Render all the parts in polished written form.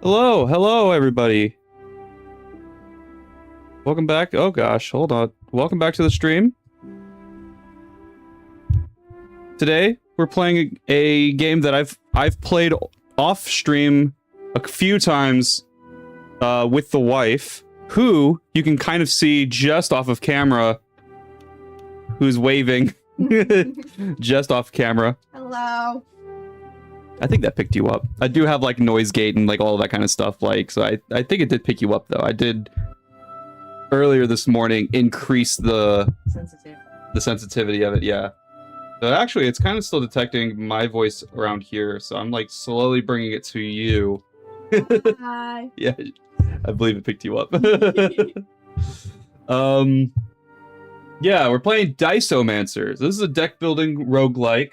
Hello, everybody. Welcome back. Oh gosh, hold on. Welcome back to the stream. Today we're playing a game that I've played off stream a few times with the wife, who you can kind of see just off of camera, who's waving just off camera. Hello. I think that picked you up. I do have like noise gate and like all that kind of stuff, like, so I think it did pick you up though. I did earlier this morning increase the sensitivity of it, yeah. But actually it's kind of still detecting my voice around here, so I'm like slowly bringing it to you. Hi. Yeah, I believe it picked you up. Yeah, we're playing Mancer. This is a deck building roguelike.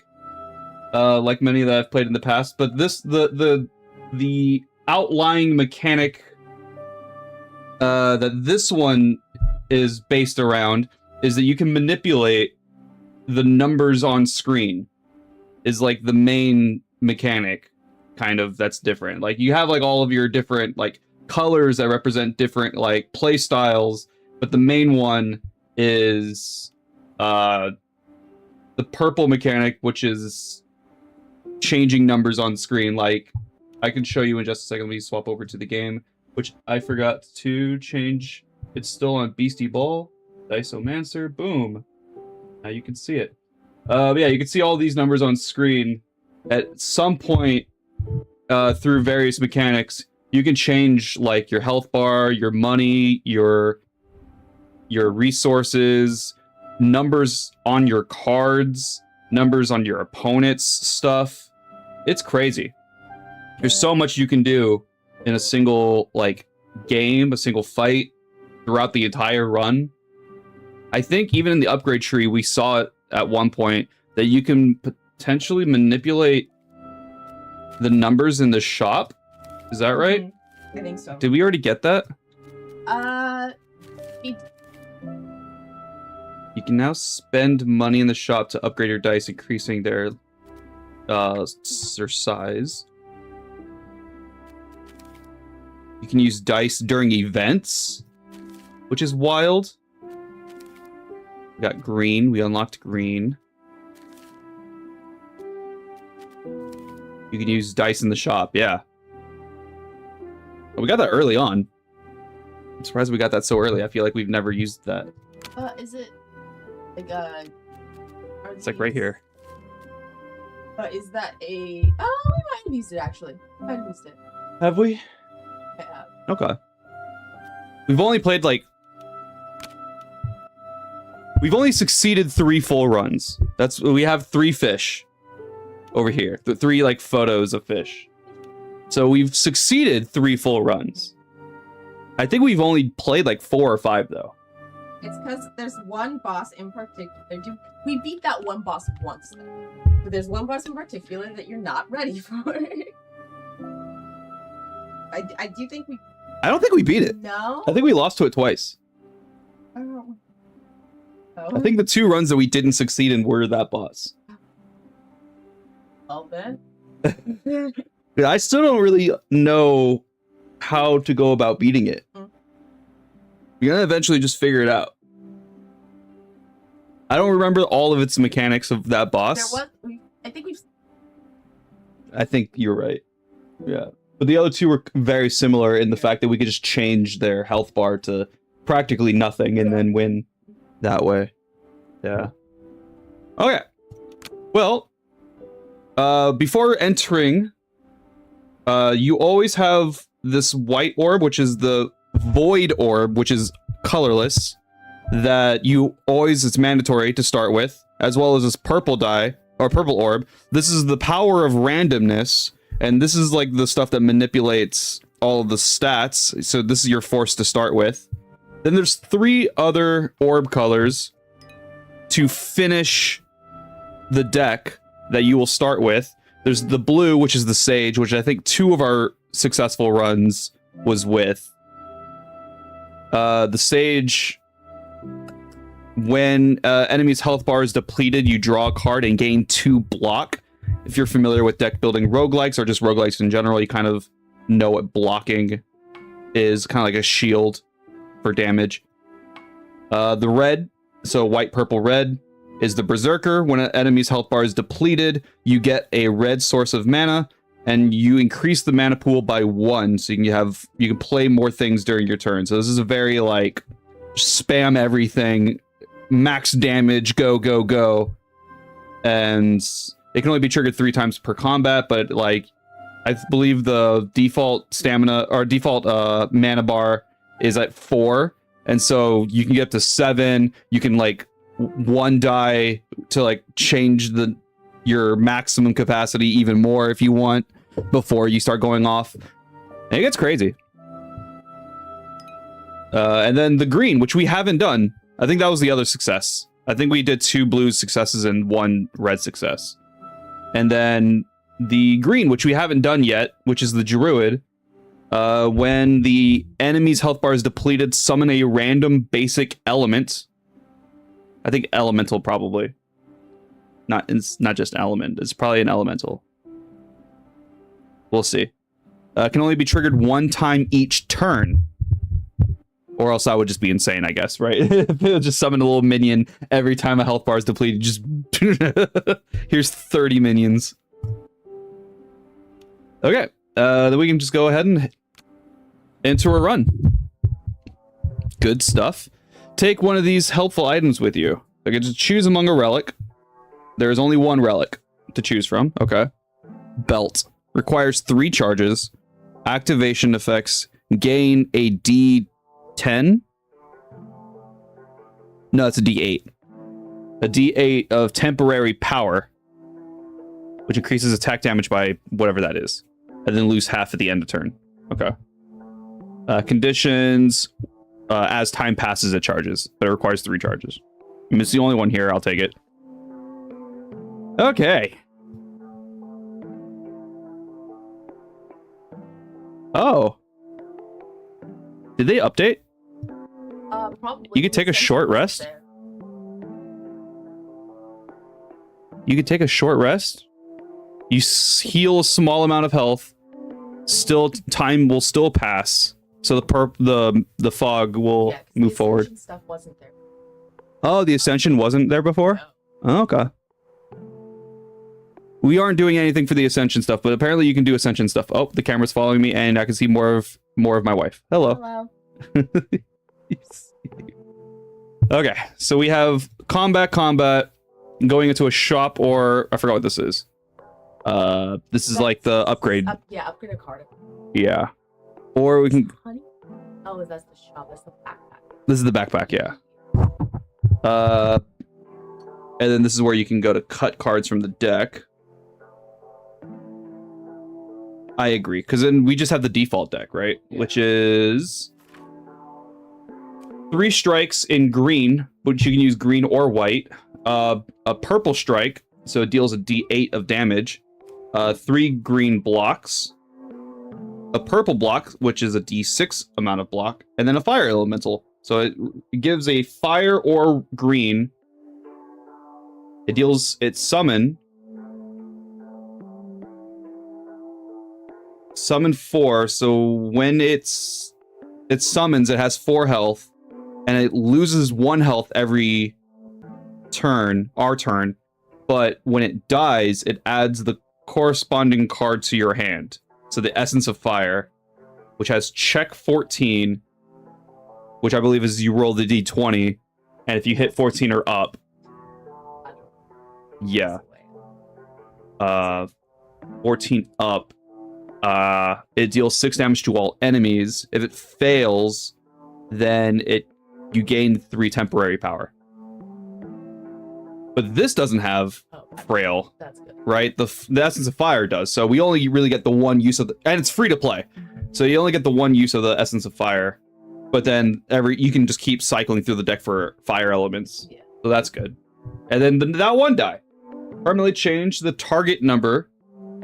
Like many that I've played in the past, but this the outlying mechanic that this one is based around is that you can manipulate the numbers on screen. Is like the main mechanic, kind of, that's different. Like you have like all of your different like colors that represent different like play styles, but the main one is the purple mechanic, which is changing numbers on screen. Like I can show you in just a second. Let me swap over to the game, which I forgot to change. It's still on Beastie Ball, Mancer. Boom. Now you can see it. Yeah, you can see all these numbers on screen. At some point through various mechanics, you can change like your health bar, your money, your resources, numbers on your cards, numbers on your opponent's stuff. It's crazy. There's so much you can do in a single like game, a single fight throughout the entire run. I think even in the upgrade tree, we saw it at one point that you can potentially manipulate the numbers in the shop. Is that right? I think so. Did we already get that? You can now spend money in the shop to upgrade your dice, increasing their size. You can use dice during events, which is wild. We got green. We unlocked green. You can use dice in the shop. Yeah. We got that early on. I'm surprised we got that so early. I feel like we've never used that. Is it like It's like right here. Is that a? Oh, we might have used it actually. Might have used it. Have we? Yeah. Okay. We've only played like. We've only succeeded 3 full runs. We have 3 fish over here. The 3 like photos of fish. So we've succeeded 3 full runs. I think we've only played like 4 or 5 though. It's because there's one boss in particular. We beat that one boss once though. But there's one boss in particular that you're not ready for. I do think we. I don't think we beat it. No. I think we lost to it twice. Oh. I think the 2 runs that we didn't succeed in were that boss. Well then. I still don't really know how to go about beating it. We're gonna eventually just figure it out. I don't remember all of its mechanics of that boss. I think you're right. Yeah. But the other 2 were very similar in the fact that we could just change their health bar to practically nothing and then win that way. Yeah. Okay. Well, before entering, you always have this white orb, which is the void orb, which is colorless, that you always, it's mandatory to start with, as well as this purple die, or purple orb. This is the power of randomness, and this is like the stuff that manipulates all of the stats, so this is your force to start with. Then there's 3 other orb colors to finish the deck that you will start with. There's the blue, which is the sage, which I think 2 of our successful runs was with. The sage, when enemy's health bar is depleted, you draw a card and gain 2 block. If you're familiar with deck building roguelikes or just roguelikes in general, you kind of know what blocking is, kind of like a shield for damage. The red, so white, purple, red, is the Berserker. When an enemy's health bar is depleted, you get a red source of mana, and you increase the mana pool by 1, so you can play more things during your turn. So this is a very like spam everything, max damage, go go go, and it can only be triggered 3 times per combat. But like, I believe the default stamina or default mana bar is at 4, and so you can get up to 7. You can like 1 die to like change your maximum capacity even more if you want before you start going off. And it gets crazy. And then the green, which we haven't done. I think that was the other success. I think we did 2 blue successes and 1 red success. And then the green, which we haven't done yet, which is the Druid. When the enemy's health bar is depleted, summon a random basic element. I think elemental probably. It's not just element. It's probably an elemental. We'll see. Can only be triggered 1 time each turn. Or else that would just be insane, I guess, right? It'll just summon a little minion every time a health bar is depleted. Just here's 30 minions. Okay, then we can just go ahead and enter a run. Good stuff. Take one of these helpful items with you. I can just choose among a relic. There is only 1 relic to choose from. Okay. Belt. Requires 3 charges. Activation effects. Gain a D10. No, it's a D8. A D8 of temporary power, which increases attack damage by whatever that is. And then lose half at the end of turn. Okay. Conditions. As time passes, it charges, but it requires 3 charges. It's the only one here. I'll take it. Okay. Oh. Did they update? Probably. You could take a short rest? You could take a short rest? You heal a small amount of health. Still, time will still pass. So the fog will move forward. The stuff wasn't there. Oh, the Ascension wasn't there before? No. Oh, okay. We aren't doing anything for the Ascension stuff, but apparently you can do Ascension stuff. Oh, the camera's following me, and I can see more of my wife. Hello. Hello. Okay, so we have combat, going into a shop, or I forgot what this is. This is like the upgrade. Upgrade a card. Yeah. Or we can... Honey? Oh, that's the shop. That's the backpack. This is the backpack, yeah. And then this is where you can go to cut cards from the deck. I agree, because then we just have the default deck, right? Yeah. Which is 3 strikes in green, which you can use green or white. A purple strike, so it deals a D8 of damage. 3 green blocks. A purple block, which is a D6 amount of block, and then a fire elemental. So it gives a fire or green. It summon 4. So when it summons, it has 4 health, and it loses 1 health every turn, our turn. But when it dies, it adds the corresponding card to your hand. So the Essence of Fire, which has check 14, which I believe is you roll the D20, and if you hit 14 or up, yeah, 14 up, it deals 6 damage to all enemies. If it fails, then you gain 3 temporary power. But this doesn't have frail. That's good. Right? The Essence of Fire does. So we only really get the 1 use of and it's free to play. So you only get the 1 use of the Essence of Fire. But then you can just keep cycling through the deck for fire elements. Yeah. So that's good. And then that 1 die. Permanently change the target number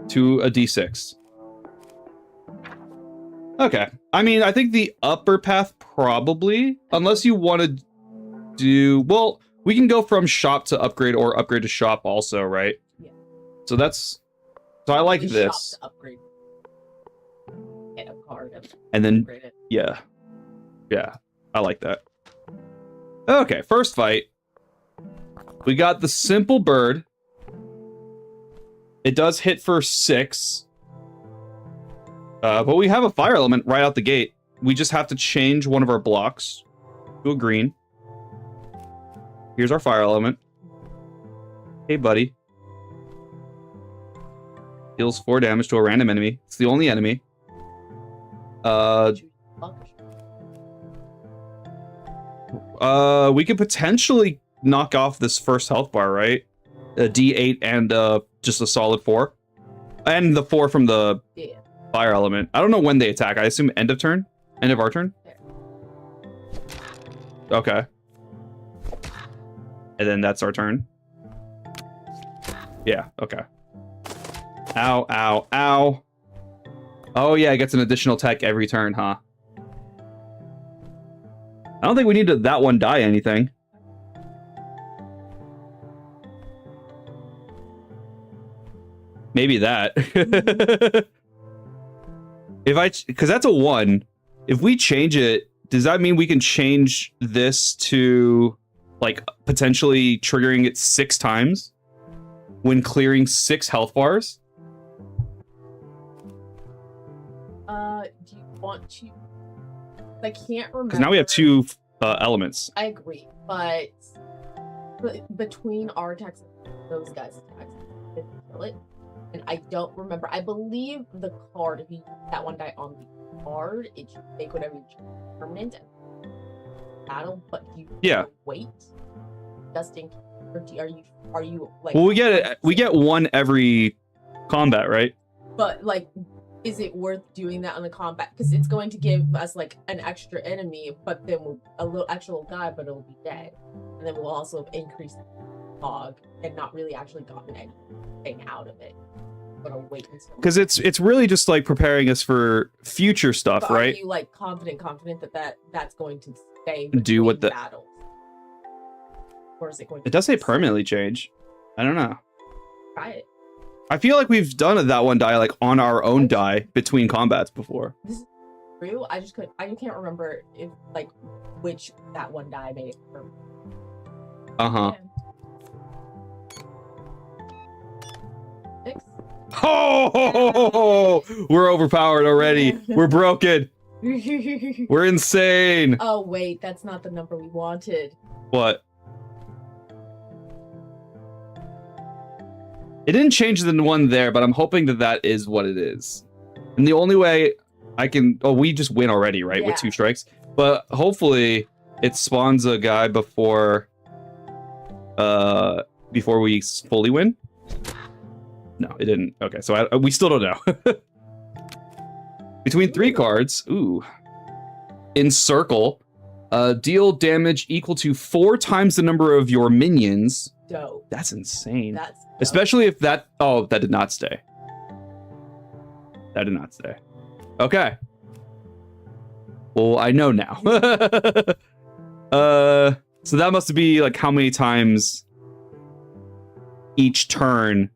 to a D6. Okay. I mean, I think the upper path probably, unless you want to do, well, we can go from shop to upgrade or upgrade to shop also, right? Yeah. So that's So I like Probably this. shop to upgrade. Get a card And then, upgrade it. yeah. Yeah, I like that. Okay, first fight. We got the simple bird. It does hit for 6. But we have a fire element right out the gate. We just have to change one of our blocks to a green. Here's our fire element. Hey, buddy. Deals 4 damage to a random enemy. It's the only enemy. We could potentially knock off this first health bar, right? A D8 and just a solid 4. And the 4 from the fire element. I don't know when they attack. I assume end of turn? End of our turn? Okay. And then that's our turn. Yeah, okay. Ow, ow, ow. Oh yeah, it gets an additional tech every turn, huh? I don't think we need to that one die anything. Maybe that. Because that's a 1. If we change it, does that mean we can change this to, like, potentially triggering it 6 times when clearing 6 health bars? Do you want to? I can't remember. Because now we have 2 elements. I agree, but between our attacks and those guys' attacks, they kill it. And I don't remember. I believe the card, if you use that one die on the card, it should make whatever you choose permanent and battle. But you wait just in case. Or are you like? Well, we get 1 every combat, right? But like, is it worth doing that on the combat? Because it's going to give us like an extra enemy, but then a little extra little guy, but it'll be dead, and then we'll also increase the log and not really actually gotten anything out of it. Because it's really just like preparing us for future stuff, but right? Are you like confident that's going to stay do what the battles? Or is it going to it does say permanently change. I don't know. Try it. I feel like we've done that one die like on our own die between combats before. This is true. I can't remember if like which that one die made it permanent. Uh-huh. Yeah. 6. Oh, we're overpowered already. We're broken. We're insane. Oh wait, that's not the number we wanted. What? It didn't change the one there, but I'm hoping that is what it is. And the only way I can... Oh, we just win already, right? Yeah. With 2 strikes. But hopefully it spawns a guy before we fully win. No, it didn't. Okay, so we still don't know. Between 3 cards, ooh. Encircle. Deal damage equal to 4 times the number of your minions. Dope. That's insane. That's dope. Especially if that... Oh, that did not stay. That did not stay. Okay. Well, I know now. So that must be like how many times each turn.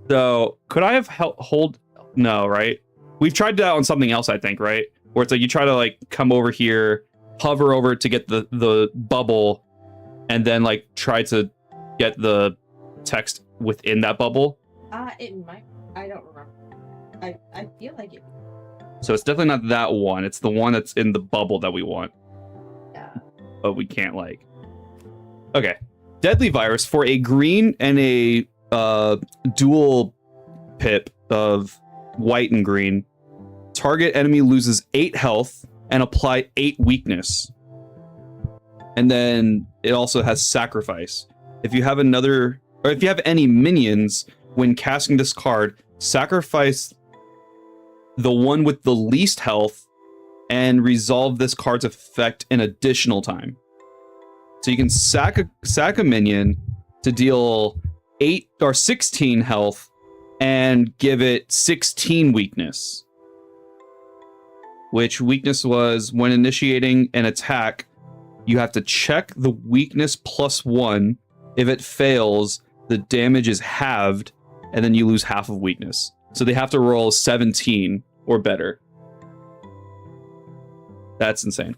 So could I have hold? No, right? We've tried that on something else, I think, right? Where it's like you try to like come over here, hover over to get the bubble, and then like try to get the text within that bubble. It might. I don't remember. I feel like it. So it's definitely not that one. It's the one that's in the bubble that we want. Yeah. But we can't like. Okay. Deadly virus for a green and a dual pip of white and green. Target enemy loses 8 health and apply 8 weakness. And then it also has sacrifice. If you have if you have any minions, when casting this card, sacrifice the one with the least health and resolve this card's effect an additional time. So you can sack a minion to deal 8 or 16 health and give it 16 weakness. Which weakness was when initiating an attack, you have to check the weakness +1 If it fails, the damage is halved, and then you lose half of weakness. So they have to roll 17 or better. That's insane.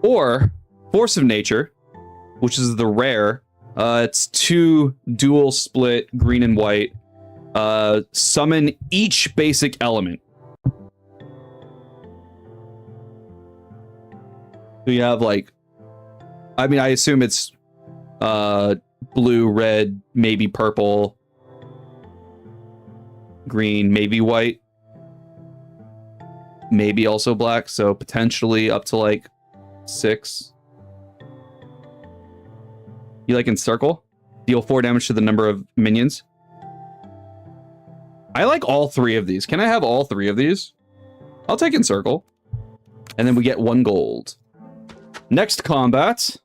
Or Force of Nature, which is the rare. It's 2 dual split green and white. Summon each basic element. So you have like, I mean, I assume it's blue, red, maybe purple, green, maybe white, maybe also black. So potentially up to like 6. You like encircle? Deal 4 damage to the number of minions. I like all 3 of these. Can I have all 3 of these? I'll take encircle. And then we get 1 gold. Next combat.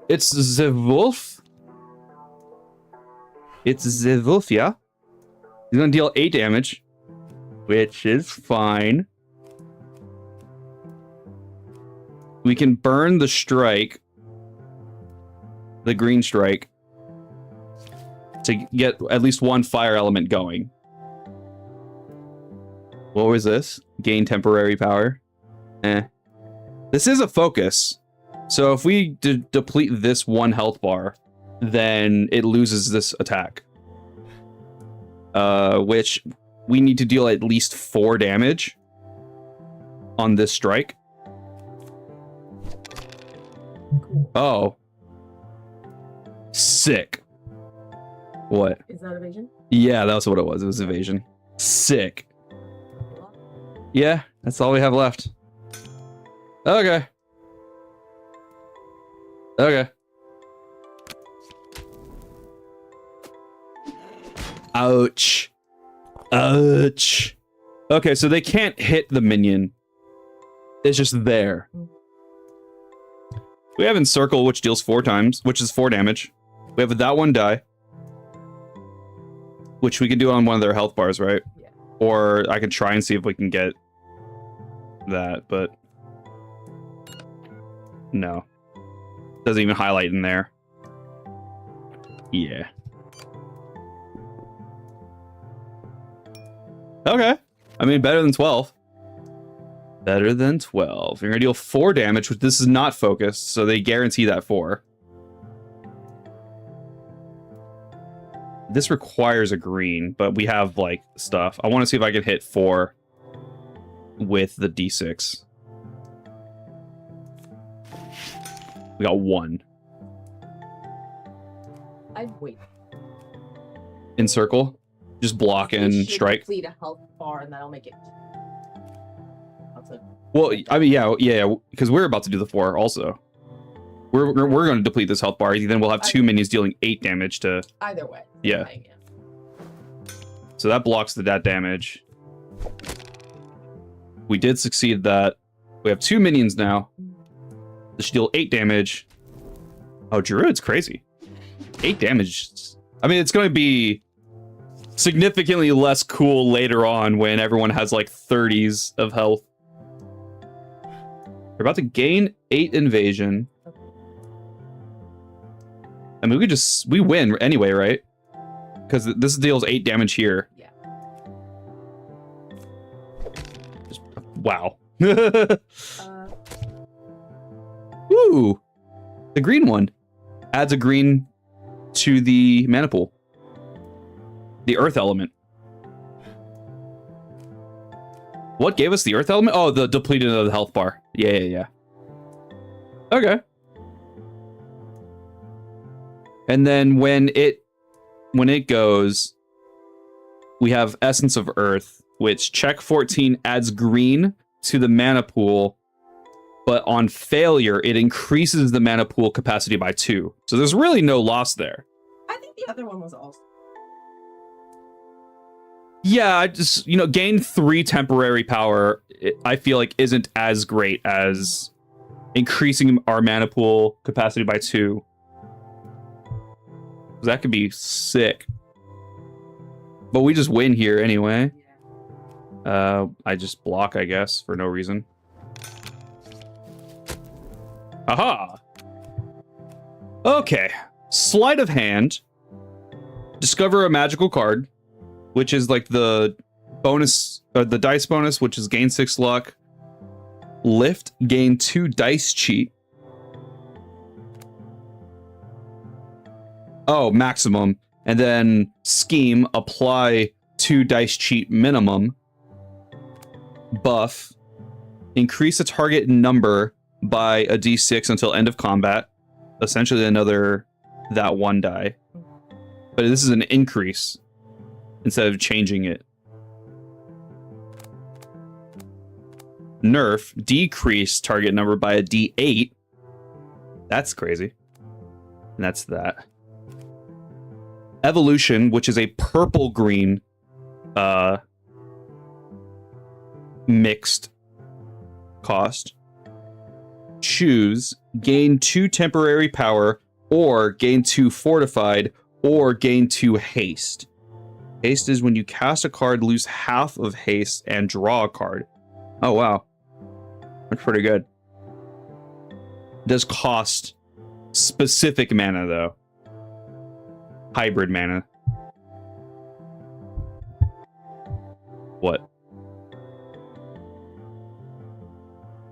It's the wolf. It's the wolf, yeah? He's gonna deal 8 damage, which is fine. We can burn the strike, the green strike, to get at least 1 fire element going. What was this? Gain temporary power. This is a focus. So if we deplete this 1 health bar, then it loses this attack. Which we need to deal at least 4 damage on this strike. Cool. Oh. Sick. What? Is that evasion? Yeah, that's what it was. It was evasion. Sick. Yeah, that's all we have left. Okay. Okay. Ouch. Ouch. Okay, so they can't hit the minion. It's just there. We have Encircle, which deals 4 times, which is 4 damage. We have that 1 die. Which we can do on one of their health bars, right? Yeah. Or I can try and see if we can get that, but... No. Doesn't even highlight in there. Yeah. Okay. I mean, better than 12. Better than 12. You're gonna deal 4 damage, which this is not focused, so they guarantee that 4. This requires a green, but we have, like, stuff. I want to see if I can hit 4 with the D6. We got 1. I'd wait. Encircle? Just block and strike? Complete a health bar, and that'll make it. Well, I mean, yeah, because we're about to do the 4 also. We're going to deplete this health bar, then we'll have 2 minions dealing 8 damage to... Either way. Yeah. So that blocks that damage. We did succeed that. We have 2 minions now. This should deal 8 damage. Oh, Druid's crazy. 8 damage. I mean, it's going to be significantly less cool later on when everyone has like 30s of health. We're about to gain 8 invasion. I mean, we win anyway, right? Because this deals 8 damage here. Yeah. Just, wow. Ooh. The green one adds a green to the mana pool. The earth element. What gave us the earth element? Oh, the depleted of the health bar. Yeah. Okay. And then when it goes, we have Essence of Earth, which check 14 adds green to the mana pool, but on failure, it increases the mana pool capacity by 2. So there's really no loss there. I think the other one was also. Yeah, I just, gain 3 temporary power, I feel like isn't as great as increasing our mana pool capacity by 2. That could be sick. But we just win here anyway. I just block, I guess, for no reason. Aha! Okay. Sleight of hand. Discover a magical card, which is like the bonus, the dice bonus, which is gain 6 luck. Lift, gain 2 dice cheat. Oh, maximum. And then scheme, apply 2 dice cheat minimum. Buff, increase the target number by a d6 until end of combat. Essentially another that 1 die. But this is an increase instead of changing it. Nerf, decrease target number by a d8. That's crazy. And that's that. Evolution, which is a purple-green mixed cost. Choose, gain 2 temporary power, or gain 2 fortified, or gain 2 haste. Haste is when you cast a card, lose half of haste, and draw a card. Oh, wow. That's pretty good. It does cost specific mana, though. Hybrid mana. What?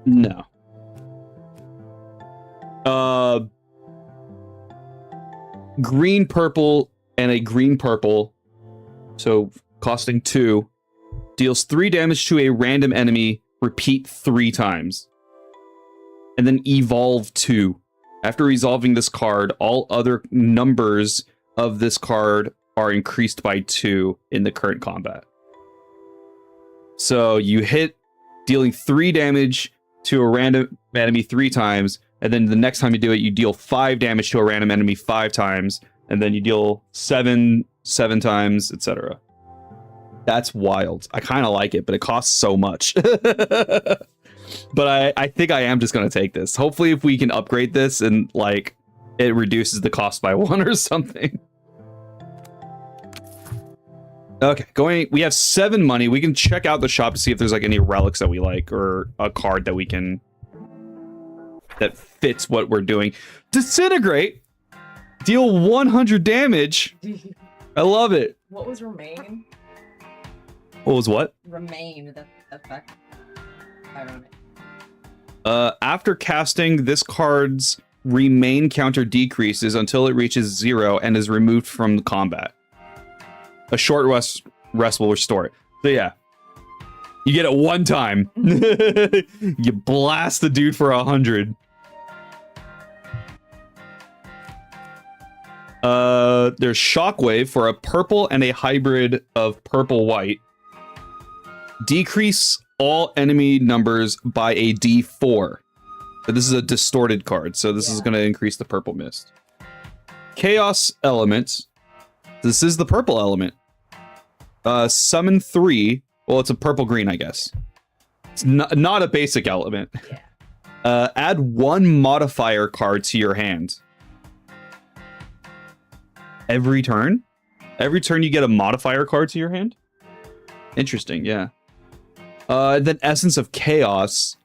No. Green, purple, and a green, purple. So, costing 2. Deals 3 damage to a random enemy. Repeat 3 times. And then evolve 2. After resolving this card, all other numbers of this card are increased by 2 in the current combat. So you hit, dealing 3 damage to a random enemy 3 times, and then the next time you do it, you deal 5 damage to a random enemy 5 times, and then you deal 7 times, etc. That's wild. I kind of like it, but it costs so much. But I think I am just going to take this. Hopefully if we can upgrade this and like it reduces the cost by 1 or something. Okay, we have 7 money. We can check out the shop to see if there's like any relics that we like or a card that we can that fits what we're doing. Disintegrate. Deal 100 damage. I love it. What was remain? What was what? Remain, the effect. I remain. After casting, this card's remain counter decreases until it reaches 0 and is removed from the combat. A short rest will restore it. So yeah, you get it 1 time. You blast the dude for 100. There's Shockwave for a purple and a hybrid of purple-white. Decrease all enemy numbers by a d4. But this is a distorted card, so this is going to increase the purple mist. Chaos Element. This is the purple element. Summon 3. Well, it's a purple-green, I guess. It's not a basic element. Yeah. Add 1 modifier card to your hand. Every turn? Every turn you get a modifier card to your hand? Interesting, yeah. Then Essence of Chaos.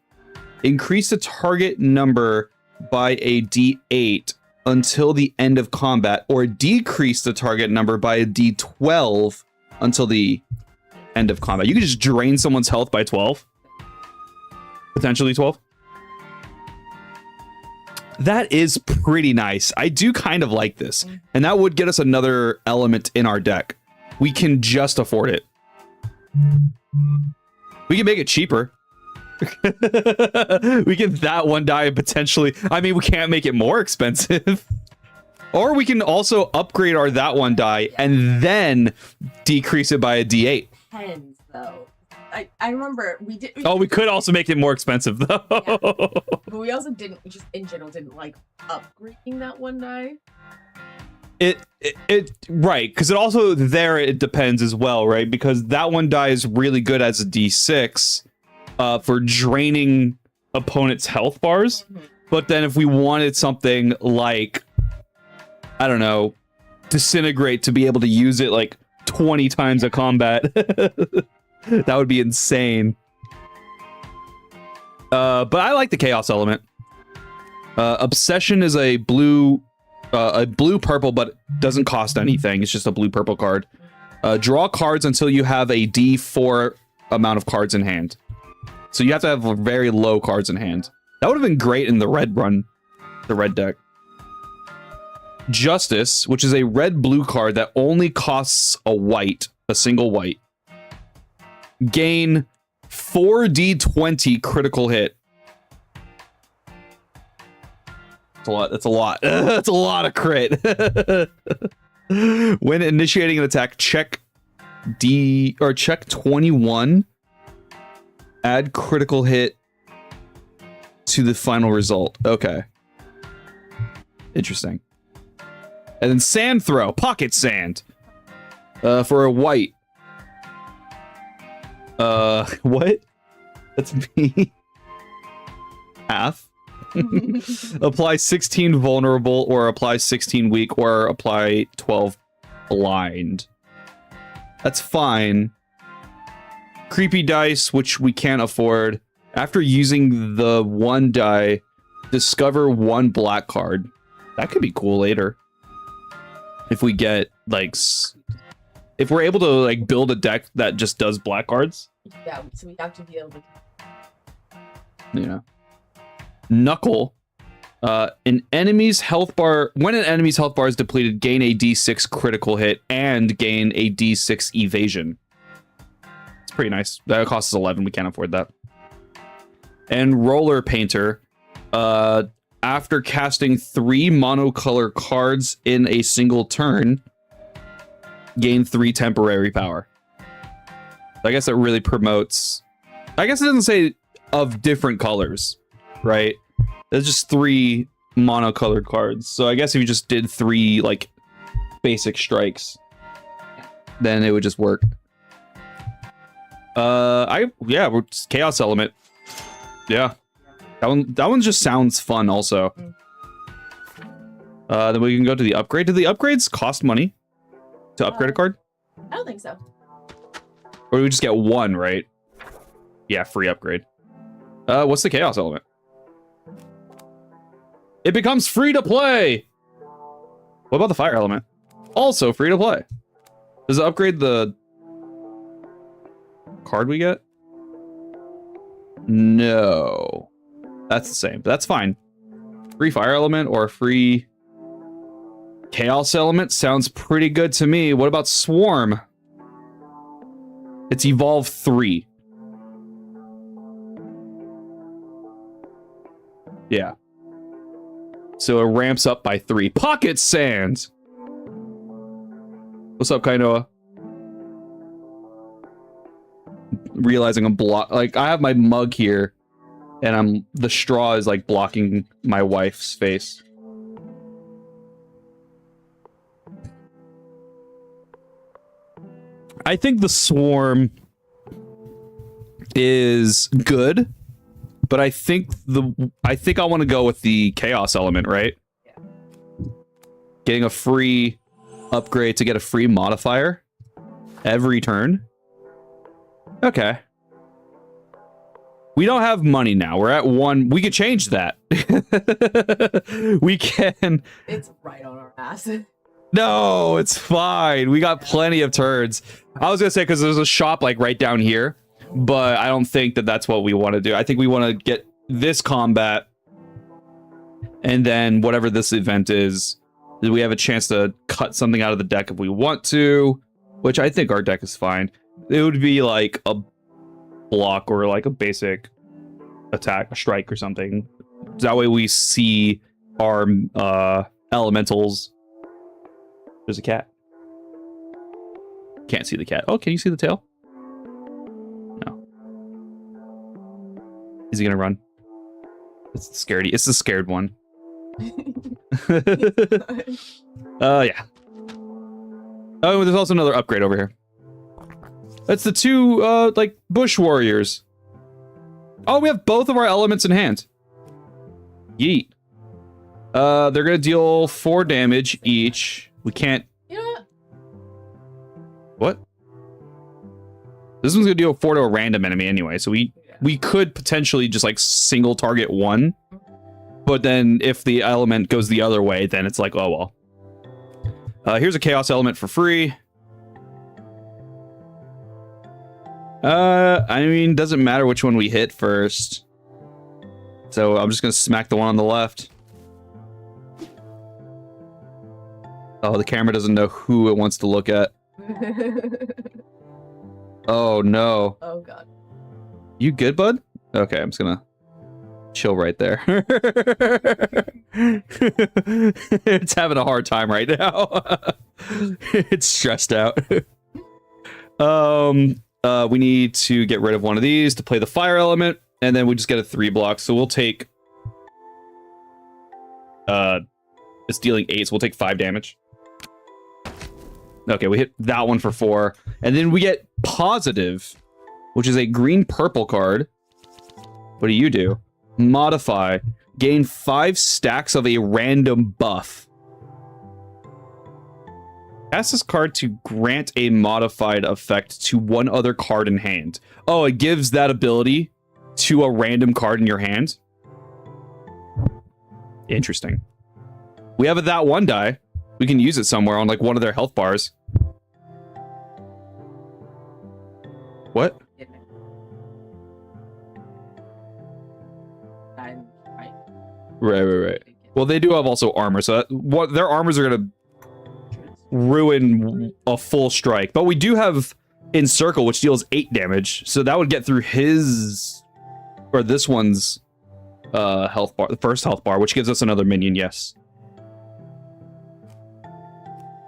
Increase the target number by a d8 until the end of combat, or decrease the target number by a d12 until the end of combat. You can just drain someone's health by 12. Potentially 12. That is pretty nice. I do kind of like this. And that would get us another element in our deck. We can just afford it. We can make it cheaper. We can that 1 die potentially. I mean, we can't make it more expensive. Or we can also upgrade our that 1 die and then decrease it by a d8. Depends, though. I remember we did. We could also make it more expensive though. Yeah. But we also didn't, just in general, didn't like upgrading that 1 die. It right, because it depends as well, right? Because that 1 die is really good as a d6 for draining opponents' health bars. Mm-hmm. But then if we wanted something like, I don't know, Disintegrate to be able to use it like 20 times a combat, that would be insane. But I like the Chaos element. Obsession is a blue a blue-purple, but doesn't cost anything. It's just a blue-purple card. Draw cards until you have a D4 amount of cards in hand. So you have to have very low cards in hand. That would have been great in the red run, the red deck. Justice, which is a red-blue card that only costs a single white. Gain 4d20 critical hit. That's a lot. That's a lot of crit. When initiating an attack, check 21. Add critical hit to the final result. Okay. Interesting. And then sand throw, pocket sand. For a white. What? That's me. Half. Apply 16 vulnerable, or apply 16 weak, or apply 12 blind. That's fine. Creepy dice, which we can't afford. After using the 1 die, discover 1 black card. That could be cool later. If we get, like, if we're able to, like, build a deck that just does black cards. Yeah, so we have to be able to... Yeah. Knuckle. When an enemy's health bar is depleted, gain a D6 critical hit and gain a D6 evasion. It's pretty nice. That costs us 11. We can't afford that. And Roller Painter. After casting 3 monocolor cards in a single turn, gain 3 temporary power. I guess it really promotes... I guess it doesn't say of different colors, right? There's just 3 monocolored cards. So I guess if you just did 3, like, basic strikes, then it would just work. We're just Chaos Element. Yeah. That one just sounds fun also. Then we can go to the upgrade. Do the upgrades cost money to upgrade a card? I don't think so. Or do we just get 1, right? Yeah, free upgrade. What's the Chaos Element? It becomes free to play! What about the Fire Element? Also free to play. Does it upgrade the card we get? No. That's the same. That's fine. Free Fire Element or free Chaos Element sounds pretty good to me. What about Swarm? It's Evolve 3. Yeah. So it ramps up by 3. Pocket Sand! What's up, Kainoa? Realizing I'm like, I have my mug here, and the straw is like blocking my wife's face. I think the Swarm is good, but I think I want to go with the Chaos Element, right? Yeah. Getting a free upgrade to get a free modifier every turn. Okay. We don't have money now. We're at 1. We could change that. We can. It's right on our ass. No, it's fine. We got plenty of turns. I was gonna say, because there's a shop like right down here, but I don't think that that's what we want to do. I think we want to get this combat, and then whatever this event is, we have a chance to cut something out of the deck if we want to, which I think our deck is fine. It would be like a block or like a basic attack, a strike or something. That way we see our elementals. There's a cat. Can't see the cat. Oh, can you see the tail? No. Is he gonna run? It's the scaredy. It's the scared one. Yeah. Oh, there's also another upgrade over here. That's the 2, like, bush warriors. Oh, we have both of our elements in hand. Yeet. They're gonna deal 4 damage each. We can't... You know what? This one's gonna deal 4 to a random enemy anyway, so we could potentially just, like, single target 1. But then if the element goes the other way, then it's like, oh well. Here's a chaos element for free. I mean, doesn't matter which one we hit first. So I'm just gonna smack the one on the left. Oh, the camera doesn't know who it wants to look at. Oh no. Oh god. You good, bud? Okay, I'm just gonna chill right there. It's having a hard time right now. It's stressed out. We need to get rid of one of these to play the fire element, and then we just get a 3 block. So we'll take it's dealing 8, so we'll take 5 damage. Okay, we hit that one for 4. And then we get positive, which is a green-purple card. What do you do? Modify. Gain 5 stacks of a random buff. Cast this card to grant a modified effect to one other card in hand. Oh, it gives that ability to a random card in your hand? Interesting. We have that one die. We can use it somewhere on like one of their health bars. What? Right. Well, they do have also armor, so what their armors are gonna ruin a full strike. But we do have Encircle, which deals 8 damage, so that would get through his or this one's health bar, the first health bar, which gives us another minion. Yes.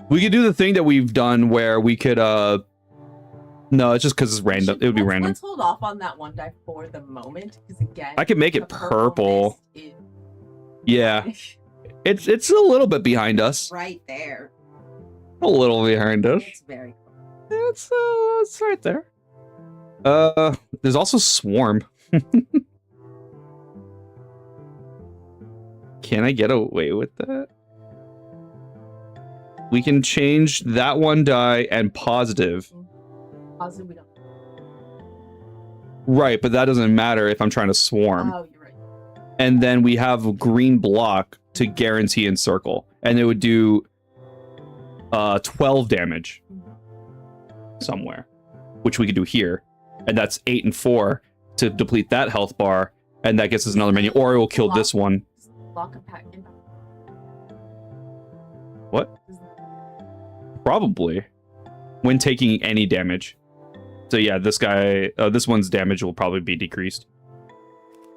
We could do the thing that we've done where we could no, it's just because it's random. It would be random. Let's hold off on that one die for the moment, because again, I could make it purple. Is... Yeah, it's a little bit behind us. Right there. A little behind us. It's very cool. It's right there. There's also Swarm. Can I get away with that? We can change that one die and positive. Positive we don't. Right, but that doesn't matter if I'm trying to swarm. Oh, you're right. And then we have a green block to guarantee Encircle. And it would do 12 damage somewhere, which we could do here. And that's 8 and 4 to deplete that health bar. And that gets us another minion. Or it will kill this one. Block impact. What? Probably. When taking any damage. So yeah, this guy, this one's damage will probably be decreased.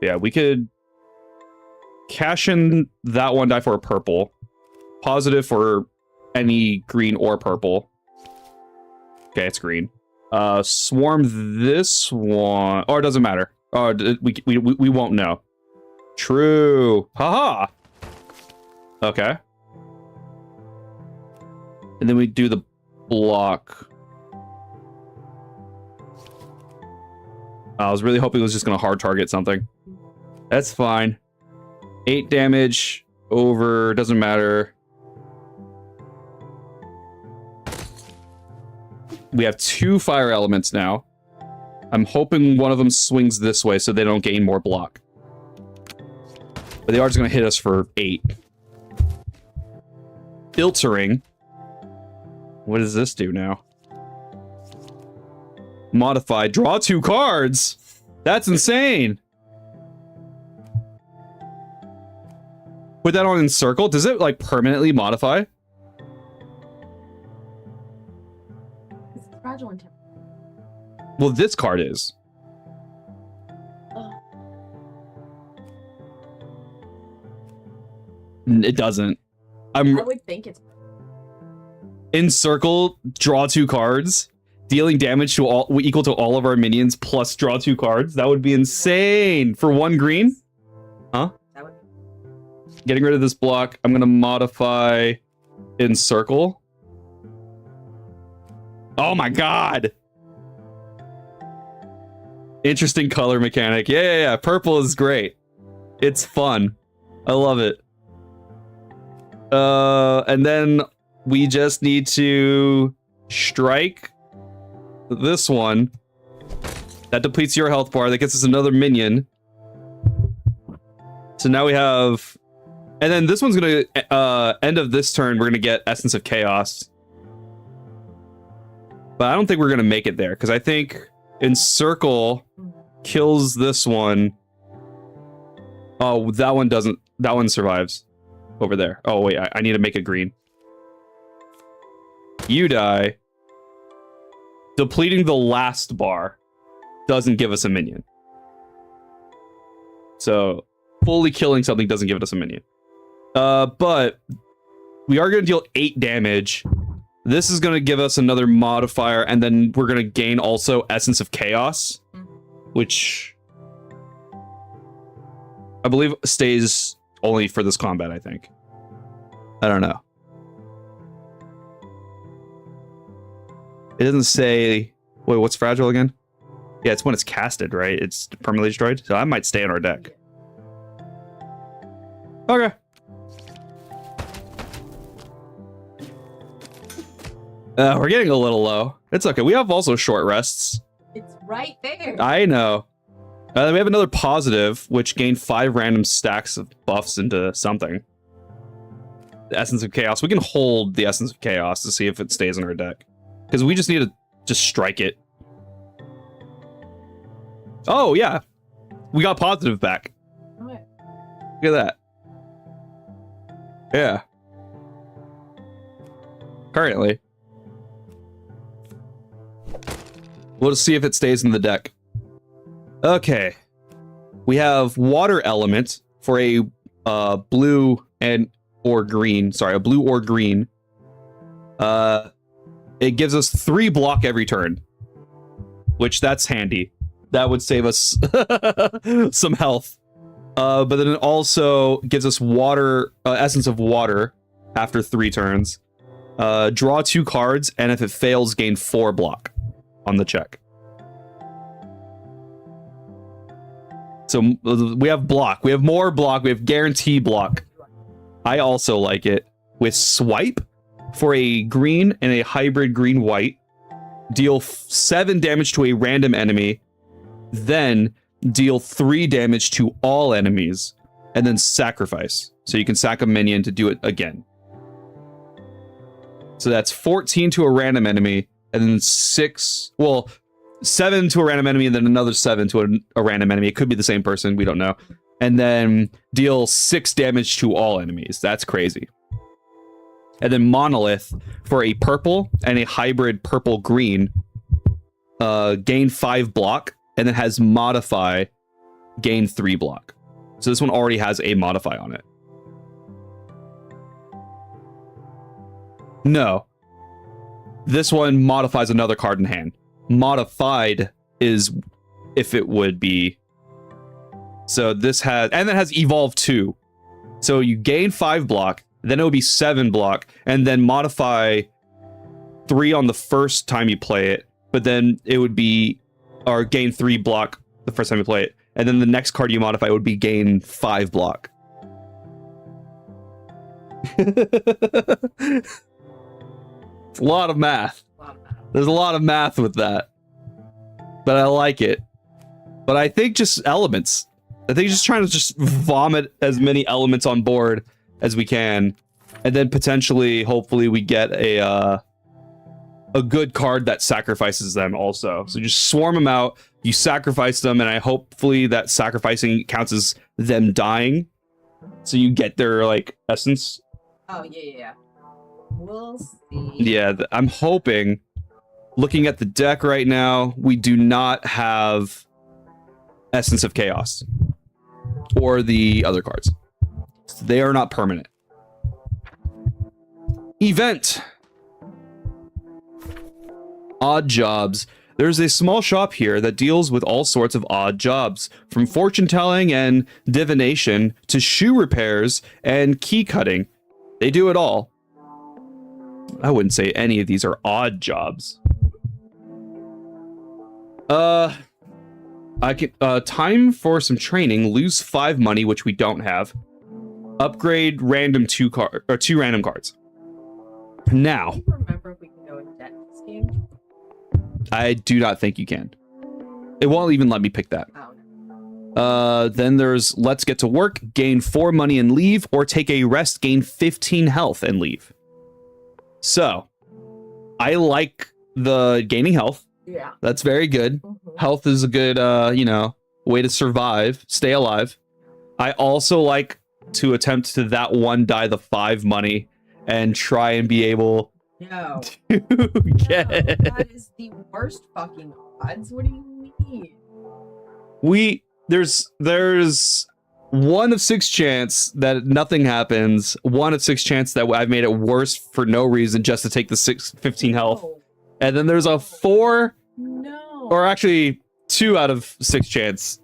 Yeah, we could cash in that one die for a purple. Positive for any green or purple. Okay, it's green. Swarm this one. Or it doesn't matter. We won't know. True. Haha. Okay. And then we do the block. I was really hoping it was just going to hard target something. That's fine. 8 damage over, doesn't matter. We have 2 fire elements now. I'm hoping one of them swings this way so they don't gain more block. But they are just going to hit us for 8. Filtering. What does this do now? Modify. Draw 2 cards. That's insane. Put that on Encircle. Does it like permanently modify? It's fragile and Well, this card is. It doesn't. I would think it's Encircle, draw 2 cards, dealing damage to all equal to all of our minions plus draw 2 cards. That would be insane for 1 green. Huh? That would... Getting rid of this block. I'm gonna modify Encircle. Oh my god! Interesting color mechanic. Yeah. Purple is great. It's fun. I love it. And then we just need to strike this one. That depletes your health bar. That gets us another minion. So now we have, and then this one's gonna end of this turn. We're gonna get Essence of Chaos, but I don't think we're gonna make it there because I think Encircle kills this one. Oh, that one doesn't. That one survives over there. Oh wait, I need to make a green. You die. Depleting the last bar doesn't give us a minion. So fully killing something doesn't give us a minion. But we are going to deal 8 damage. This is going to give us another modifier, and then we're going to gain also Essence of Chaos, which I believe stays only for this combat, I think. I don't know. It doesn't say... Wait, what's fragile again? Yeah, it's when it's casted, right? It's permanently destroyed. So I might stay in our deck. Okay. We're getting a little low. It's okay. We have also short rests. It's right there. I know. We have another positive, which gained 5 random stacks of buffs into something. The Essence of Chaos. We can hold the Essence of Chaos to see if it stays in our deck. Because we just need to just strike it. Oh, yeah. We got positive back. Okay. Look at that. Yeah. Currently. We'll just see if it stays in the deck. Okay. We have Water Element for a blue or green. Sorry, a blue or green. It gives us 3 block every turn. Which, that's handy. That would save us some health. But then it also gives us water, Essence of Water after 3 turns. Draw 2 cards, and if it fails, gain 4 block on the check. So we have block. We have more block. We have guarantee block. I also like it. With Swipe for a green and a hybrid green-white. Deal 7 damage to a random enemy. Then deal 3 damage to all enemies. And then sacrifice. So you can sack a minion to do it again. So that's 14 to a random enemy. And then 7 to a random enemy, and then another 7 to a random enemy. It could be the same person. We don't know. And then deal 6 damage to all enemies. That's crazy. And then Monolith for a purple and a hybrid purple-green. Gain 5 block, and then has Modify, gain 3 block. So this one already has a Modify on it. No. This one modifies another card in hand. Modified is if it would be. So this has, and then has Evolve 2. So you gain 5 block, then it would be 7 block, and then modify 3 on the first time you play it, but then it would be, or gain 3 block the first time you play it, and then the next card you modify would be gain 5 block. It's a lot of math. There's a lot of math with that. But I like it. But I think just elements. I think just trying to just vomit as many elements on board as we can. And then potentially, hopefully, we get a good card that sacrifices them also. So just swarm them out, you sacrifice them, and hopefully that sacrificing counts as them dying. So you get their, like, essence. Oh, yeah. We'll see. Yeah, I'm hoping... Looking at the deck right now, we do not have Essence of Chaos or the other cards. They are not permanent. Event. Odd jobs. There's a small shop here that deals with all sorts of odd jobs, from fortune telling and divination to shoe repairs and key cutting. They do it all. I wouldn't say any of these are odd jobs. I can time for some training, lose 5 money, which we don't have. Upgrade random 2 random cards. Now, Do you remember if we can go in debt this game? I do not think you can. It won't even let me pick that. Oh, no. Then there's let's get to work, gain 4 money and leave, or take a rest, gain 15 health and leave. So, I like the gaining health. Yeah. That's very good. Mhm. Health is a good, way to survive, stay alive. I also like to attempt to that one die the 5 money and try and be able No. to No, get that is the worst fucking odds. What do you mean? There's 1 of 6 chance that nothing happens, 1 of 6 chance that I've made it worse for no reason just to take the 15 health. No. And then there's a 4, No. or actually 2 out of 6 chance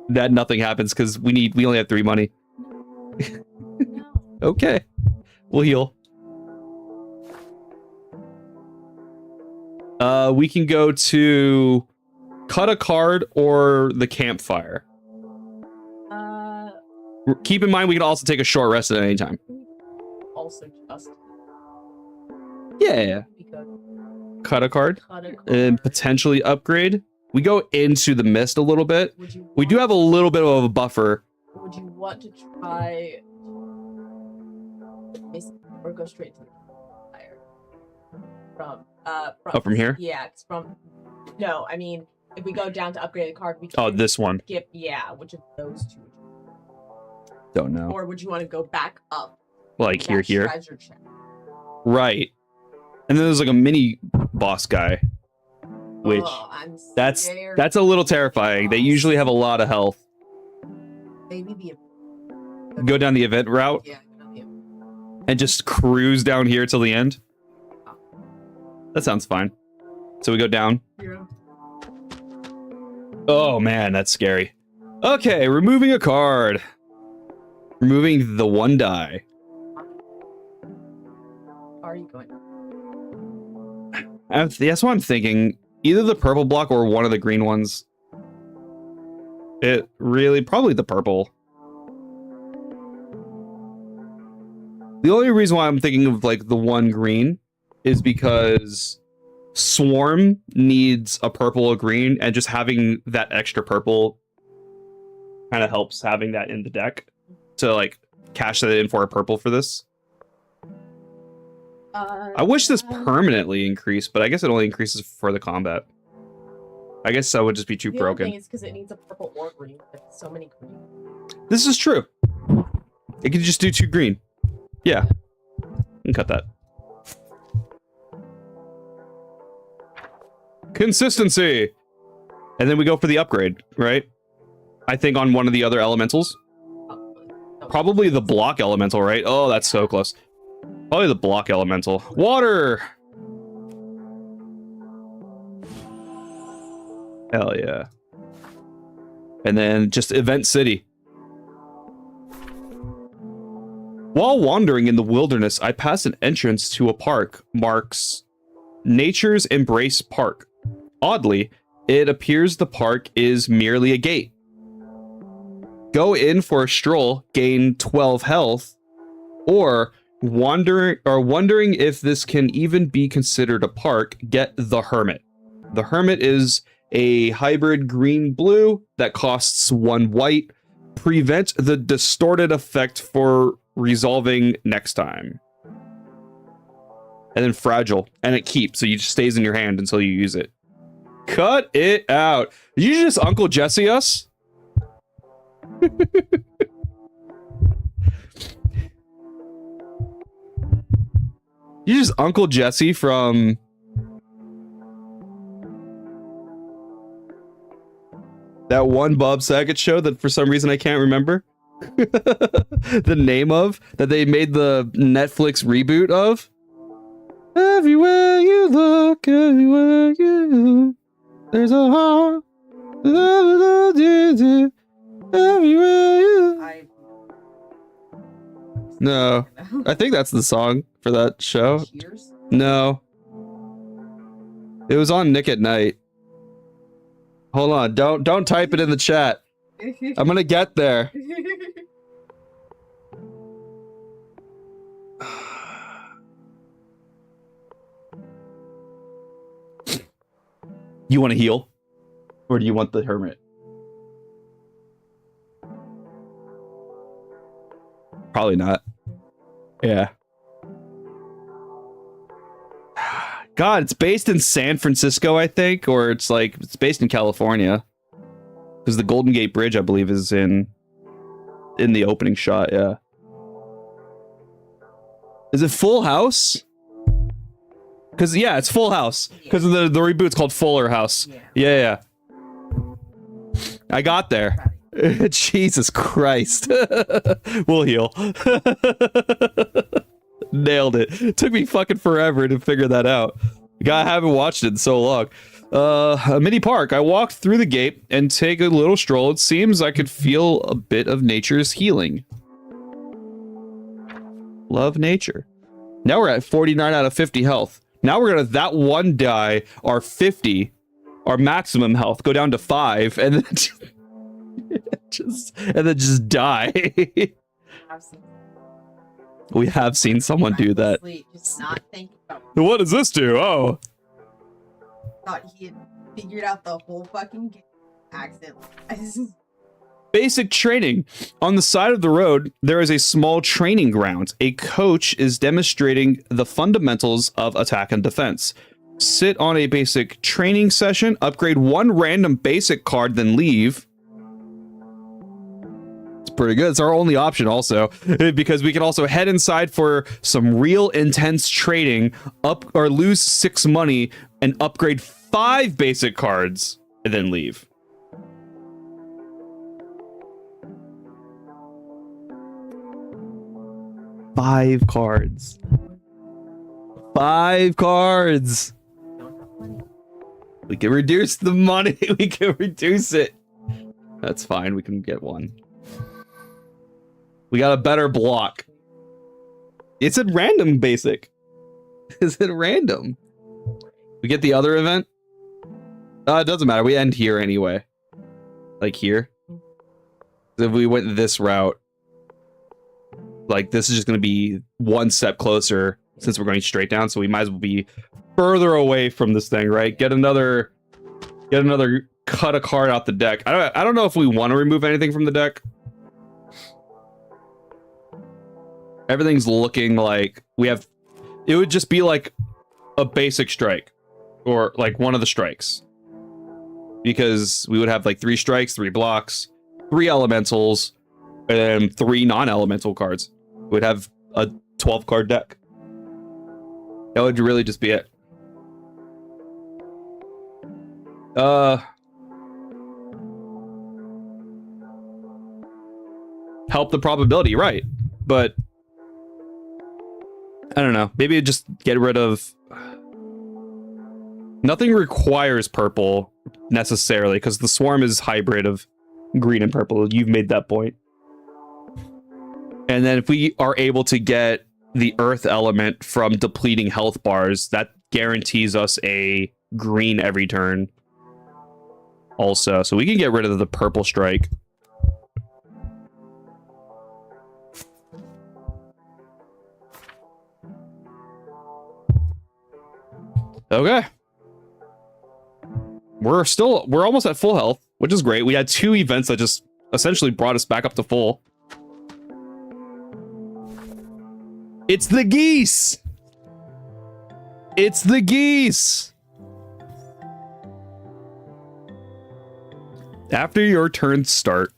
that nothing happens because we only have 3 money. No. Okay, we'll heal. We can go to cut a card or the campfire. Keep in mind we can also take a short rest at any time. Also just. Yeah. Cut a card and potentially upgrade. We go into the mist a little bit. We do have a little bit of a buffer. Would you want to try or go straight to the fire? From here? Yeah, it's from. No, I mean, if we go down to upgrade the card, we can. Oh, this one. Skip. Yeah, which of those two? Don't know. Or would you want to go back up? Like here. Treasure chest. Right. And then there's like a mini boss guy, which that's a little terrifying. They usually have a lot of health. Maybe go down the event route. Yeah, and just cruise down here till the end. That sounds fine. So we go down. Yeah. Oh man, that's scary. Okay, removing a card. Removing the 1 die. Are you going? That's what I'm thinking. Either the purple block or one of the green ones. Probably the purple. The only reason why I'm thinking of like the 1 green is because Swarm needs a purple or green, and just having that extra purple kind of helps having that in the deck to like cash that in for a purple for this. I wish this permanently increased, but I guess it only increases for the combat. I guess that would just be too broken. The thing is because it needs a purple or green. So many green. This is true. It could just do 2 green. Yeah. And cut that. Consistency. And then we go for the upgrade, right? I think on one of the other elementals. Probably the block elemental, right? Oh, that's so close. Probably the block elemental. Water! Hell yeah. And then just Event City. While wandering in the wilderness, I pass an entrance to a park marks Nature's Embrace Park. Oddly, it appears the park is merely a gate. Go in for a stroll, gain 12 health, or wondering if this can even be considered a park, get the Hermit. The Hermit is a hybrid green-blue that costs 1 white. Prevent the distorted effect for resolving next time. And then Fragile, and it keeps, so it just stays in your hand until you use it. Cut it out. Did you just Uncle Jesse us? You just Uncle Jesse from that one Bob Saget show that for some reason I can't remember the name of, that they made the Netflix reboot of. Everywhere you look, everywhere you look, there's a heart. Everywhere you... No, I think that's the song for that show. Cheers? No, it was on Nick at Night. Hold on, don't type it in the chat. I'm gonna get there. You want to heal? Or do you want the Hermit? Probably not. Yeah. God, it's based in San Francisco, I think, or it's based in California. Because the Golden Gate Bridge, I believe, is in the opening shot, yeah. Is it Full House? Because, yeah, it's Full House. Because the reboot's called Fuller House. Yeah. I got there. Jesus Christ. We'll heal. Nailed it. It took me fucking forever to figure that out. I haven't watched it in so long. A mini park. I walked through the gate and take a little stroll. It seems I could feel a bit of nature's healing. Love nature. Now we're at 49 out of 50 health. Now we're gonna that one die our 50, our maximum health, go down to 5, and then just die. We have seen someone do that. Just not thinking about what does this do? Oh. Thought he had figured out the whole fucking game accidentally. Basic training. On the side of the road, there is a small training ground. A coach is demonstrating the fundamentals of attack and defense. Sit on a basic training session, upgrade one random basic card, then leave. It's pretty good. It's our only option also, because we can also head inside for some real intense trading, up or lose 6 money and upgrade 5 basic cards and then leave. Five cards. 5 cards. We can reduce the money. We can reduce it. That's fine. We can get one. We got a better block. It's at random basic. Is it random? We get the other event? It doesn't matter. We end here anyway. Like here. If we went this route, like this is just going to be one step closer since we're going straight down. So we might as well be further away from this thing, right? Get another cut a card out the deck. I don't know if we want to remove anything from the deck. Everything's looking like we have, it would just be like a basic strike or like one of the strikes, because we would have like 3 strikes, 3 blocks, 3 elementals, and 3 non-elemental cards. We'd have a 12 card deck. That would really just be it. Help the probability, right? But I don't know. Maybe just get rid of. Nothing requires purple necessarily, because the swarm is hybrid of green and purple. You've made that point. And then if we are able to get the earth element from depleting health bars, that guarantees us a green every turn also. So we can get rid of the purple strike. Okay. We're almost at full health, which is great. We had 2 events that just essentially brought us back up to full. It's the geese! It's the geese! After your turns start,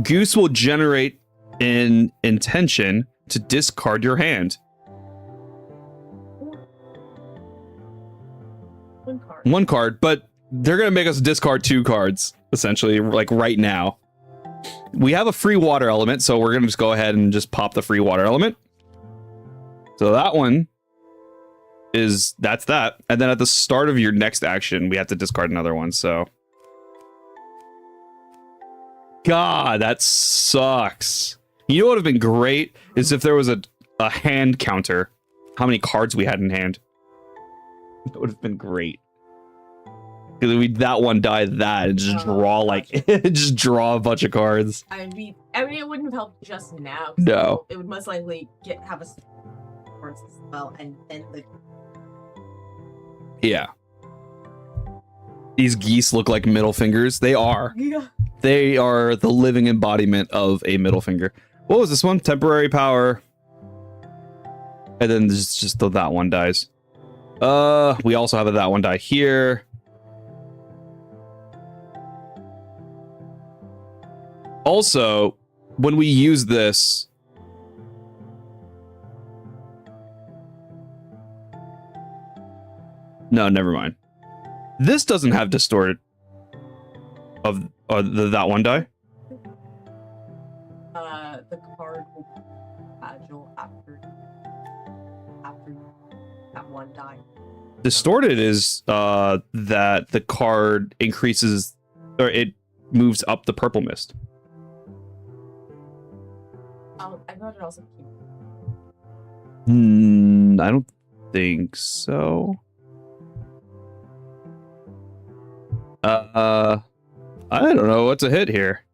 Goose will generate an intention to discard your hand. 1 card. 1 card, but they're gonna make us discard 2 cards, essentially, like right now. We have a free water element, so we're gonna just go ahead and just pop the free water element. So that one that's that. And then at the start of your next action, we have to discard another one, so. God, that sucks. You know what would have been great is if there was a hand counter. How many cards we had in hand. That would have been great. Because we that one die that and just draw just draw a bunch of cards. I mean, it wouldn't have helped just now. No. It would most likely have a cards as well, and then the. Yeah. These geese look like middle fingers. They are. Yeah. They are the living embodiment of a middle finger. What was this one? Temporary power. And then just that one dies. We also have a that one die here. Also, when we use this, no, never mind. This doesn't have distorted of that one die. The card will be fragile after that one die. Distorted is that the card increases, or it moves up the purple mist. I thought it also came. I don't think so. I don't know what's a hit here.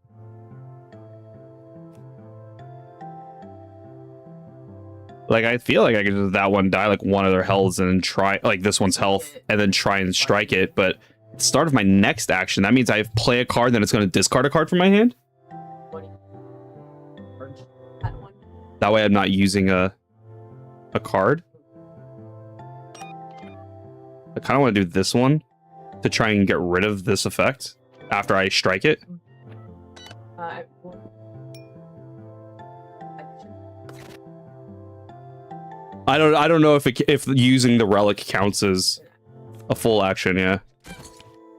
Like, I feel like I could just that one die like one of their healths and then try like this one's health and then try and strike it. But at the start of my next action, that means I play a card, then it's going to discard a card from my hand. That way I'm not using a card. I kind of want to do this one to try and get rid of this effect after I strike it. I don't know if using the relic counts as a full action. Yeah.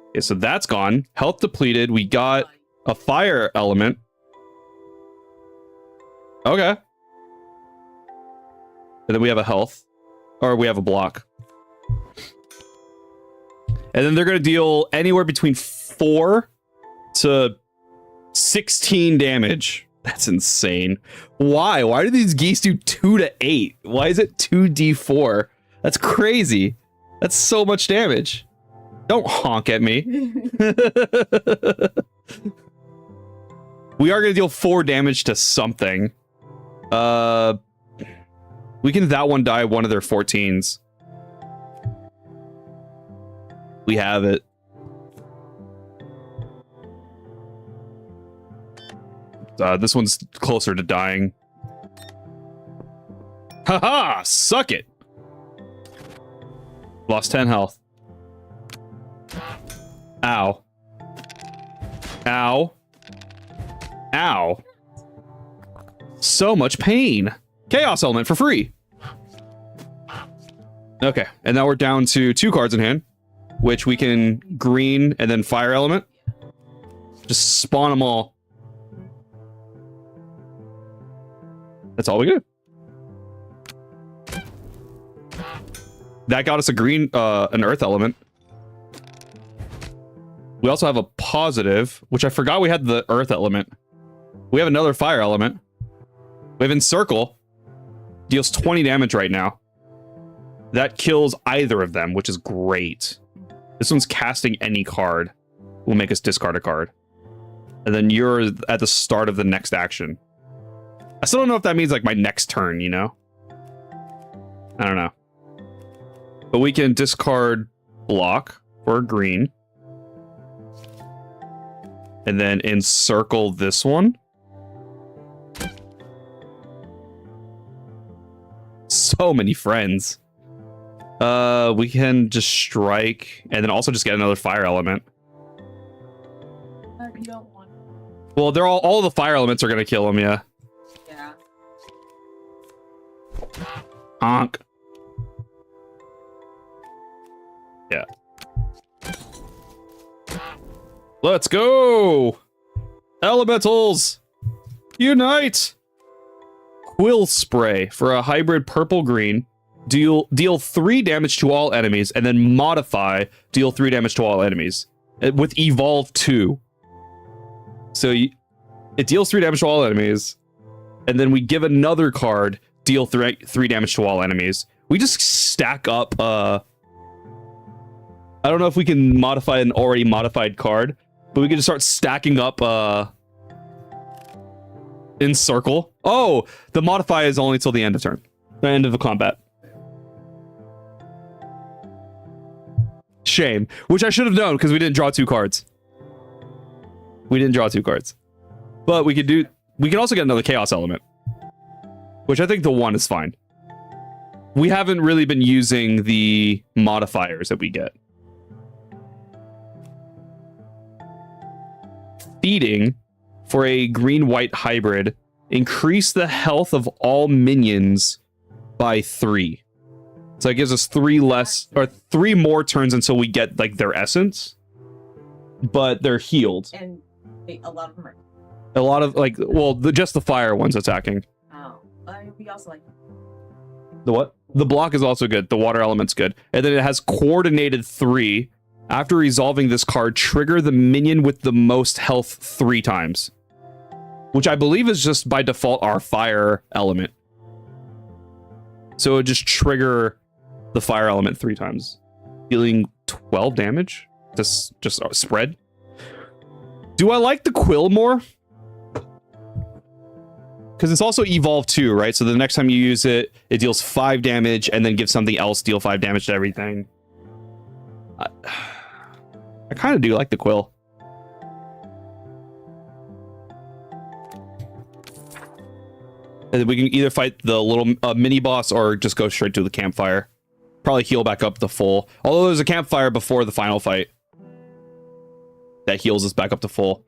Okay, so that's gone. Health depleted. We got a fire element. Okay. And then we have a health, or we have a block. And then they're going to deal anywhere between 4 to 16 damage. That's insane. Why? Why do these geese do 2 to 8? Why is it 2d4? That's crazy. That's so much damage. Don't honk at me. We are going to deal 4 damage to something. We can that one die one of their 14s. We have it. This one's closer to dying. Haha! Suck it! Lost 10 health. Ow. Ow. Ow. So much pain. Chaos element for free. Okay, and now we're down to 2 cards in hand, which we can green and then fire element. Just spawn them all. That's all we do. That got us a green, an earth element. We also have a positive, which I forgot we had the earth element. We have another fire element. We have encircle. Deals 20 damage right now. That kills either of them, which is great. This one's casting any card. Will make us discard a card. And then you're at the start of the next action. I still don't know if that means like my next turn, you know? I don't know. But we can discard block for green. And then encircle this one. So many friends. We can just strike and then also just get another fire element. You don't want. Well, they're all the fire elements are gonna kill him, yeah. Yeah. Honk. Yeah. Let's go! Elementals! Unite! Quill spray for a hybrid purple-green. Deal 3 damage to all enemies, and then modify deal 3 damage to all enemies. With Evolve 2. So it deals 3 damage to all enemies, and then we give another card, deal 3 damage to all enemies. We just stack up, I don't know if we can modify an already modified card, but we can just start stacking up, encircle. Oh, the modify is only till the end of turn. The end of the combat. Shame. Which I should have known, because we didn't draw 2 cards. We didn't draw 2 cards. But we can also get another chaos element. which I think the 1 is fine. We haven't really been using the modifiers that we get. Feeding for a green-white hybrid. Increase the health of all minions by 3. So it gives us 3 more turns until we get like their essence. But they're healed. And a lot of them are. A lot of like, well, just the fire ones attacking. Oh, we also like. The what? The block is also good. The water element's good. And then it has coordinated 3. After resolving this card, trigger the minion with the most health 3 times. Which I believe is just by default our fire element. So it would just trigger the fire element 3 times. Dealing 12 damage? Just spread? Do I like the quill more? Because it's also evolved too, right? So the next time you use it, it deals 5 damage and then gives something else deal 5 damage to everything. I kind of do like the quill. And then we can either fight the little mini boss or just go straight to the campfire. Probably heal back up to full. Although there's a campfire before the final fight that heals us back up to full.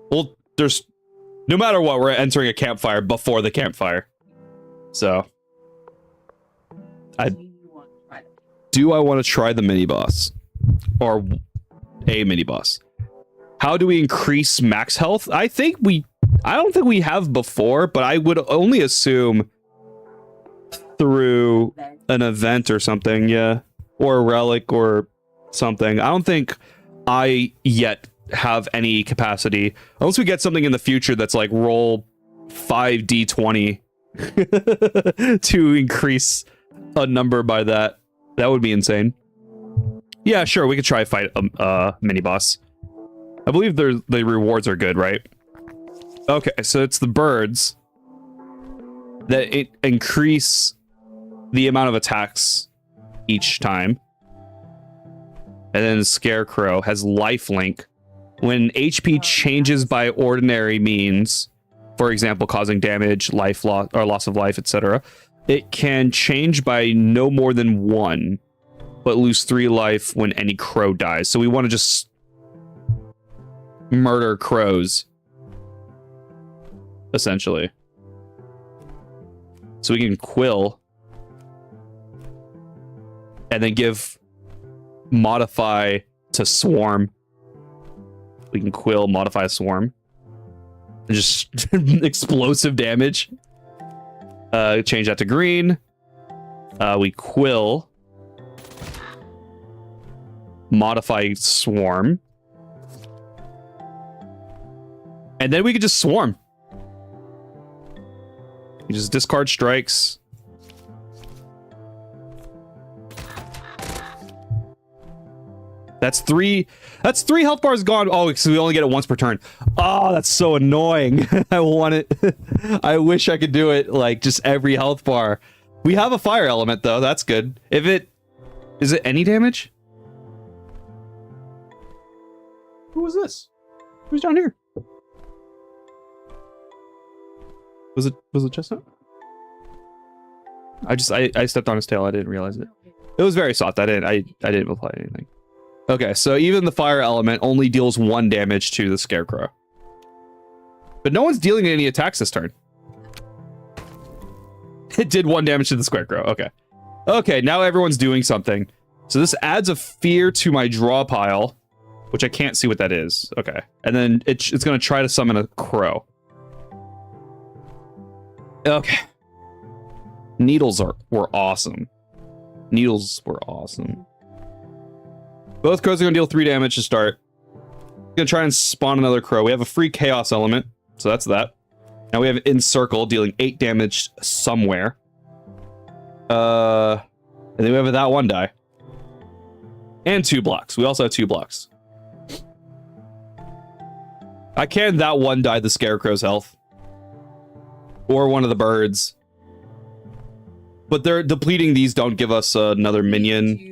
Well, there's... No matter what, we're entering a campfire before the campfire. So... Do I want to try the mini-boss? Or a mini-boss? How do we increase max health? I don't think we have before, but I would only assume through an event or something, yeah. Or a relic or something. I don't think I yet have any capacity. Unless we get something in the future that's like roll 5d20 to increase a number by that. That would be insane. Yeah, sure, we could try fight a mini-boss. I believe the rewards are good, right? Okay, so it's the birds that it increase the amount of attacks each time. And then the Scarecrow has lifelink. When HP changes by ordinary means, for example, causing damage, life loss, or loss of life, etc., it can change by no more than 1, but lose 3 life when any crow dies. So we want to just murder crows, essentially. So we can quill and then give modify to swarm. We can quill, modify swarm. And just explosive damage. Change that to green. We quill. Modify swarm. And then we can just swarm. You just discard strikes. That's three health bars gone. Oh, so we only get it once per turn. Oh, that's so annoying. I want it. I wish I could do it like just every health bar. We have a fire element though. That's good. Is it any damage? Who was this? Who's down here? Was it Chestnut? I stepped on his tail. I didn't realize it. It was very soft. I didn't apply anything. Okay, so even the fire element only deals 1 damage to the Scarecrow. But no one's dealing any attacks this turn. It did 1 damage to the Scarecrow. Okay. Okay, now everyone's doing something. So this adds a fear to my draw pile, which I can't see what that is. Okay. And then it's going to try to summon a crow. Okay. Needles were awesome. Needles were awesome. Both crows are going to deal 3 damage to start. Going to try and spawn another crow. We have a free chaos element, so that's that. Now we have encircle, dealing 8 damage somewhere. And then we have that 1 die. And 2 blocks. We also have 2 blocks. I can that 1 die the Scarecrow's health. Or one of the birds. But they're depleting these don't give us another minion.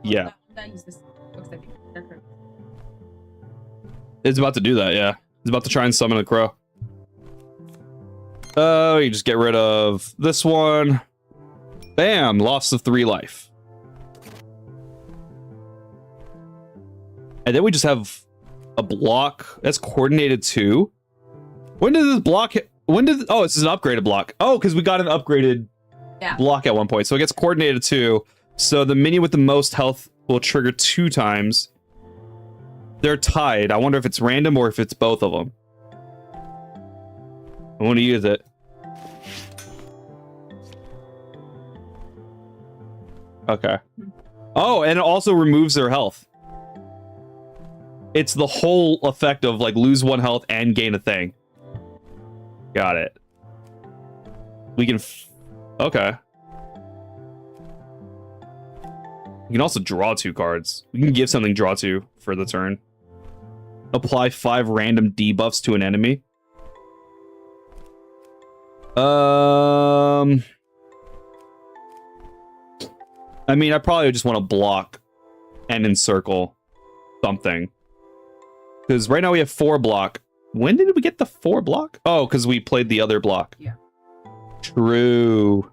Yeah. It's about to do that, yeah. It's about to try and summon a crow. Oh, you just get rid of this one. Bam, loss of 3 life. And then we just have a block that's coordinated 2. When did this block hit? Oh, this is an upgraded block. Oh, because we got an upgraded block at one point. So it gets coordinated 2. So the minion with the most health will trigger 2 times. They're tied. I wonder if it's random or if it's both of them. I want to use it. Okay. Oh, and it also removes their health. It's the whole effect of like lose 1 health and gain a thing. Got it. We can... Okay. We can also draw 2 cards. We can give something draw 2 for the turn. Apply 5 random debuffs to an enemy. I mean, I probably just want to block and encircle something. Because right now we have 4 block. When did we get the 4 block? Oh, because we played the other block. Yeah. True.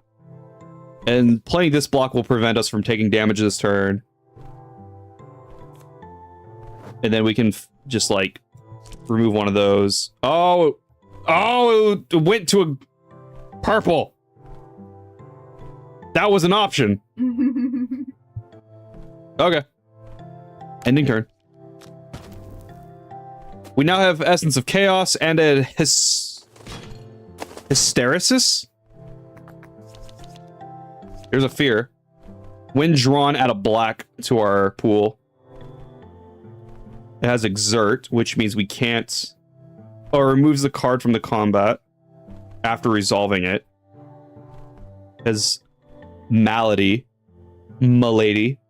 And playing this block will prevent us from taking damage this turn. And then we can just, like, remove one of those. Oh! Oh! It went to a purple! That was an option. Okay. Ending turn. We now have Essence of Chaos and a Hysteresis? There's a fear. When drawn, add a black to our pool. It has Exert, which means we can't... Or removes the card from the combat after resolving it. Has Malady. Malady.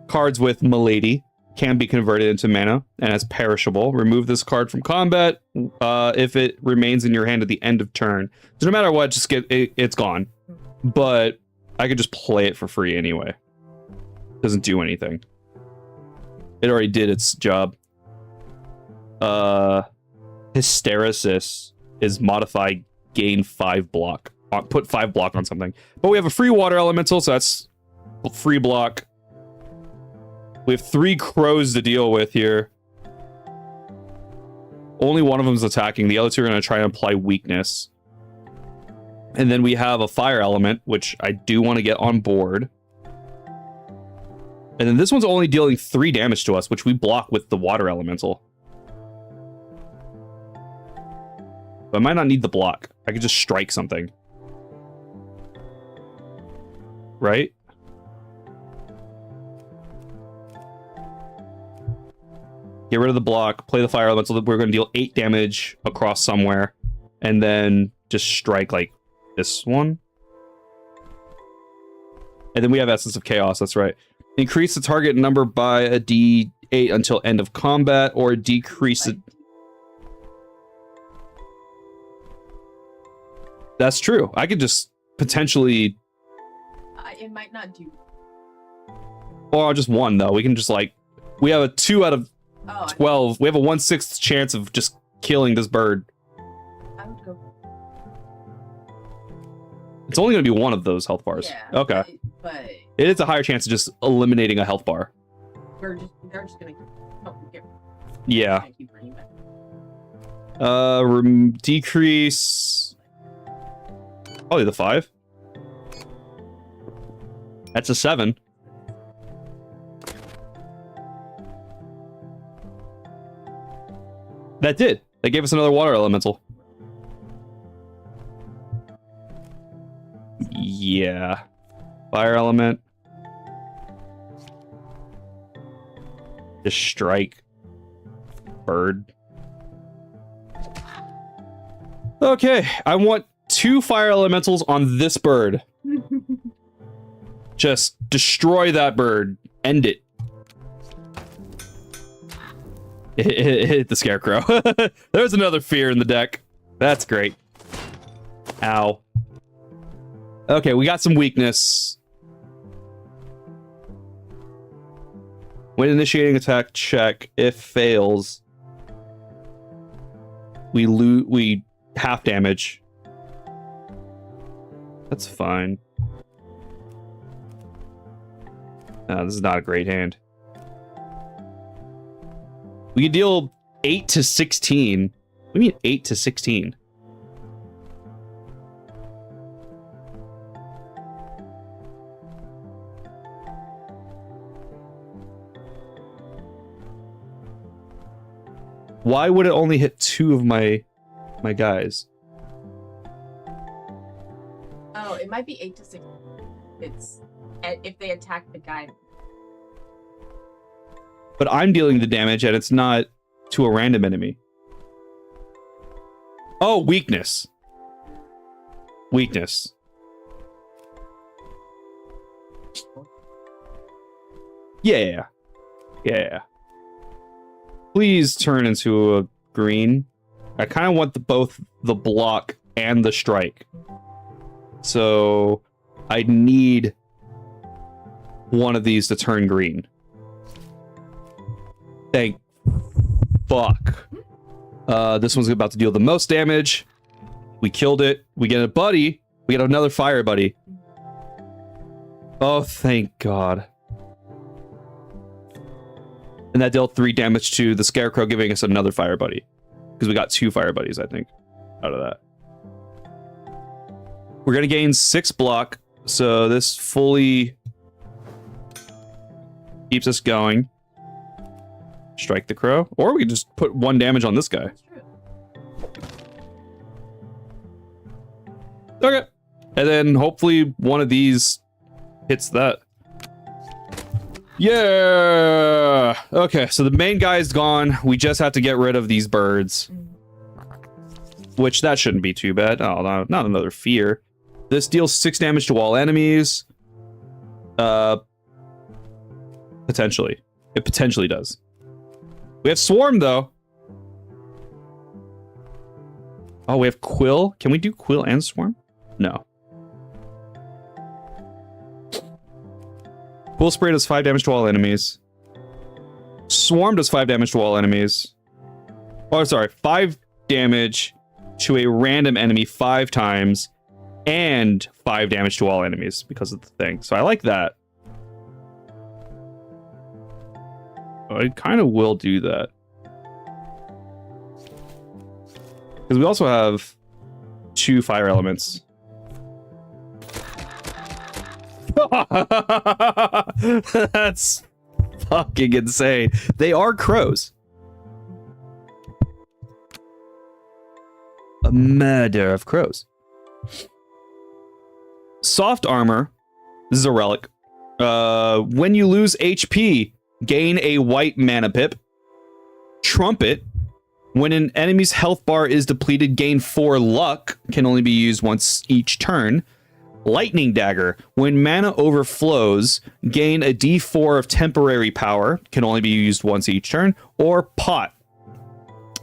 Cards with Malady can be converted into mana and as perishable. Remove this card from combat if it remains in your hand at the end of turn. So no matter what, just get it's gone. But I could just play it for free anyway. Doesn't do anything. It already did its job. Hysteresis is modify gain 5 block. Put 5 block on something. But we have a free water elemental, so that's free block. We have 3 crows to deal with here. Only one of them is attacking. The other 2 are going to try and apply weakness. And then we have a fire element, which I do want to get on board. And then this one's only dealing 3 damage to us, which we block with the water elemental. But I might not need the block. I could just strike something. Right? Get rid of the block, play the fire elemental. We're going to deal 8 damage across somewhere. And then just strike, like, this one. And then we have Essence of Chaos, that's right. Increase the target number by a D8 until end of combat, or decrease it. That's true. I could just potentially... It might not do. Or just 1, though. We can just, like... We have a 2 out of 12. We have a 1/6 chance of just killing this bird. I would go. It's only going to be 1 of those health bars. Yeah, okay. But it is a higher chance of just eliminating a health bar. they're just gonna get. Yeah. Keep bringing back. Decrease. Probably the 5. That's a 7. That did. That gave us another water elemental. Yeah. Fire element. Just strike. Bird. Okay, I want 2 fire elementals on this bird. Just destroy that bird. End it. It hit the scarecrow. There's another fear in the deck. That's great. Ow. Okay, we got some weakness. When initiating attack check, if fails, we half damage. That's fine. This is not a great hand. We can deal 8 to 16. What do you mean 8 to 16? Why would it only hit 2 of my guys? Oh, it might be 8 to 6. It's if they attack the guy. But I'm dealing the damage and it's not to a random enemy. Oh, weakness. Weakness. Yeah. Yeah. Please turn into a green. I kind of want both the block and the strike. So I need one of these to turn green. Thank fuck. This one's about to deal the most damage. We killed it. We get a buddy. We get another fire buddy. Oh, thank God. And that dealt 3 damage to the Scarecrow, giving us another fire buddy. Because we got 2 fire buddies, I think, out of that. We're going to gain 6 block. So this fully keeps us going. Strike the crow. Or we can just put 1 damage on this guy. Okay. And then hopefully one of these hits that. Yeah. Okay, so the main guy's gone. We just have to get rid of these birds. Which, that shouldn't be too bad. Oh, no, not another fear. This deals 6 damage to all enemies. Potentially. It potentially does. We have Swarm, though. Oh, we have Quill. Can we do Quill and Swarm? No. Quill Spray does 5 damage to all enemies. Swarm does 5 damage to all enemies. Oh, sorry. 5 damage to a random enemy 5 times. And 5 damage to all enemies because of the thing. So I like that. I kind of will do that. Because we also have 2 fire elements. That's fucking insane. They are crows. A murder of crows. Soft armor. This is a relic. When you lose HP, gain a white mana pip. Trumpet. When an enemy's health bar is depleted, gain 4 luck. Can only be used once each turn. Lightning Dagger. When mana overflows, gain a d4 of temporary power. Can only be used once each turn. Or Pot.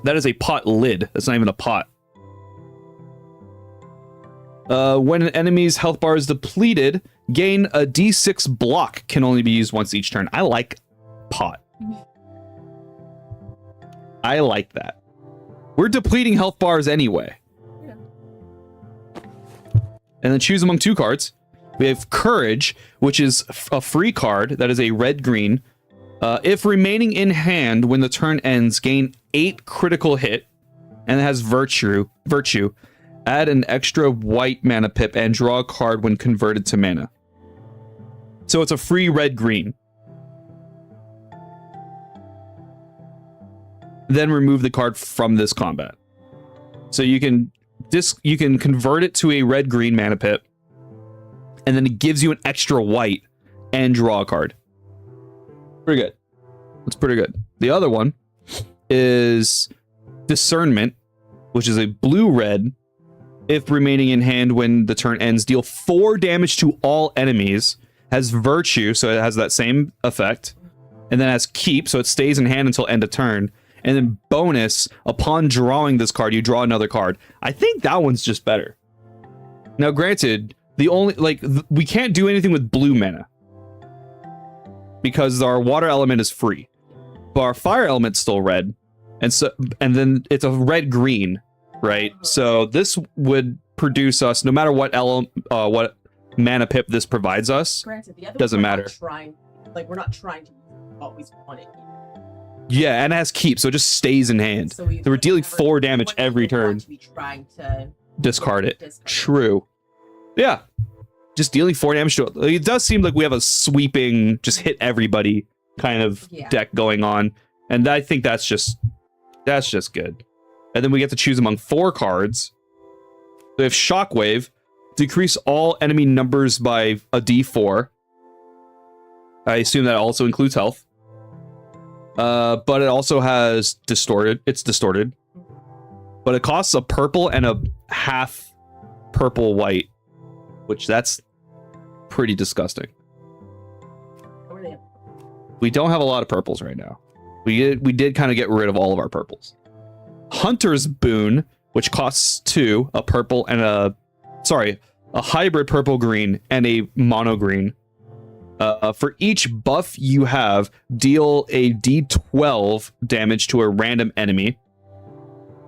That is a pot lid. That's not even a pot. When an enemy's health bar is depleted, gain a d6 block. Can only be used once each turn. I like Pot. I like that. We're depleting health bars anyway. Yeah. And then choose among 2 cards. We have Courage, which is a free card that is a red-green. If remaining in hand when the turn ends, gain 8 critical hit. And it has Virtue. Add an extra white mana pip and draw a card when converted to mana. So it's a free red-green. Then remove the card from this combat. So you can convert it to a red-green mana pip, and then it gives you an extra white and draw a card. Pretty good. That's pretty good. The other one is Discernment, which is a blue-red. If remaining in hand when the turn ends, deal 4 damage to all enemies. Has Virtue, so it has that same effect. And then has Keep, so it stays in hand until end of turn. And then bonus, upon drawing this card, you draw another card. I think that one's just better. Now, granted, we can't do anything with blue mana. Because our water element is free. But our fire element's still red. And then it's a red-green, right? So this would produce us, no matter what what mana pip this provides us. Granted, the other Doesn't ones matter. We're not trying to always want it. Yeah, and it has keep, so it just stays in hand. So we're dealing 4 damage every turn. To be trying to discard it. True. Yeah. Just dealing 4 damage to it. It does seem like we have a sweeping, just hit everybody kind of deck going on. And I think that's just good. And then we get to choose among 4 cards. We have Shockwave. Decrease all enemy numbers by a d4. I assume that also includes health. But it also has distorted. It's distorted. But it costs a purple and a half purple white, which that's pretty disgusting. We don't have a lot of purples right now. We did kind of get rid of all of our purples. Hunter's Boon, which costs 2, a purple and a hybrid purple green and a mono green. For each buff you have, deal a d12 damage to a random enemy.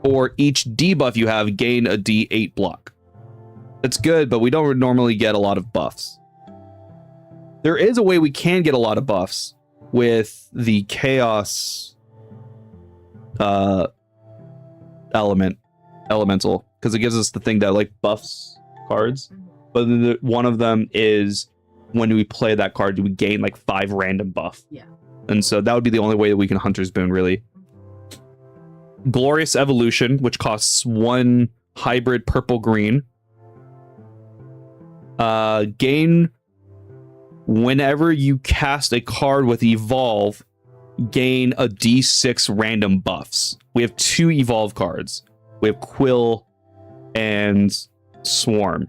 For each debuff you have, gain a d8 block. That's good, but we don't normally get a lot of buffs. There is a way we can get a lot of buffs with the chaos elemental, because it gives us the thing that like buffs cards. But one of them is when we play that card, do we gain like 5 random buff? Yeah. And so that would be the only way that we can Hunter's Boon, really. Glorious Evolution, which costs 1 hybrid purple green. Gain whenever you cast a card with Evolve, gain a d6 random buffs. We have 2 Evolve cards. We have Quill and Swarm.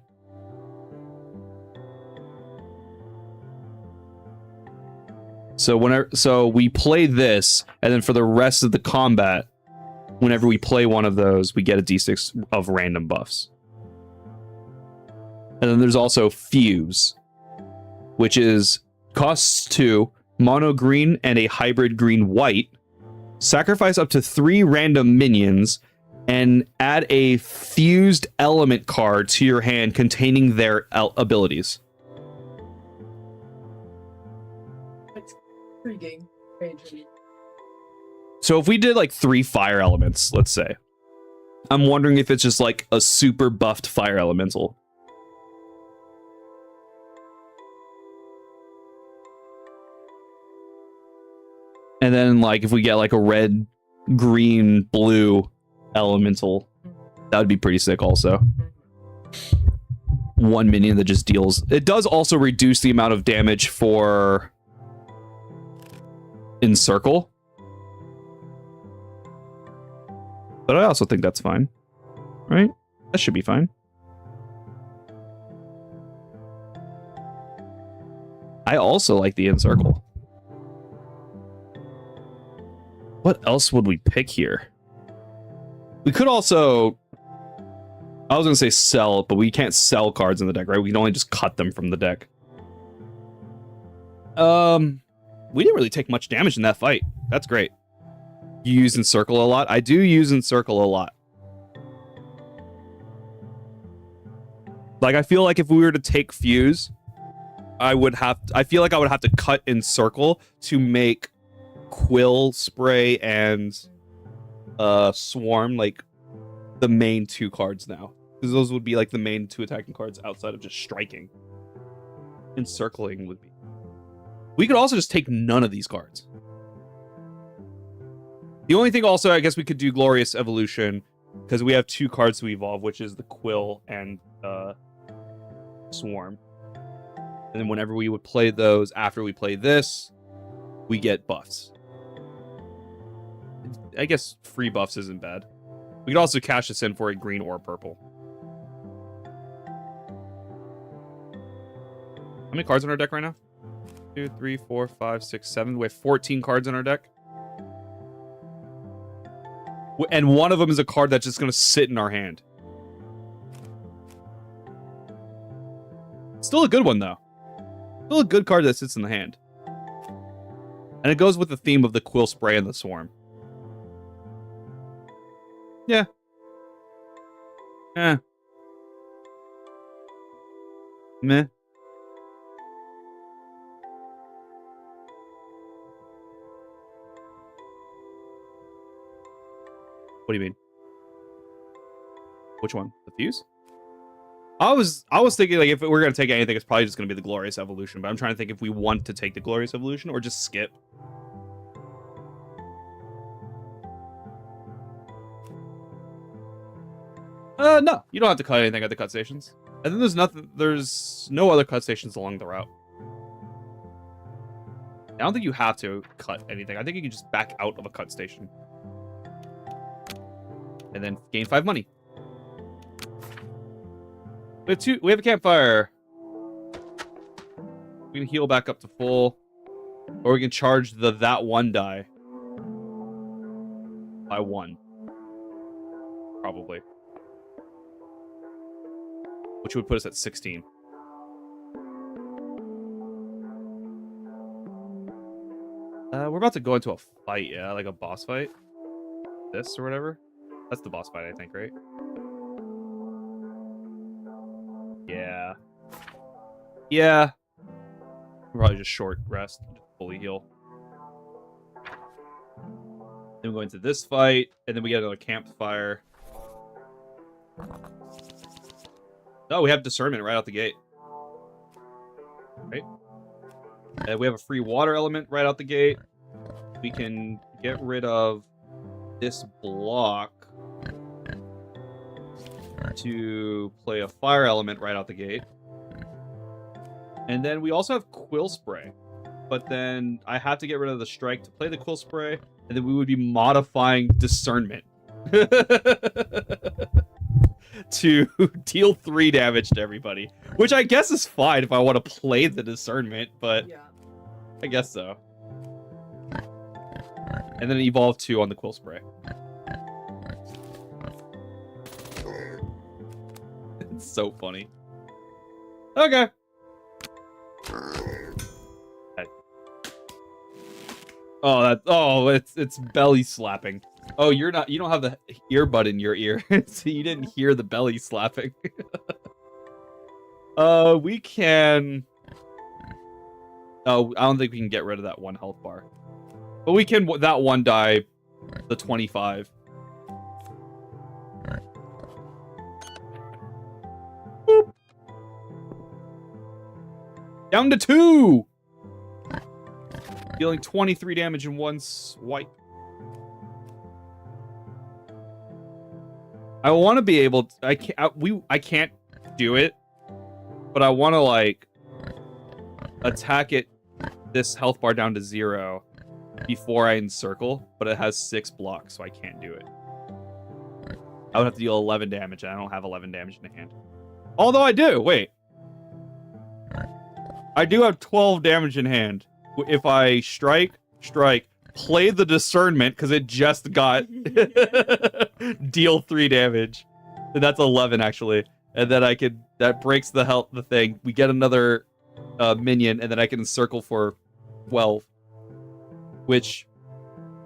So we play this, and then for the rest of the combat, whenever we play one of those, we get a d6 of random buffs. And then there's also Fuse, which is costs 2, mono green and a hybrid green white. Sacrifice up to 3 random minions and add a fused element card to your hand containing their abilities. It's intriguing. Very intriguing. So if we did like 3 fire elements, let's say, I'm wondering if it's just like a super buffed fire elemental. And then like if we get like a red, green, blue elemental, that would be pretty sick also. 1 minion that just deals. It does also reduce the amount of damage for Encircle. But I also think that's fine. Right? That should be fine. I also like the Encircle. What else would we pick here? We could also... I was going to say sell, but we can't sell cards in the deck, right? We can only just cut them from the deck. We didn't really take much damage in that fight. That's great. You use Encircle a lot? I do use Encircle a lot. Like, I feel like if we were to take Fuse, I feel like I would have to cut Encircle to make Quill, Spray, and Swarm like the main 2 cards now. Because those would be like the main 2 attacking cards outside of just striking. Encircling would be... We could also just take none of these cards. The only thing also, I guess we could do Glorious Evolution, because we have 2 cards to evolve, which is the Quill and Swarm. And then whenever we would play those, after we play this, we get buffs. I guess free buffs isn't bad. We could also cash this in for a green or purple. How many cards in our deck right now? 2, 3, 4, 5, 6, 7. We have 14 cards in our deck. And one of them is a card that's just going to sit in our hand. Still a good one, though. Still a good card that sits in the hand. And it goes with the theme of the Quill, Spray, and the Swarm. Yeah. Meh. What do you mean? Which one? The fuse? I was thinking like if we're gonna take anything, it's probably just gonna be the glorious evolution. But I'm trying to think if we want to take the glorious evolution or just skip. No, you don't have to cut anything at the cut stations. And then there's no other cut stations along the route. I don't think you have to cut anything. I think you can just back out of a cut station. And then gain 5 money. We have a campfire. We can heal back up to full. Or we can charge that one die. By 1. Probably. Which would put us at 16. We're about to go into a fight, yeah? Like a boss fight? This or whatever? That's the boss fight, I think, right? Yeah. Yeah. Probably just short rest. Just fully heal. Then we go into this fight, and then we get another campfire. Oh, we have discernment right out the gate. Right? And we have a free water element right out the gate. We can get rid of this block to play a fire element right out the gate. And then we also have quill spray. But then I have to get rid of the strike to play the quill spray, and then we would be modifying discernment. To deal 3 damage to everybody. Which I guess is fine if I want to play the discernment, but yeah. I guess so. And then evolve 2 on the quill spray. It's so funny. Okay. Oh, it's belly slapping. Oh, you don't have the earbud in your ear, so you didn't hear the belly slapping. We can... Oh, I don't think we can get rid of that 1 health bar. But we can, that 1 die, the 25. Boop. Down to 2! Dealing 23 damage in 1 swipe. I want to be able to, I can't do it, but I want to like attack it this health bar down to 0 before I encircle, but it has 6 blocks, so I can't do it. I would have to deal 11 damage, and I don't have 11 damage in hand. Although I do, wait. I do have 12 damage in hand. If I strike, play the discernment, because it just got deal 3 damage. And that's 11, actually. And then I could, that breaks the thing. We get another minion, and then I can encircle for 12. Which,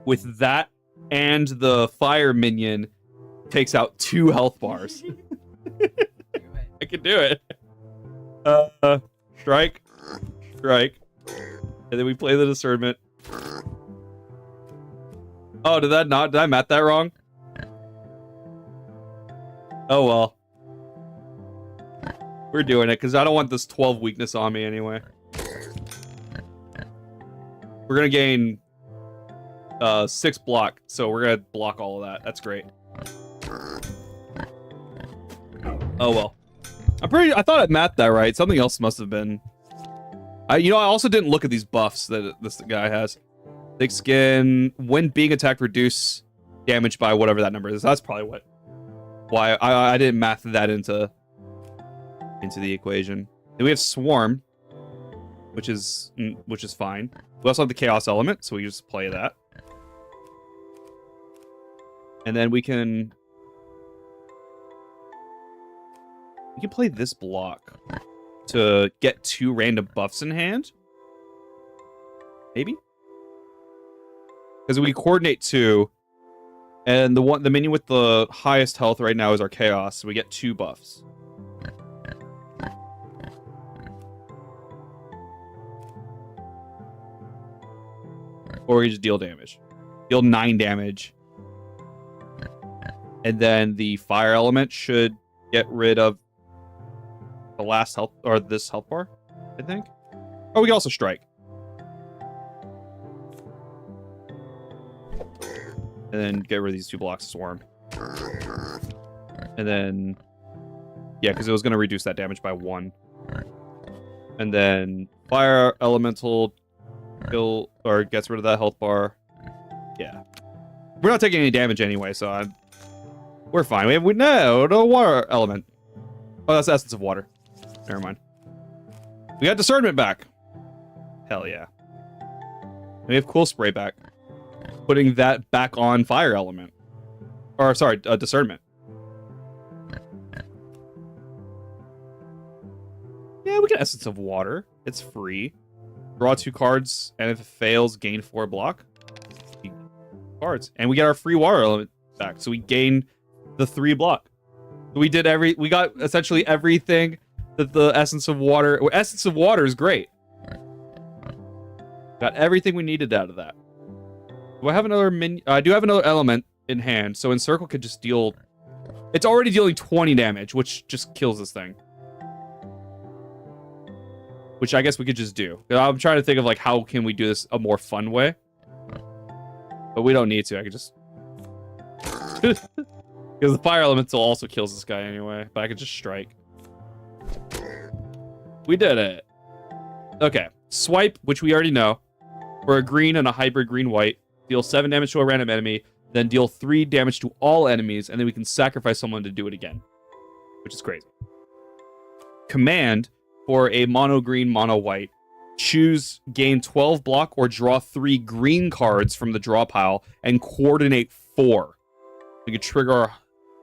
with that and the fire minion, takes out 2 health bars. I can do it. Strike. And then we play the discernment. Oh, did I mat that wrong? Oh well. We're doing it, because I don't want this 12 weakness on me anyway. We're gonna gain 6 block, so we're gonna block all of that. That's great. Oh well. I thought I mapped that right. Something else must have been. I also didn't look at these buffs that this guy has. Thick skin, when being attacked, reduce damage by whatever that number is. That's probably why I didn't math that into the equation. Then we have swarm, which is fine. We also have the chaos element, so we just play that. And then we can play this block to get 2 random buffs in hand. Maybe? Because we coordinate 2, and the minion with the highest health right now is our chaos, so we get 2 buffs. or we just deal damage. Deal 9 damage. And then the fire element should get rid of the last health, or this health bar, I think. Oh, we can also strike. And then get rid of these 2 blocks of swarm. And then, yeah, because it was going to reduce that damage by 1. And then fire elemental kill, or gets rid of that health bar. Yeah. We're not taking any damage anyway, so we're fine. No water element. Oh, that's Essence of Water. Never mind. We got Discernment back. Hell yeah. We have Cool Spray back. Putting that back on Fire Element. Or, sorry, Discernment. Yeah, we get Essence of Water. It's free. Draw 2 cards, and if it fails, gain 4 block. Cards. And we get our free Water Element back, so we gain the 3 block. We got essentially everything that the Essence of Water... Well, Essence of Water is great. Got everything we needed out of that. Do I have another I do have another element in hand, so Encircle could just deal... It's already dealing 20 damage, which just kills this thing. Which I guess we could just do. I'm trying to think of, like, how can we do this a more fun way. But we don't need to. I could just... Because the Fire Elemental also kills this guy anyway. But I could just strike. We did it. Okay. Swipe, which we already know. For a green and a hybrid green-white. Deal 7 damage to a random enemy. Then deal 3 damage to all enemies. And then we can sacrifice someone to do it again. Which is crazy. Command, for a mono green, mono white. Choose gain 12 block or draw 3 green cards from the draw pile. And coordinate 4. We can trigger our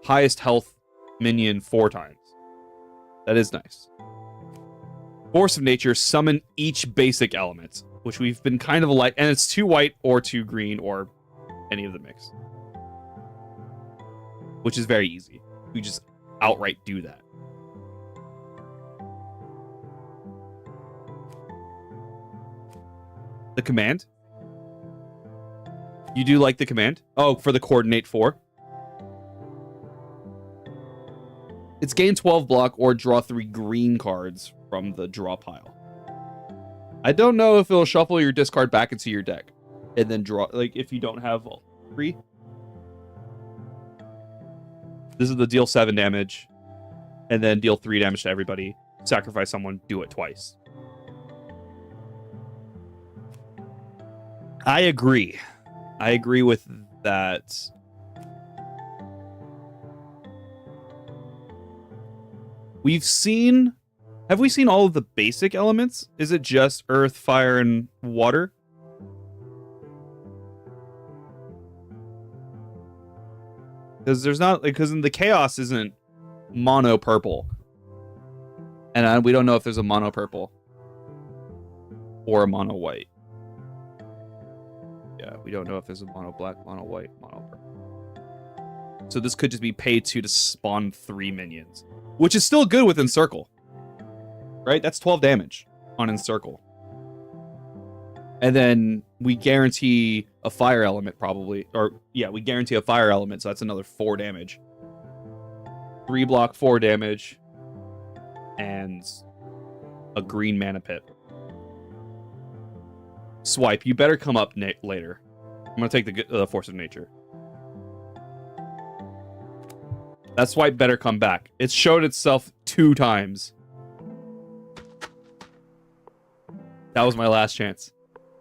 highest health minion 4 times. That is nice. Force of Nature, summon each basic element, which we've been kind of like, and it's 2 white or 2 green or any of the mix. Which is very easy. We just outright do that. The command? You do like the command? Oh, for the coordinate 4? It's gain 12 block or draw 3 green cards from the draw pile. I don't know if it'll shuffle your discard back into your deck and then draw, like, if you don't have 3. This is the deal 7 damage and then deal 3 damage to everybody. Sacrifice someone, do it twice. I agree. I agree with that. Have we seen all of the basic elements? Is it just earth, fire, and water? Because there's not, because in the chaos isn't mono purple. And we don't know if there's a mono purple or a mono white. Yeah, we don't know if there's a mono black, mono white, mono purple. So this could just be pay 2 to spawn 3 minions. Which is still good with Encircle. Right? That's 12 damage on Encircle. And then we guarantee a fire element probably. Or, yeah, we guarantee a fire element, so that's another 4 damage. 3 block, 4 damage. And a green mana pit. Swipe, you better come up later. I'm going to take the Force of Nature. That swipe better come back. It's showed itself 2 times. That was my last chance.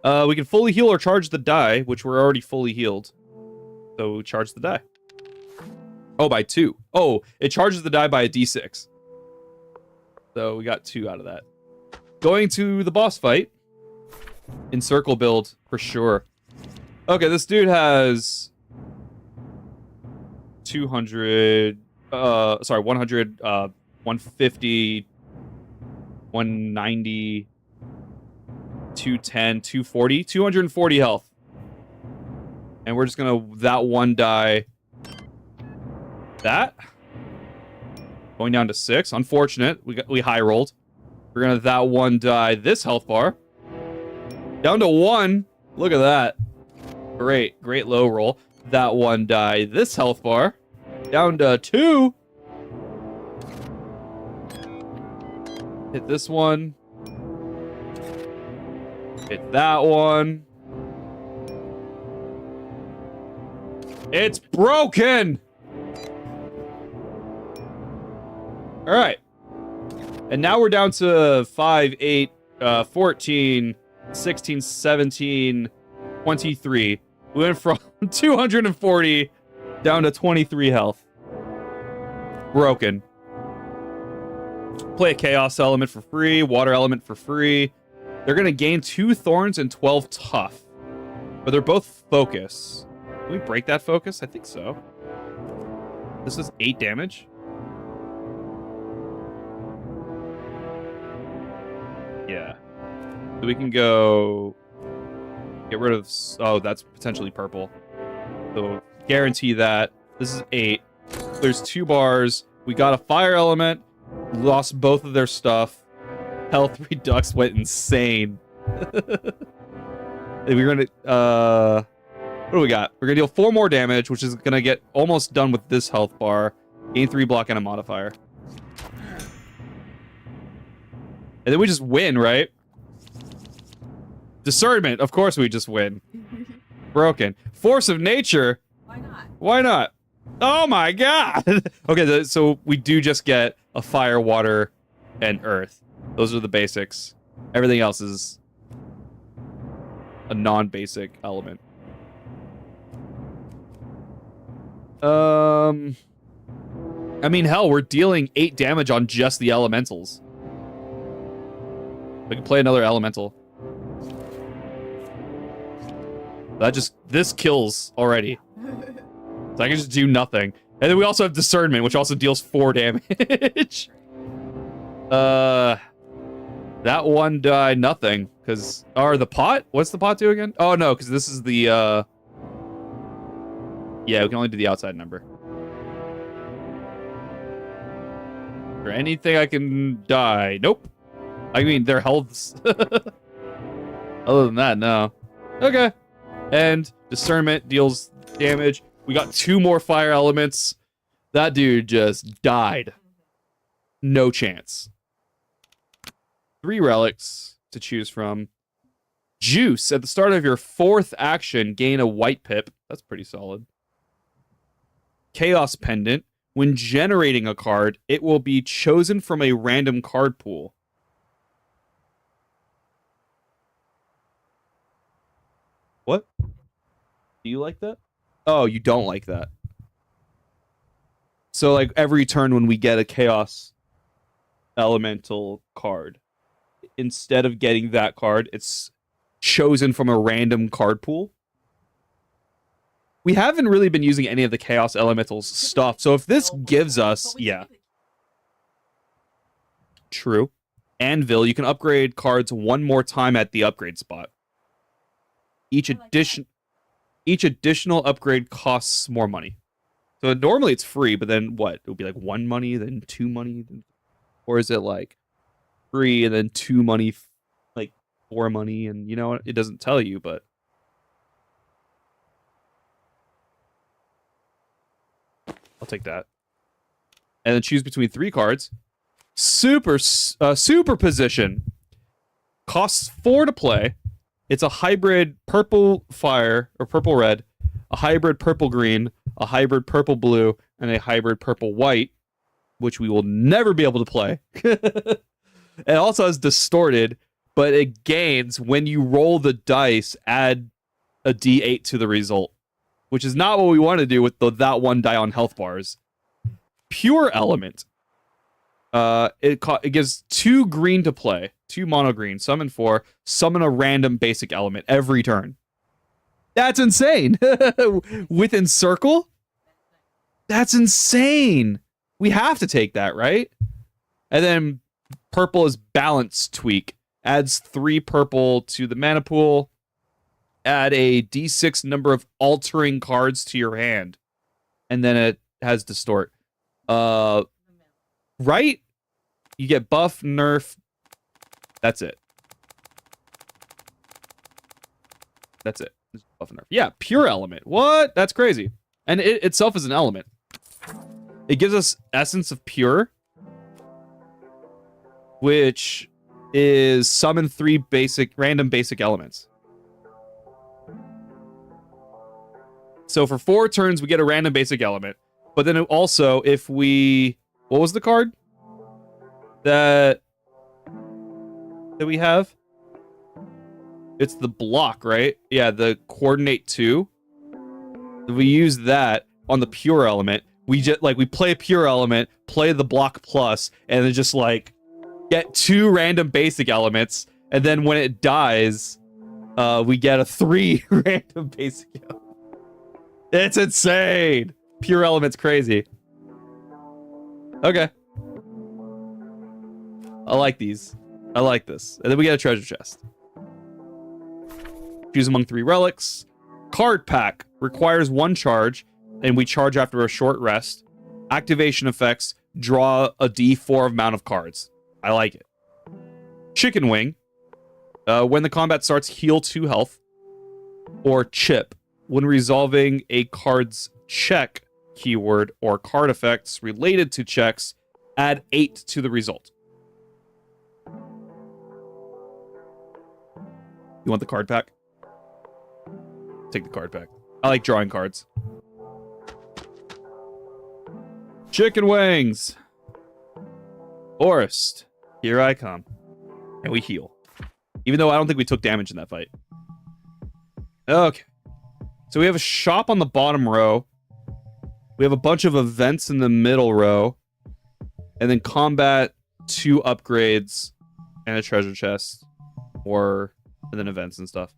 We can fully heal or charge the die, which we're already fully healed. So charge the die. Oh, by 2. Oh, it charges the die by a d6. So we got 2 out of that. Going to the boss fight. Encircle build, for sure. Okay, this dude has 200, 100, 150, 190, 210, 240, 240 health. And we're just gonna, that one die. That? Going down to 6. Unfortunate. We high rolled. We're gonna that one die this health bar. Down to 1. Look at that. Great low roll. That one die. This health bar down to 2. Hit this one. Hit that one. It's broken! Alright. And now we're down to 5, 8, 14, 16, 17, 23. We went from 240 down to 23 health. Broken. Play a chaos element for free, water element for free. They're going to gain 2 thorns and 12 tough. But they're both focus. Can we break that focus? I think so. This is 8 damage. Yeah. So we can go... Get rid of... Oh, that's potentially purple. So guarantee that. This is 8. There's 2 bars. We got a fire element. Lost both of their stuff. Health redux went insane. We're gonna... What do we got? We're gonna deal 4 more damage, which is gonna get almost done with this health bar. Gain 3 block and a modifier. And then we just win, right? Discernment, of course we just win. Broken. Force of nature. Why not? Why not? Oh my god! Okay, so we do just get a fire, water, and earth. Those are the basics. Everything else is a non-basic element. I mean, hell, we're dealing 8 damage on just the elementals. We can play another elemental. This kills already. So I can just do nothing. And then we also have discernment, which also deals 4 damage. That one died nothing. Or the pot? What's the pot do again? Oh no, because this is the yeah, we can only do the outside number. Or anything I can die. Nope. I mean, their healths. Other than that, no. Okay. And discernment deals damage. We got 2 more fire elements. That dude just died. No chance. 3 relics to choose from. Juice. At the start of your 4th action, gain a white pip. That's pretty solid. Chaos Pendant. When generating a card, it will be chosen from a random card pool. What? Do you like that? Oh, you don't like that. So, like, every turn when we get a Chaos Elemental card, instead of getting that card, it's chosen from a random card pool. We haven't really been using any of the Chaos Elementals stuff, so if this gives us... Yeah. True. Anvil, you can upgrade cards 1 more time at the upgrade spot. Each additional upgrade costs more money. So normally it's free, but then what? It would be like 1 money, then 2 money, or is it like free and then 2 money, like 4 money, and you know what? It doesn't tell you, but I'll take that. And then choose between 3 cards. Superposition costs 4 to play. It's a hybrid purple fire, or purple red, a hybrid purple green, a hybrid purple blue, and a hybrid purple white, which we will never be able to play. It also has distorted, but it gains when you roll the dice, add a d8 to the result, which is not what we want to do with that 1 die on health bars. Pure element. It gives 2 green to play. 2 mono green. Summon 4. Summon a random basic element every turn. That's insane. With Encircle? That's insane. We have to take that, right? And then purple is Balance Tweak. Adds 3 purple to the mana pool. Add a d6 number of altering cards to your hand. And then it has Distort. Right? You get buff, nerf. That's it. That's it. Buff and nerf. Yeah, pure element. What? That's crazy. And it itself is an element. It gives us essence of pure, which is summon 3 random basic elements. So for 4 turns, we get a random basic element. But then also, if we... What was the card that we have? It's the block, right? Yeah, the coordinate 2. If we use that on the pure element, we just we play a pure element, play the block plus, and then just get 2 random basic elements, and then when it dies, we get a 3 random basic element. It's insane. Pure element's crazy. Okay. I like these. I like this. And then we get a treasure chest. Choose among 3 relics. Card pack requires 1 charge, and we charge after a short rest. Activation effects, draw a D4 amount of cards. I like it. Chicken wing. When the combat starts, heal 2 health. Or chip. When resolving a card's check keyword or card effects related to checks, add 8 to the result. You want the card pack? Take the card pack. I like drawing cards. Chicken wings. Forest. Here I come. And we heal. Even though I don't think we took damage in that fight. Okay. So we have a shop on the bottom row. We have a bunch of events in the middle row. And then combat, 2 upgrades, and a treasure chest. And then events and stuff.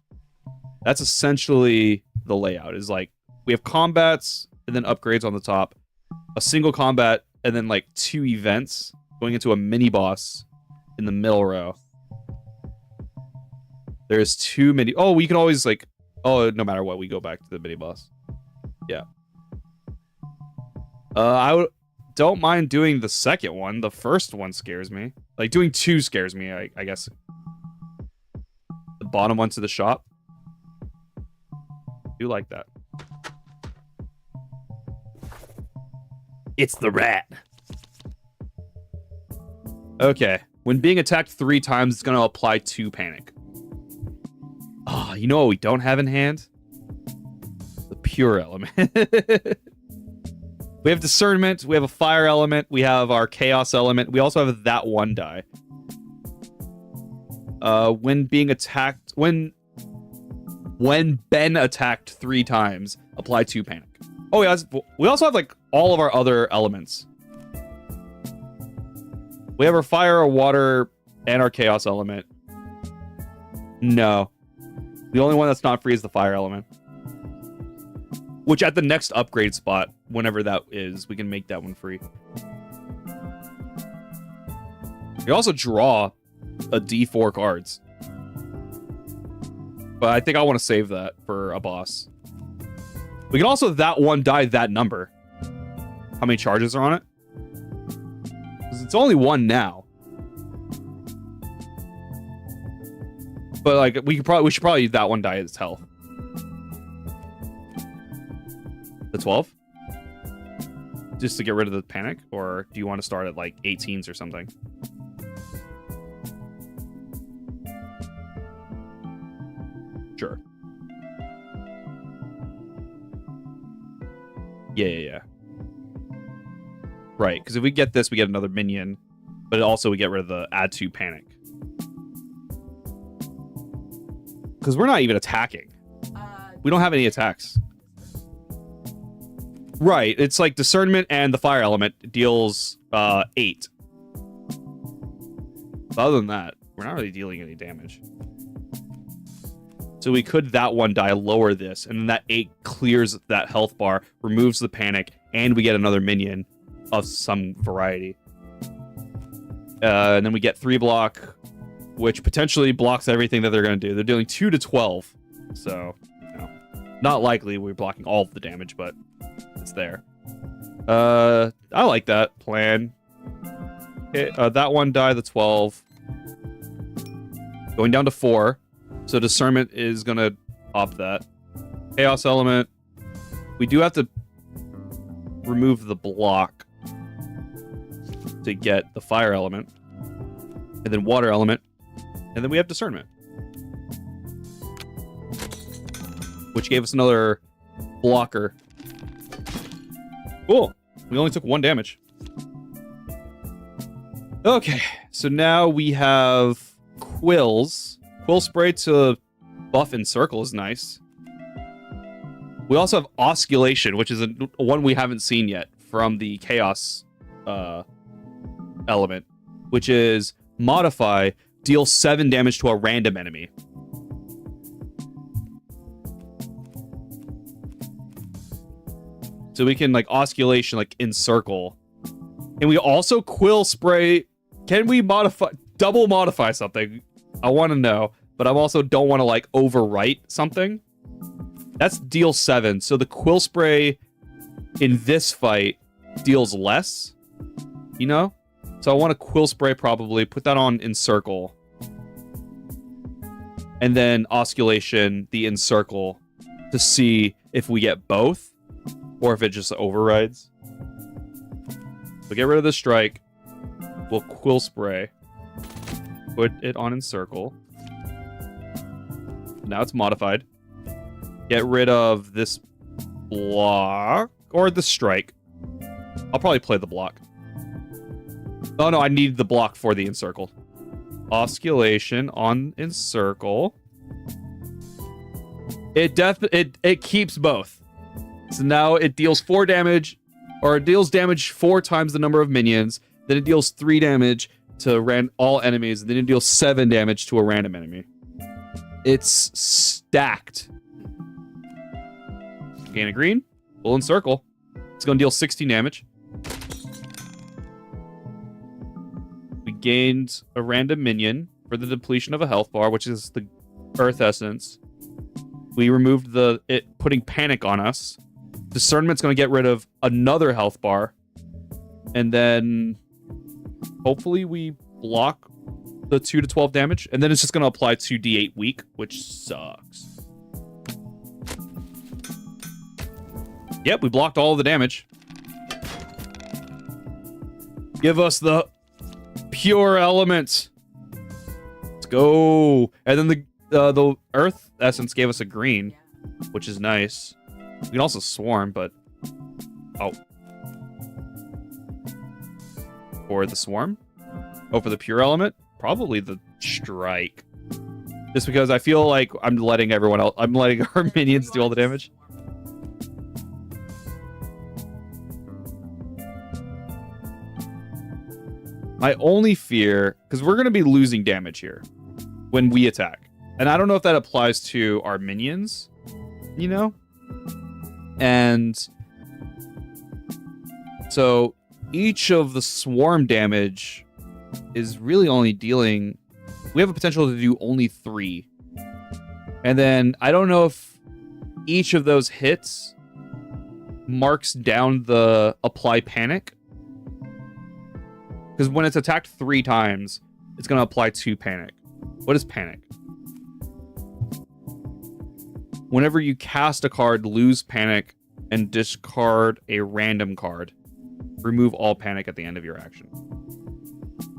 That's essentially the layout. Is we have combats, and then upgrades on the top. A single combat, and then 2 events. Going into a mini boss in the middle row. There's 2 mini... Oh, we can always Oh, no matter what, we go back to the mini boss. Yeah. Don't mind doing the second one. The first one scares me. Doing 2 scares me, I guess. The bottom one to the shop. Do like that. It's the rat. Okay. When being attacked 3 times, it's going to apply 2 panic. Oh, you know what we don't have in hand? The pure element. We have discernment. We have a fire element. We have our chaos element. We also have that 1 die. When being attacked... When Ben attacked 3 times, apply 2 panic. Oh, yeah. We also have, all of our other elements. We have our fire, our water, and our chaos element. No. The only one that's not free is the fire element. Which at the next upgrade spot, whenever that is, we can make that one free. You also draw a D4 cards. But I think I want to save that for a boss. We can also that 1 die that number. How many charges are on it? Because it's only 1 now. But we should probably that 1 die as health. The 12? Just to get rid of the panic? Or do you want to start at 18s or something? Sure. Yeah. Right, because if we get this, we get another minion. But also we get rid of the add 2 panic. Because we're not even attacking. We don't have any attacks. Right, it's discernment and the fire element deals 8. But other than that, we're not really dealing any damage. So we could that 1 die, lower this, and then that 8 clears that health bar, removes the panic, and we get another minion of some variety. And then we get 3 block, which potentially blocks everything that they're going to do. They're dealing 2 to 12. So, not likely we're blocking all of the damage, but it's there. I like that plan. Okay, that 1 die, the 12. Going down to 4. So discernment is going to up that. Chaos element. We do have to remove the block to get the fire element. And then water element. And then we have discernment. Which gave us another blocker. Cool. We only took 1 damage. Okay, so now we have quills. Quill spray to buff encircle is nice. We also have osculation, which is a one we haven't seen yet from the chaos element, which is modify, deal 7 damage to a random enemy. So we can like osculation, like encircle. And we also quill spray. Can we double modify something? I want to know, but I also don't want to like overwrite something. That's deal 7. So the quill spray in this fight deals less, you know? So I want to quill spray probably, put that on encircle. And then osculation, the encircle, to see if we get both or if it just overrides. So get rid of the strike. We'll quill spray. Put it on encircle. Now it's modified. Get rid of this block or the strike. I'll probably play the block. Oh no, I need the block for the encircle. Osculation on encircle. It keeps both. So now it deals 4 damage, or it deals damage 4 times the number of minions. Then it deals 3 damage to all enemies. And then it deals 7 damage to a random enemy. It's stacked. Gain a green. Full encircle. It's going to deal 16 damage. We gained a random minion for the depletion of a health bar, which is the Earth Essence. We removed it putting panic on us. Discernment's going to get rid of another health bar. And then hopefully we block the 2 to 12 damage. And then it's just going to apply 2d8 weak, which sucks. Yep, we blocked all of the damage. Give us the pure element. Let's go. And then the Earth Essence gave us a green, which is nice. We can also swarm, but... Oh. For the swarm? Oh, for the pure element? Probably the strike. Just because I feel like I'm letting everyone else... I'm letting our minions do all the damage. My only fear... Because we're going to be losing damage here when we attack. And I don't know if that applies to our minions, you know? And so each of the swarm damage is really only dealing... We have a potential to do only 3. And then I don't know if each of those hits marks down the apply panic. Because when it's attacked 3 times, it's going to apply 2 panic. What is panic? Whenever you cast a card, lose panic, and discard a random card. Remove all panic at the end of your action.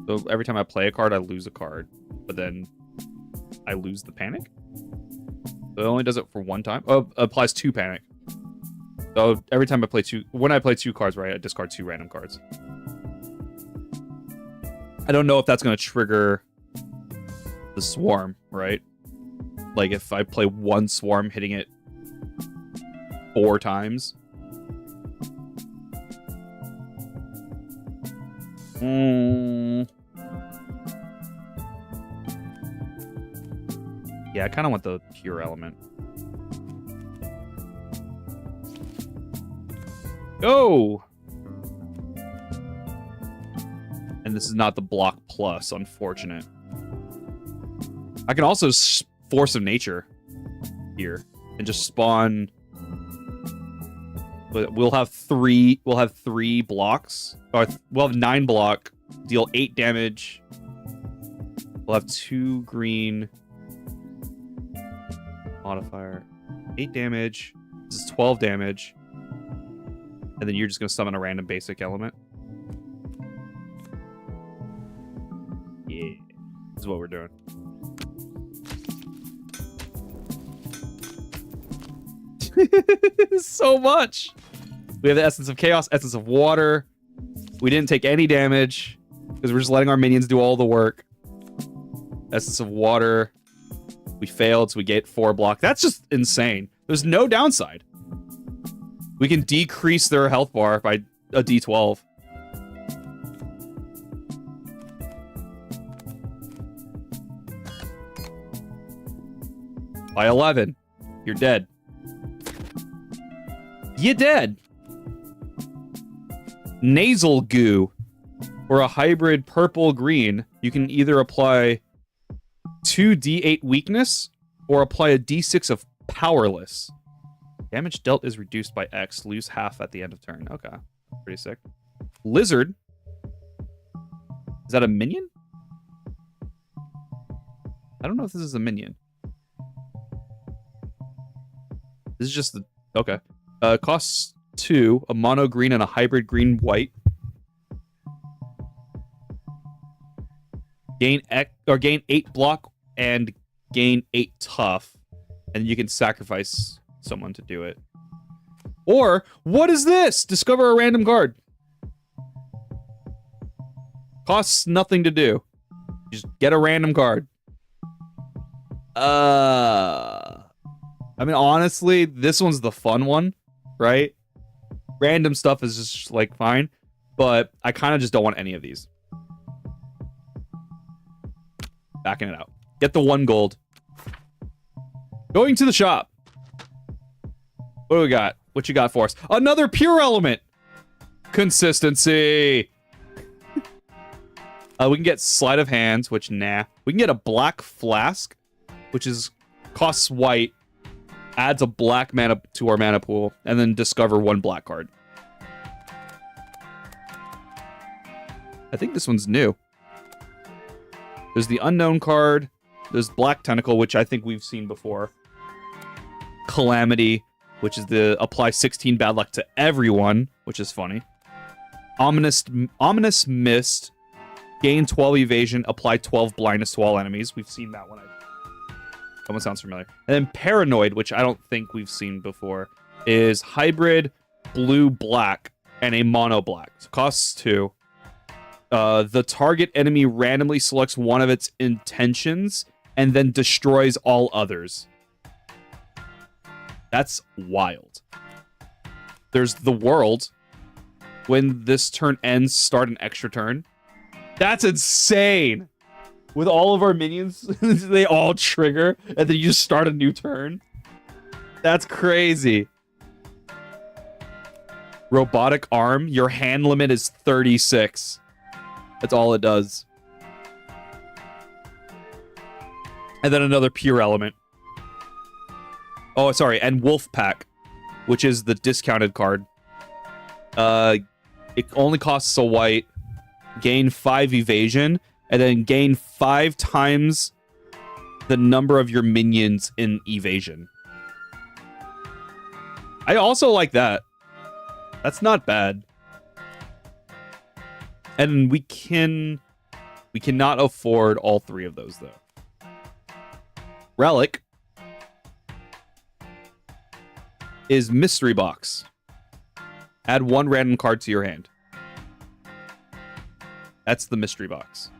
So every time I play a card, I lose a card. But then I lose the panic? So it only does it for 1 time? Oh, it applies 2 panic. So every time I play 2... When I play 2 cards, right, I discard 2 random cards. I don't know if that's going to trigger the swarm, right? Like, if I play 1 swarm, hitting it 4 times. Yeah, I kind of want the pure element. Go! And this is not the block plus, unfortunate. I can also Force of Nature here and just spawn. We'll have 3 blocks. Or we'll have 9 block, deal 8 damage. We'll have 2 green modifier. 8 damage. This is 12 damage. And then you're just going to summon a random basic element. Yeah. This is what we're doing. So much. We have the Essence of Chaos, Essence of Water. We didn't take any damage because we're just letting our minions do all the work. Essence of Water. We failed, so we get 4 block. That's just insane. There's no downside. We can decrease their health bar by a D12. By 11. You're dead. You're dead. Nasal Goo. Or a hybrid purple-green. You can either apply 2d8 weakness or apply a d6 of powerless. Damage dealt is reduced by X. Lose half at the end of turn. Okay. Pretty sick. Lizard. Is that a minion? I don't know if this is a minion. This is just the... Okay. Costs 2. A mono green and a hybrid green-white. Gain 8 block and gain 8 tough. And you can sacrifice someone to do it. Or, what is this? Discover a random card. Costs nothing to do. Just get a random card. I mean, honestly, this one's the fun one, right? Random stuff is just, like, fine. But I kind of just don't want any of these. Backing it out. Get the 1 gold. Going to the shop. What do we got? What you got for us? Another pure element. Consistency. We can get sleight of hands, which nah. We can get a black flask, which is costs white, adds a black mana to our mana pool, and then discover 1 black card. I think this one's new. There's the unknown card. There's Black Tentacle, which I think we've seen before. Calamity, which is the apply 16 bad luck to everyone, which is funny. Ominous Mist. Gain 12 evasion, apply 12 blindness to all enemies. We've seen that one. Almost sounds familiar. And then Paranoid, which I don't think we've seen before, is hybrid blue-black and a mono-black. So costs 2. The target enemy randomly selects one of its intentions and then destroys all others. That's wild. There's the world. When this turn ends, start an extra turn. That's insane. With all of our minions, they all trigger, and then you just start a new turn. That's crazy. Robotic arm. Your hand limit is 36. That's all it does. And then another pure element. Oh, sorry, and Wolf Pack, which is the discounted card. It only costs a white. Gain 5 evasion, and then gain 5 times the number of your minions in evasion. I also like that. That's not bad. And we cannot afford all 3 of those, though. Relic is Mystery Box. Add 1 random card to your hand. That's the Mystery Box.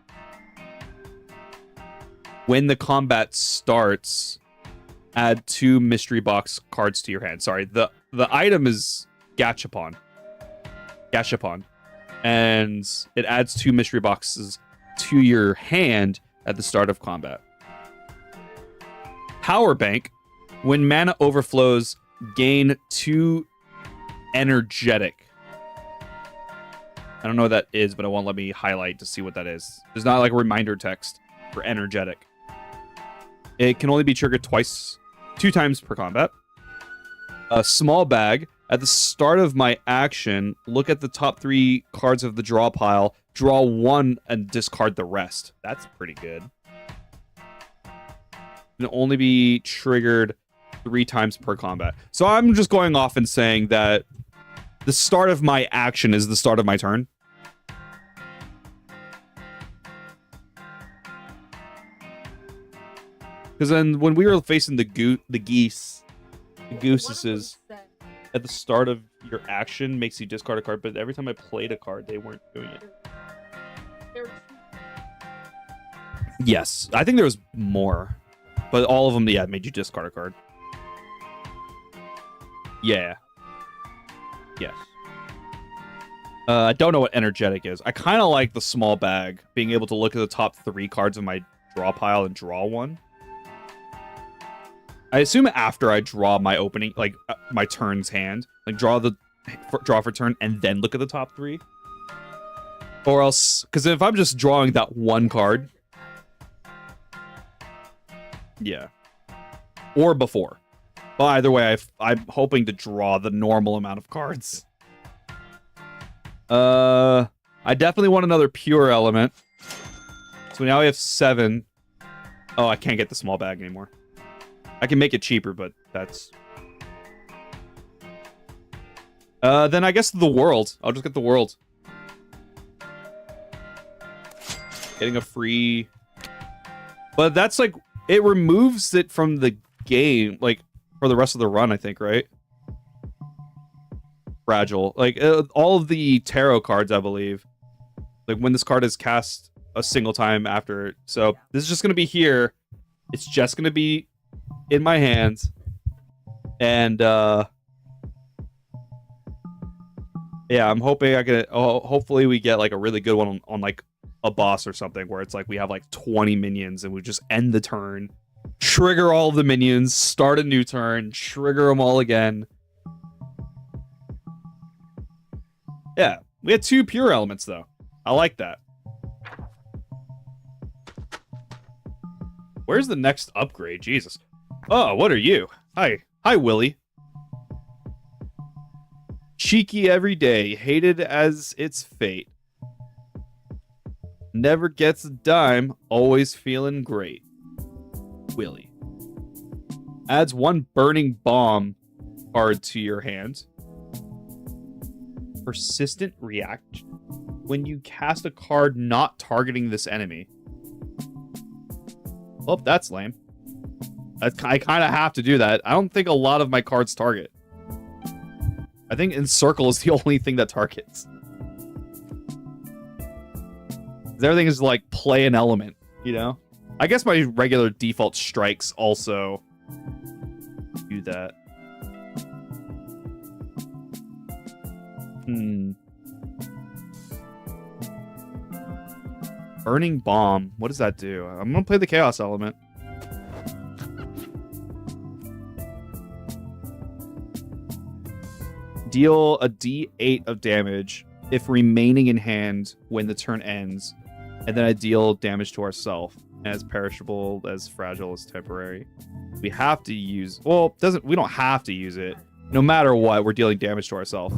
When the combat starts, add 2 Mystery Box cards to your hand. Sorry, the item is Gachapon. And it adds 2 Mystery Boxes to your hand at the start of combat. Power Bank. When mana overflows, gain 2 energetic. I don't know what that is, but it won't let me highlight to see what that is. There's not like a reminder text for energetic. It can only be triggered 2 times per combat. A small bag. At the start of my action, look at the top 3 cards of the draw pile, draw 1 and discard the rest. That's pretty good. It can only be triggered 3 times per combat. So I'm just going off and saying that the start of my action is the start of my turn. Because then when we were facing the gooses at the start of your action makes you discard a card, but every time I played a card, they weren't doing it. Yes, I think there was more, but all of them, yeah, made you discard a card. Yeah. Yes. I don't know what energetic is. I kind of like the small bag, being able to look at the top 3 cards of my draw pile and draw one. I assume after I draw my opening, like my turn's hand, like draw for turn and then look at the top 3. Or else, because if I'm just drawing that one card, yeah, or before. But either way, I'm hoping to draw the normal amount of cards. I definitely want another pure element. So now we have 7. Oh, I can't get the small bag anymore. I can make it cheaper, but that's... then I guess the world. I'll just get the world. Getting a free... But that's like... It removes it from the game, like, for the rest of the run, I think, right? Fragile. Like, all of the tarot cards, I believe. Like, when this card is cast a single time after. So, this is just going to be here. It's just going to be in my hands. And, yeah, I'm hoping I can... hopefully we get, like, a really good one on like, a boss or something, where it's like we have, like, 20 minions, and we just end the turn, trigger all of the minions, start a new turn, trigger them all again. Yeah, we had 2 pure elements, though. I like that. Where's the next upgrade? Jesus. Oh, what are you? Hi, Willy. Cheeky every day, hated as its fate. Never gets a dime, always feeling great. Willy. Adds 1 burning bomb card to your hand. Persistent reaction. When you cast a card not targeting this enemy. Oh, that's lame. I kind of have to do that. I don't think a lot of my cards target. I think Encircle is the only thing that targets. Everything is like play an element, you know? I guess my regular default strikes also do that. Burning Bomb. What does that do? I'm gonna play the Chaos element. Deal a D8 of damage if remaining in hand when the turn ends. And then I deal damage to ourselves. As perishable, as fragile, as temporary. We have to use... Well, we don't have to use it. No matter what, we're dealing damage to ourselves.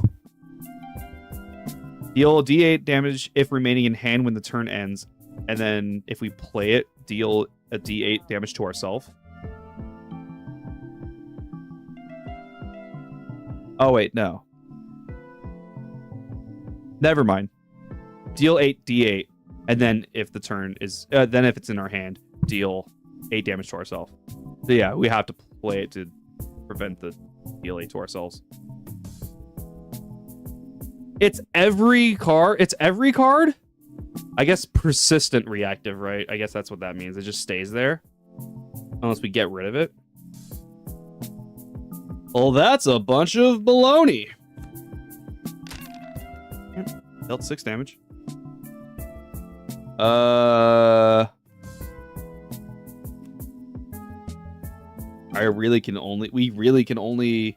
Deal D8 damage if remaining in hand when the turn ends. And then if we play it, deal a D8 damage to ourselves. Oh, wait, no. Never mind. Deal 8 D8. And then if the turn is... then if it's in our hand, deal 8 damage to ourselves. So yeah, we have to play it to prevent the deal 8 to ourselves. It's every card? It's every card? I guess persistent reactive, right? I guess that's what that means. It just stays there. Unless we get rid of it. Well, that's a bunch of baloney. Dealt 6 damage. We really can only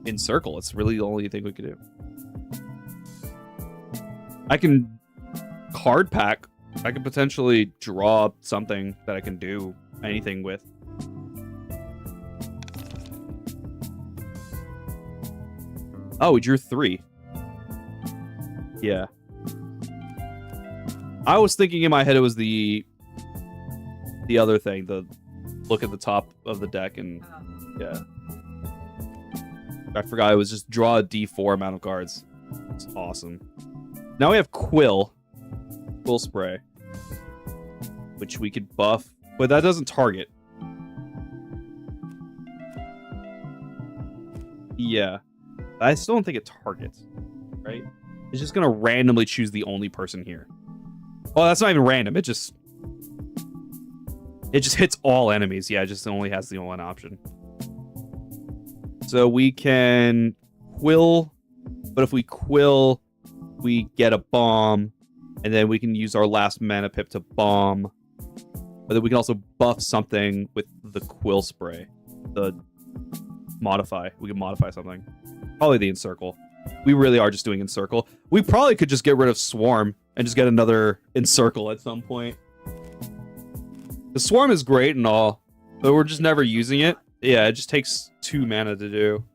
encircle. It's really the only thing we can do. I can card pack. I could potentially draw something that I can do anything with. Oh, we drew 3. Yeah. I was thinking in my head it was the other thing, the look at the top of the deck and yeah. I forgot it was just draw a D4 amount of cards. It's awesome. Now we have Quill Spray, which we could buff, but that doesn't target. Yeah, I still don't think it targets, right? It's just gonna randomly choose the only person here. Oh, that's not even random. It just hits all enemies. Yeah, it just only has the one option. So we can Quill, but if we Quill, we get a bomb, and then we can use our last mana pip to bomb. But then we can also buff something with the Quill Spray. The modify. We can modify something. Probably the Encircle. We really are just doing Encircle. We probably could just get rid of Swarm and just get another Encircle at some point. The Swarm is great and all, but we're just never using it. Yeah, it just takes 2 mana to do.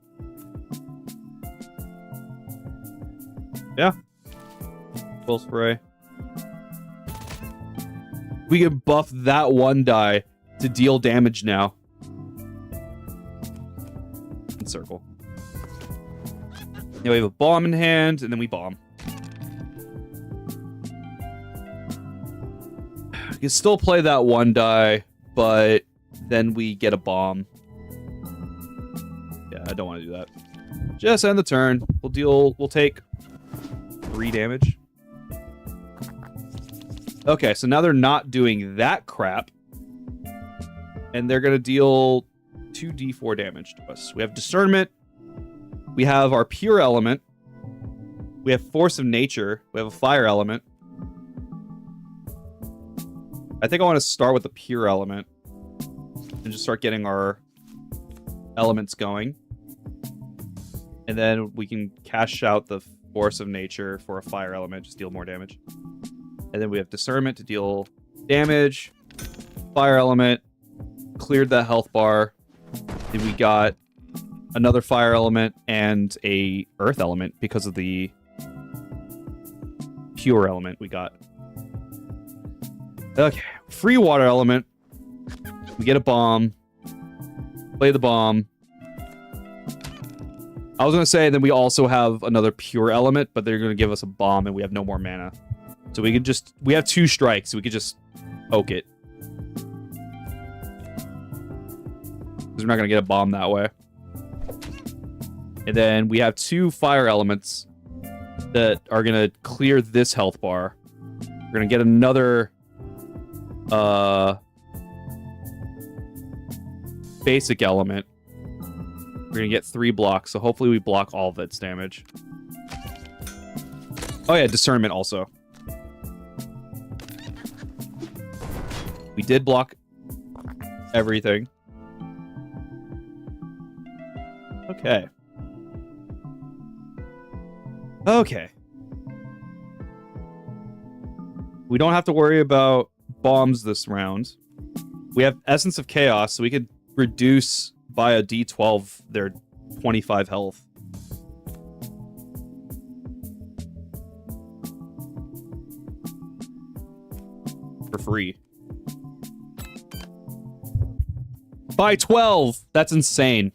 Yeah. Quill Spray. We can buff that one die to deal damage now. Encircle. Yeah, we have a bomb in hand, and then we bomb. We can still play that one die, but then we get a bomb. Yeah, I don't want to do that. Just end the turn. We'll take 3 damage. Okay, so now they're not doing that crap. And they're going to deal 2d4 damage to us. We have Discernment. We have our Pure Element. We have Force of Nature. We have a Fire Element. I think I want to start with the Pure Element. And just start getting our elements going. And then we can cash out the Force of Nature for a Fire Element. Just deal more damage. And then we have Discernment to deal damage. Fire Element. Cleared that health bar. Then we got another Fire Element and a Earth Element because of the Pure Element we got. Okay. Free Water Element. We get a bomb. Play the bomb. I was going to say, then we also have another Pure Element, but they're going to give us a bomb and we have no more mana. So we could just... We have 2 strikes, so we could just poke it. Because we're not going to get a bomb that way. And then we have 2 Fire Elements that are going to clear this health bar. We're going to get another... basic element. We're gonna get 3 blocks, so hopefully we block all of its damage. Oh yeah, Discernment also. We did block everything. Okay. Okay. We don't have to worry about bombs this round. We have Essence of Chaos, so we could reduce by a d12 their 25 health. For free. By 12! That's insane.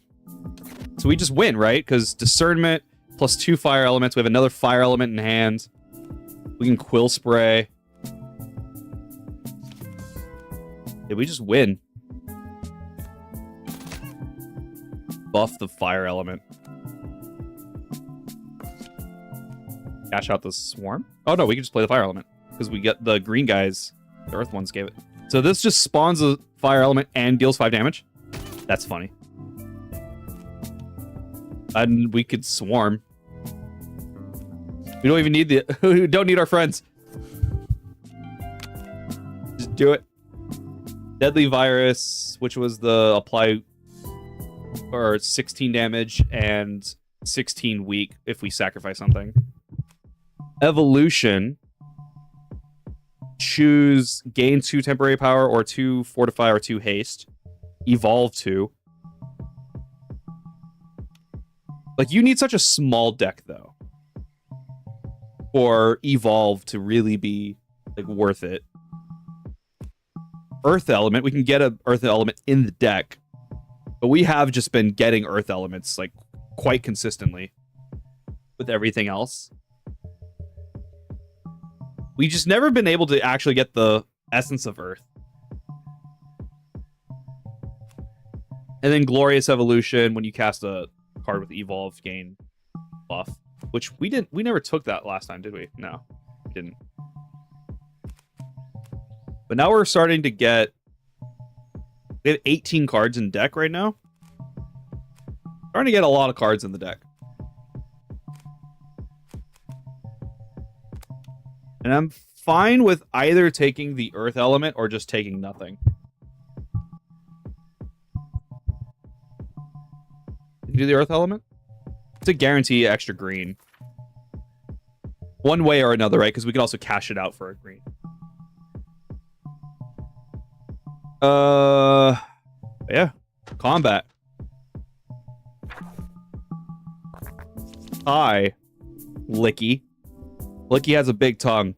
So we just win, right? Because Discernment plus 2 Fire Elements. We have another Fire Element in hand. We can Quill Spray. Yeah, we just win. Buff the Fire Element. Cash out the Swarm? Oh no, we can just play the Fire Element. Because we get the green guys. The Earth ones gave it. So this just spawns a Fire Element and deals 5 damage? That's funny. And we could Swarm. We don't even need the... We don't need our friends. Just do it. Deadly Virus, which was the apply... or 16 damage and 16 weak if we sacrifice something. Evolution. Choose gain 2 temporary power or 2 fortify or 2 haste. Evolve 2. Like, you need such a small deck, though, for Evolve to really be, like, worth it. Earth element. We can get a Earth element in the deck. But we have just been getting Earth elements, like, quite consistently with everything else. We just never been able to actually get the essence of Earth. And then Glorious Evolution, when you cast a card with Evolve, gain buff. Which we never took that last time, did we? No, we didn't. But now we're starting to get... We have 18 cards in deck right now. Starting to get a lot of cards in the deck. And I'm fine with either taking the Earth element or just taking nothing. You do the Earth element? To guarantee extra green. One way or another, right? Because we could also cash it out for a green. Yeah. Combat. Hi. Licky. Licky has a big tongue.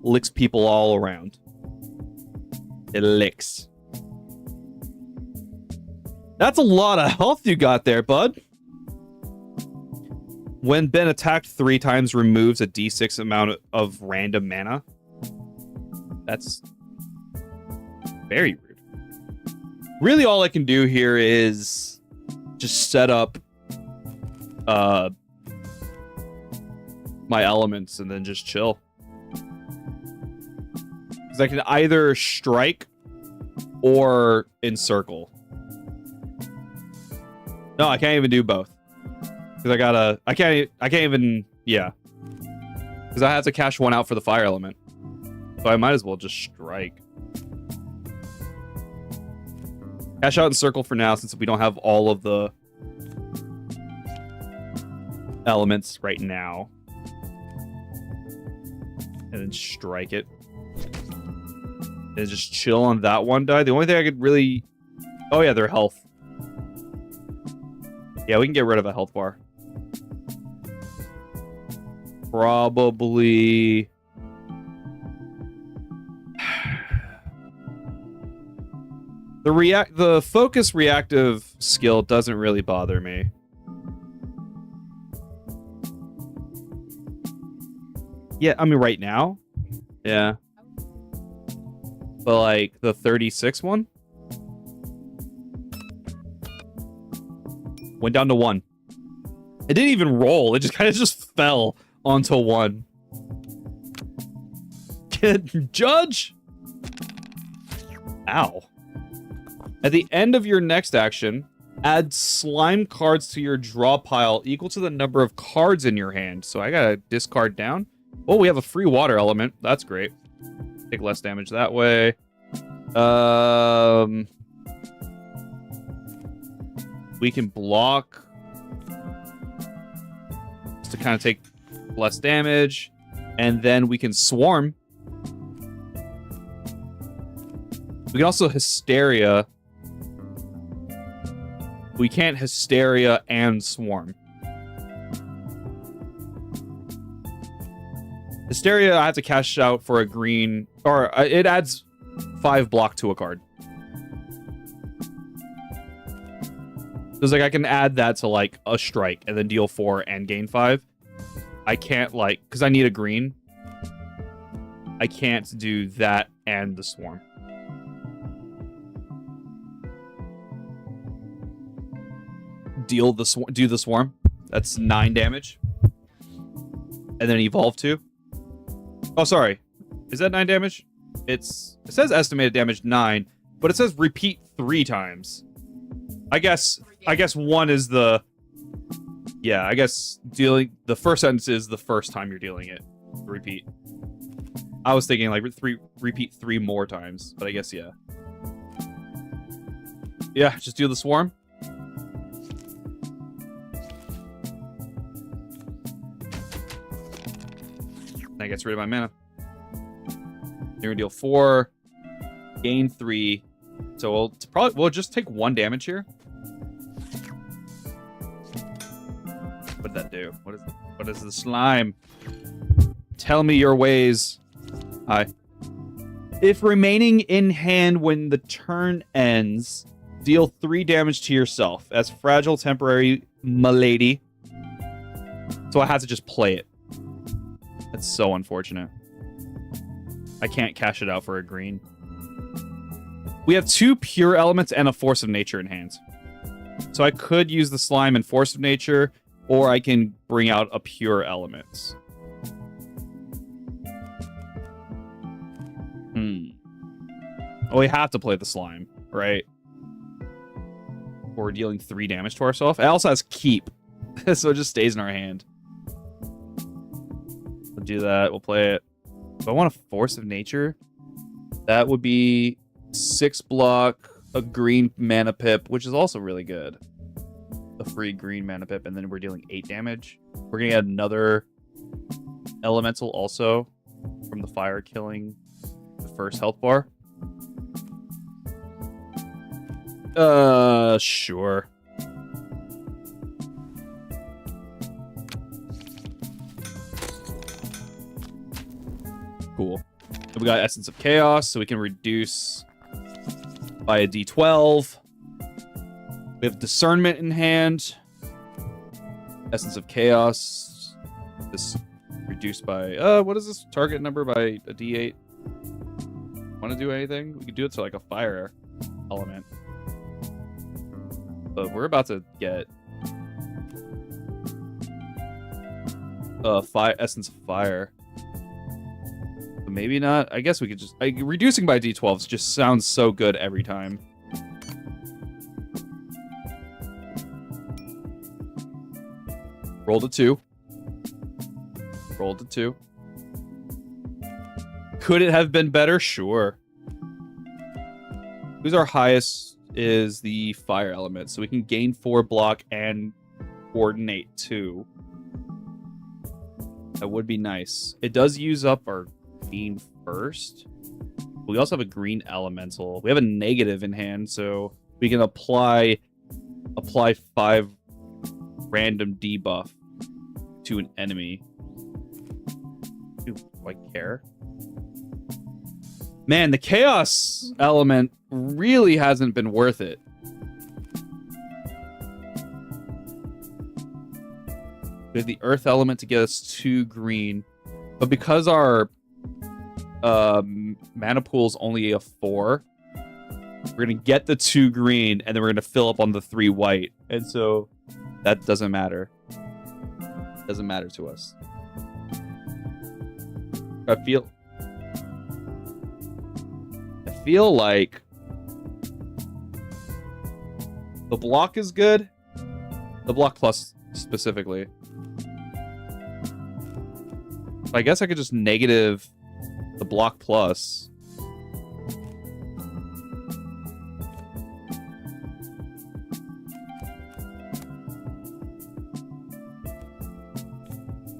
Licks people all around. It licks. That's a lot of health you got there, bud. When been attacked 3 times, removes a d6 amount of random mana. That's very rude. Really, all I can do here is just set up my elements and then just chill. Because I can either strike or encircle. No, I can't even do both. Because I can't even, yeah. Because I have to cash one out for the fire element. So I might as well just strike. Cash out and circle for now, since we don't have all of the elements right now. And then strike it. And just chill on that one die. The only thing I could really... Oh yeah, their health. Yeah, we can get rid of a health bar. Probably... The focus reactive skill doesn't really bother me. Yeah, I mean right now. Yeah. But like the 36 one went down to 1. It didn't even roll. It just kind of just fell onto 1. Judge. Ow. At the end of your next action, add slime cards to your draw pile equal to the number of cards in your hand. So I gotta discard down. Oh, we have a free water element. That's great. Take less damage that way. We can block just to kind of take less damage. And then we can swarm. We can also Hysteria. We can't Hysteria and Swarm. Hysteria, I have to cash out for a green... Or it adds 5 block to a card. So it's like I can add that to like a strike and then deal 4 and gain 5. I can't like... Because I need a green. I can't do that and the Swarm. Do the Swarm. That's 9 damage. And then evolve 2. Oh, sorry. Is that 9 damage? It says estimated damage 9, but it says repeat 3 times. I guess 1 is the... Yeah, I guess dealing... The first sentence is the first time you're dealing it. Repeat. I was thinking like repeat 3 more times, but I guess, yeah. Yeah, just deal the Swarm. That gets rid of my mana. You're gonna deal 4, gain 3. So we'll just take 1 damage here. What did that do? What is the slime? Tell me your ways. Hi. If remaining in hand when the turn ends, deal 3 damage to yourself as fragile temporary malady. So I had to just play it. That's so unfortunate. I can't cash it out for a green. We have 2 pure elements and a force of nature in hand. So I could use the slime and force of nature, or I can bring out a pure element. Oh, we have to play the slime, right? We're dealing 3 damage to ourselves. It also has keep, so it just stays in our hand. We'll do that. We'll play it. Do I want a force of nature? That would be 6 block, a green mana pip, which is also really good. A free green mana pip, and then we're dealing 8 damage. We're gonna get another elemental also from the fire killing the first health bar. Sure. Cool. We got Essence of Chaos, so we can reduce by a D12. We have Discernment in hand. Essence of Chaos. This reduced by, what is this? Target number by a D8. Want to do anything? We could do it to like a fire element. But we're about to get Essence of Fire. But maybe not. I guess we could just... reducing by D12s just sounds so good every time. Rolled a 2. Rolled a 2. Could it have been better? Sure. Who's our highest? Is the fire element, so we can gain 4 block and coordinate 2. That would be nice. It does use up our green first. We also have a green elemental. We have a negative in hand, so we can apply 5 random debuff to an enemy. Do I care? Man, the chaos element really hasn't been worth it. We have the earth element to get us 2 green. But because our mana pool is only a 4, we're going to get the 2 green, and then we're going to fill up on the 3 white. And so that doesn't matter. Doesn't matter to us. I feel like the block is good. The block plus specifically. I guess I could just negative the block plus.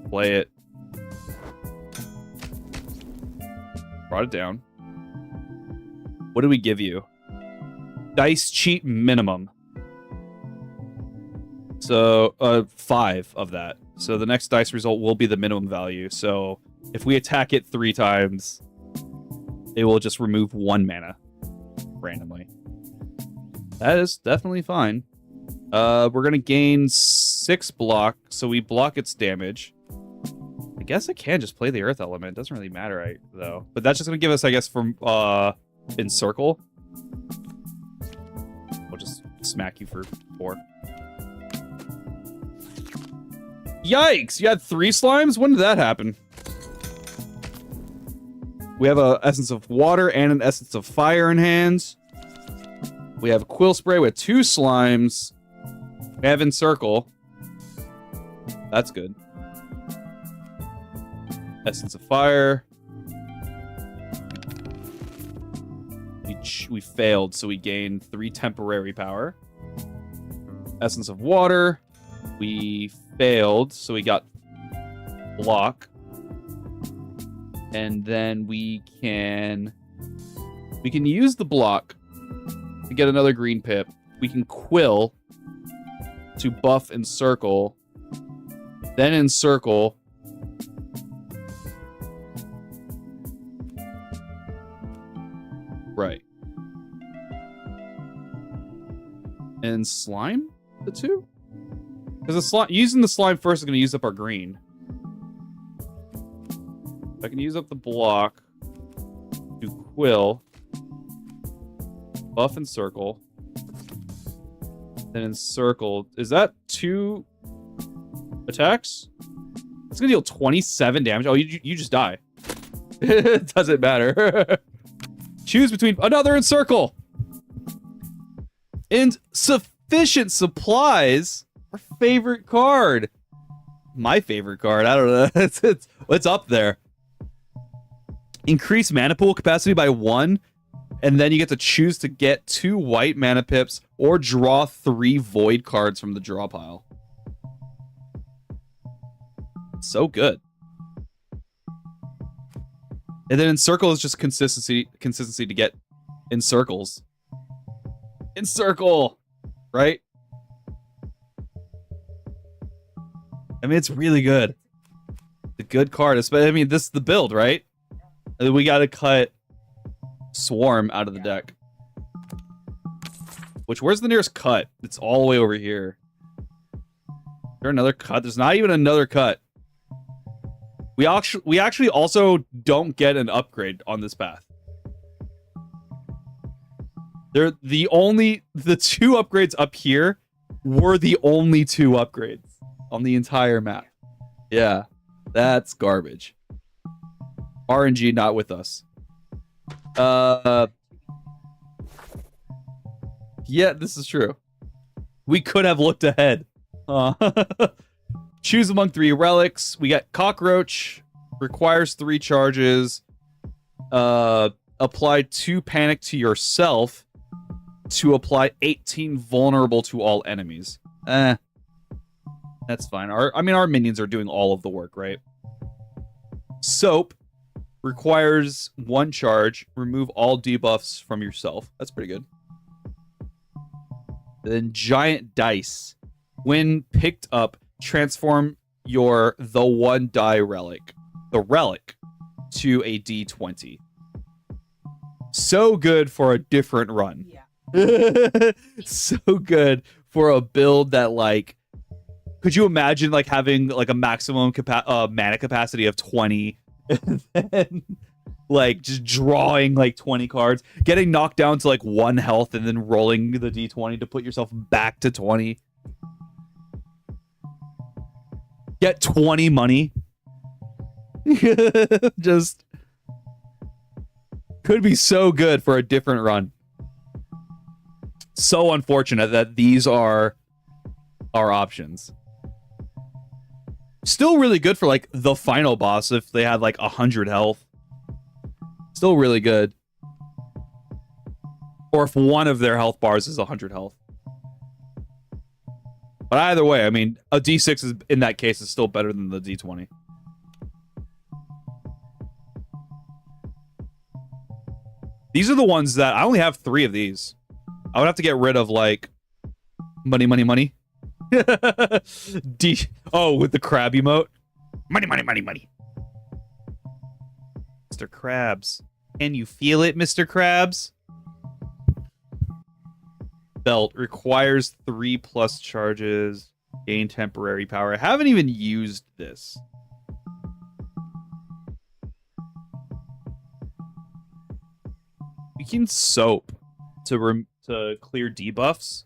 Play it. Brought it down. What do we give you? Dice cheat minimum. So, 5 of that. So the next dice result will be the minimum value. So if we attack it 3 times, it will just remove 1 mana randomly. That is definitely fine. We're going to gain 6 block, so we block its damage. I guess I can just play the earth element. It doesn't really matter, though. But that's just going to give us, I guess, from encircle. We'll just smack you for 4. Yikes! You had 3 slimes? When did that happen? We have an essence of water and an essence of fire in hands. We have quill spray with 2 slimes. We have encircle. That's good. Essence of fire. We failed, so we gained 3 temporary power. Essence of water. We failed, so we got block. And then we can use the block to get another green pip. We can quill to buff encircle. Then encircle. then slime the 2? Because using the slime first is going to use up our green. I can use up the block. Do quill. Buff and circle. Then encircle. Is that 2 attacks? It's going to deal 27 damage. Oh, you just die. It doesn't matter. Choose between another encircle. Insufficient supplies. Our favorite card. My favorite card. I don't know. It's up there. Increase mana pool capacity by 1. And then you get to choose to get 2 white mana pips or draw 3 void cards from the draw pile. So good. And then encircle is just consistency to get encircles. Encircle! Right? I mean, it's really good. It's a good card. I mean, this is the build, right? And then we gotta cut Swarm out of the deck. Where's the nearest cut? It's all the way over here. Is there another cut? There's not even another cut. We actually also don't get an upgrade on this path. The 2 upgrades up here were the only 2 upgrades on the entire map. Yeah, that's garbage. RNG not with us. Yeah, this is true. We could have looked ahead. Choose among 3 relics. We got Cockroach. Requires 3 charges. Apply 2 panic to yourself to apply 18 vulnerable to all enemies. That's fine. Our minions are doing all of the work, right? Soap requires 1 charge. Remove all debuffs from yourself. That's pretty good. Then Giant Dice. When picked up, transform the 1 die relic, the relic, to a D20. So good for a different run. Yeah. So good for a build that, like, could you imagine like having like a maximum mana capacity of 20 and then like just drawing like 20 cards, getting knocked down to like 1 health and then rolling the D20 to put yourself back to 20. Get 20 money. Just could be so good for a different run. So unfortunate that these are our options. Still really good for like the final boss if they had like 100 health. Still really good. Or if one of their health bars is 100 health. But either way, I mean, a D6 is, in that case, is still better than the D20. These are the ones that I only have 3 of these. I would have to get rid of like money. With the crab emote. Money. Mr. Krabs. Can you feel it, Mr. Krabs? Belt requires 3+ charges. Gain temporary power. I haven't even used this. We can soap to clear debuffs.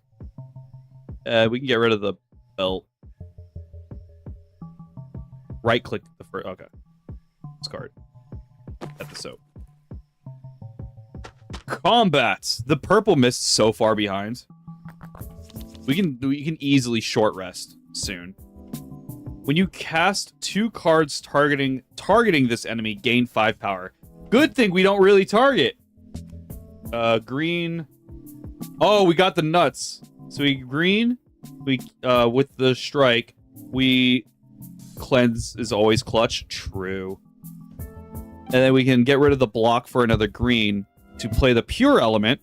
We can get rid of the belt. Right click the first. Okay. Discard. At the soap. Combat. The purple mist so far behind. We can easily short rest soon. When you cast 2 cards targeting this enemy, gain 5 power. Good thing we don't really target. Green. Oh, we got the nuts. So we green. We with the strike, we cleanse is always clutch. True. And then we can get rid of the block for another green to play the pure element.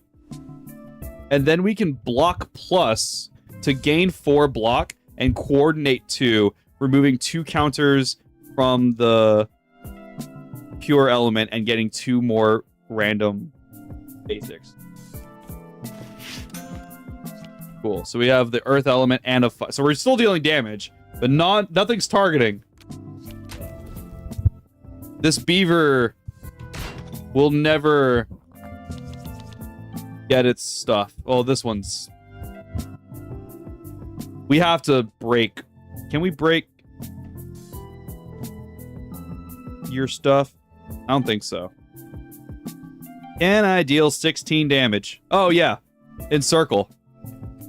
And then we can block plus to gain 4 block and coordinate 2, removing 2 counters from the pure element and getting 2 more random basics. Cool. So we have the earth element and a fire. So we're still dealing damage, but nothing's targeting. This beaver will never get its stuff. Oh, this one's... We have to break. Can we break your stuff? I don't think so. Can I deal 16 damage? Oh, yeah. Encircle.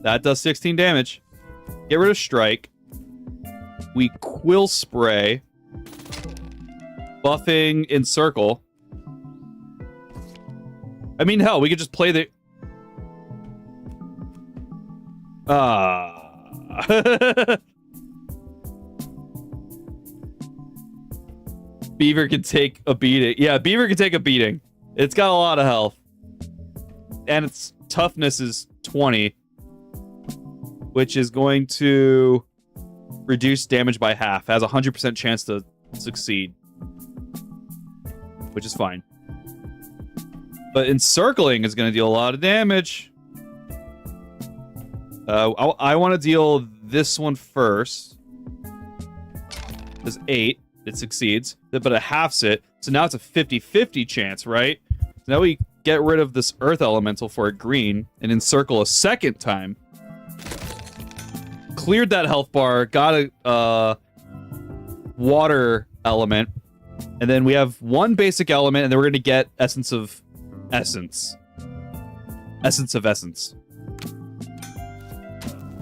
That does 16 damage. Get rid of strike. We quill spray. Buffing encircle. I mean, hell, we could just play the... Beaver can take a beating. Yeah, Beaver can take a beating. It's got a lot of health. And its toughness is 20. Which is going to reduce damage by half. Has a 100% chance to succeed. Which is fine. But encircling is going to deal a lot of damage. I want to deal this one first. Does 8. It succeeds. But it halves it. So now it's a 50-50 chance, right? So now we get rid of this earth elemental for a green and encircle a second time. Cleared that health bar. Got a water element. And then we have one basic element, and then we're going to get essence of essence. Essence of essence.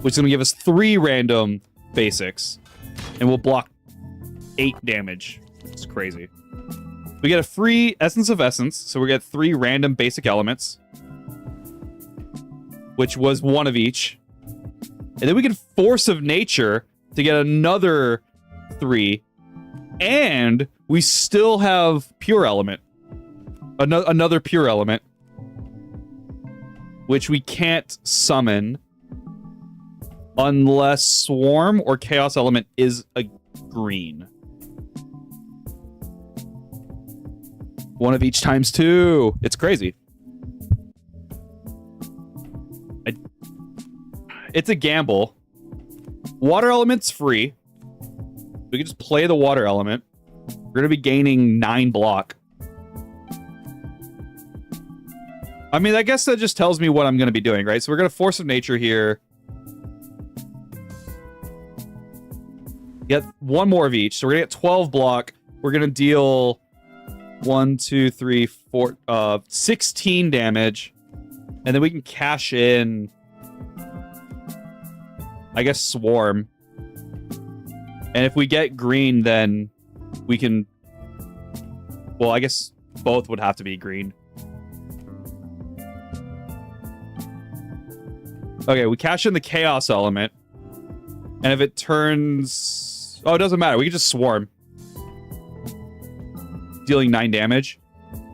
Which is going to give us 3 random basics. And we'll block 8 damage. It's crazy. We get a free essence of essence, so we get 3 random basic elements. Which was 1 of each. And then we get force of nature to get another 3. And we still have pure element. Another pure element. Which we can't summon unless swarm or chaos element is a green. 1 of each times 2. It's crazy. It's a gamble. Water element's free. We can just play the water element. We're going to be gaining 9 block. I mean, I guess that just tells me what I'm going to be doing, right? So we're going to force of nature here. Get 1 more of each. So we're going to get 12 block. We're going to deal 1, 2, 3, 4, 16 damage. And then we can cash in, I guess, swarm. And if we get green, then we can... Well, I guess both would have to be green. Okay, we cash in the chaos element. And if it turns... Oh, it doesn't matter. We can just swarm. Dealing 9 damage.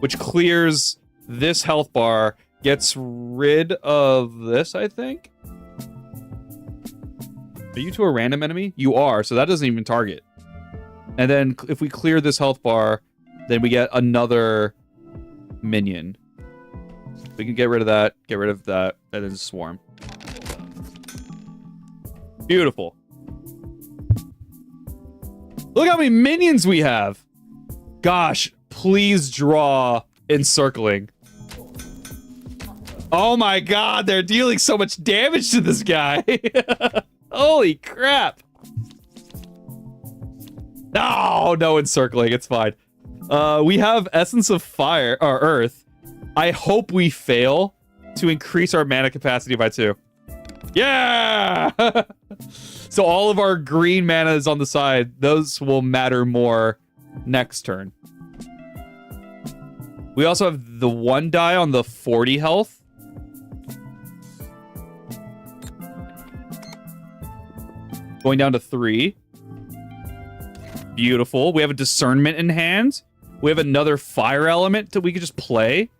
Which clears this health bar. Gets rid of this, I think. Are you to a random enemy? You are, so that doesn't even target. And then if we clear this health bar, then we get another minion. We can get rid of that, and then swarm. Beautiful. Look how many minions we have. Gosh, please draw encircling. Oh my god, they're dealing so much damage to this guy. Holy crap. No encircling. It's fine. We have Essence of Fire, or Earth. I hope we fail to increase our mana capacity by 2. Yeah! So all of our green mana is on the side. Those will matter more next turn. We also have the 1 die on the 40 health. Going down to 3. Beautiful. We have a discernment in hand. We have another fire element that we could just play.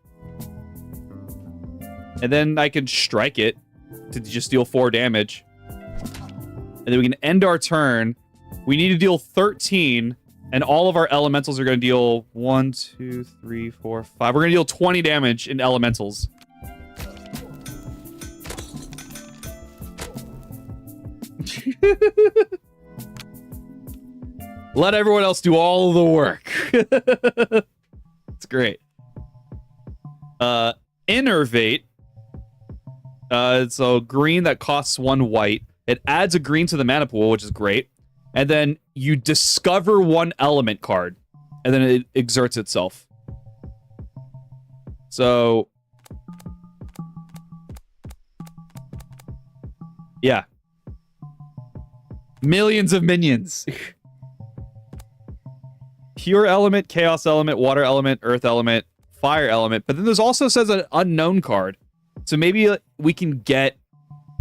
And then I can strike it to just deal 4 damage. And then we can end our turn. We need to deal 13. And all of our elementals are going to deal 1, 2, 3, 4, 5. We're going to deal 20 damage in elementals. Let everyone else do all the work. It's great. Innervate. It's a green that costs 1 white. It adds a green to the mana pool, which is great. And then you discover 1 element card. And then it exerts itself. So... yeah. Millions of minions. Pure element, chaos element, water element, earth element, fire element. But then there's also says an unknown card. So maybe we can get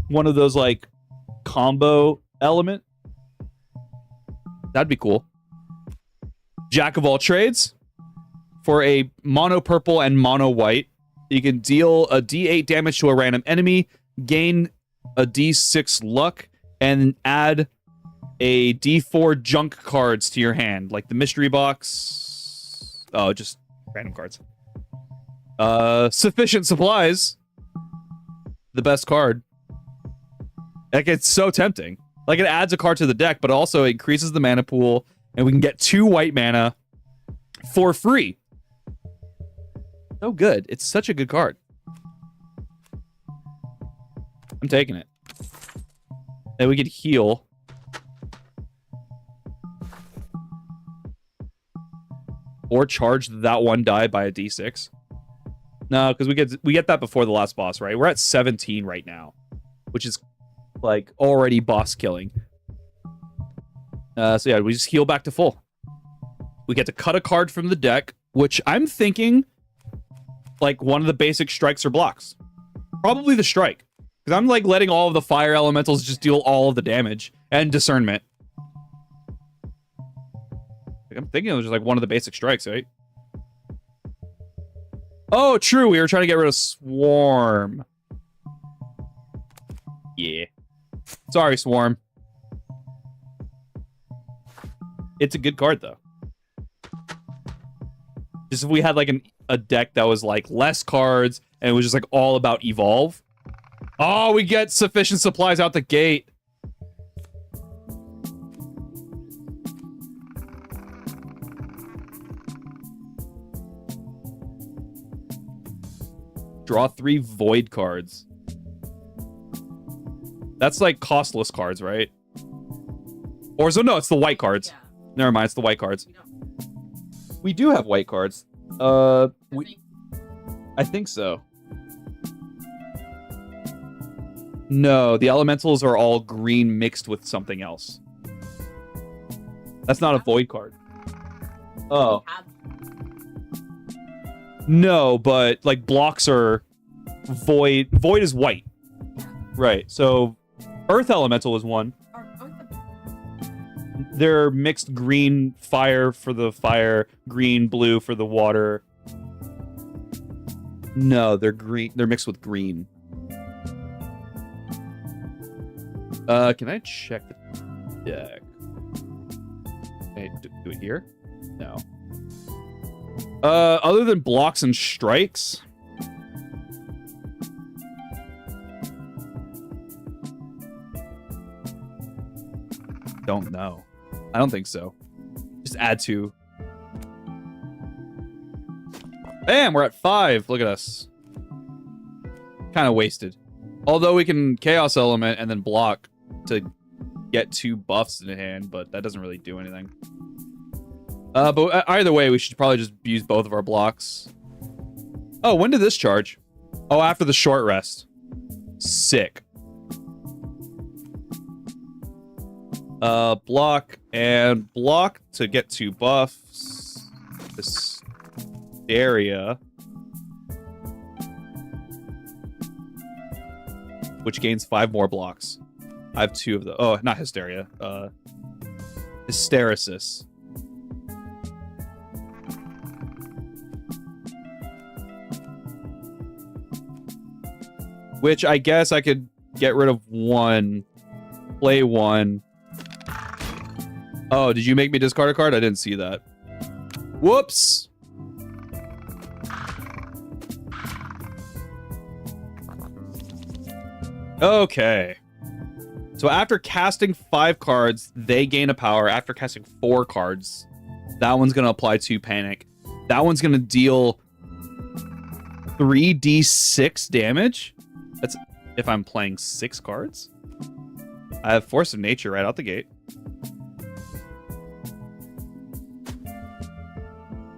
one of those like combo element. That'd be cool. Jack of all trades. For a mono purple and mono white, you can deal a D8 damage to a random enemy, gain a D6 luck, and add a D4 junk cards to your hand, like the mystery box. Oh, just random cards. Sufficient supplies. The best card. Like, it's so tempting. Like, it adds a card to the deck, but also increases the mana pool, and we can get 2 white mana for free. So good. It's such a good card. I'm taking it. And we could heal. Or charge that 1 die by a D6. No, because we get that before the last boss, right? We're at 17 right now, which is like already boss killing. So yeah, we just heal back to full. We get to cut a card from the deck, which I'm thinking like one of the basic strikes or blocks. Probably the strike. Because I'm like letting all of the fire elementals just deal all of the damage. And discernment. Like, I'm thinking it was just like one of the basic strikes, right? Oh, true. We were trying to get rid of Swarm. Yeah. Sorry, Swarm. It's a good card, though. Just if we had like a deck that was like less cards and it was just like all about evolve. Oh, we get sufficient supplies out the gate. Draw 3 void cards. That's like costless cards, right? Or so no, it's the white cards. Yeah. Never mind, it's the white cards. We do have white cards. I think so. No, the elementals are all green mixed with something else. That's not a void card. Oh. No, but like blocks are void. Void is white. Right. So earth elemental is one. They're mixed green fire for the fire, green blue for the water. No, they're green. They're mixed with green. Can I check the deck? Can I do it here? No. Other than blocks and strikes. Don't know. I don't think so. Just add 2. Bam, we're at 5. Look at us. Kind of wasted. Although we can Chaos Element and then block to get 2 buffs in hand, but that doesn't really do anything. But either way, we should probably just use both of our blocks. Oh, when did this charge? Oh, after the short rest. Sick. Block and block to get 2 buffs. Hysteria. Which gains 5 more blocks. I have 2 of the. Oh, not Hysteria. Hysteresis. Which I guess I could get rid of 1. Play 1. Oh, did you make me discard a card? I didn't see that. Whoops! Okay. So after casting 5 cards, they gain a power. After casting 4 cards, that one's going to apply 2 panic. That one's going to deal 3d6 damage. That's if I'm playing 6 cards. I have Force of Nature right out the gate.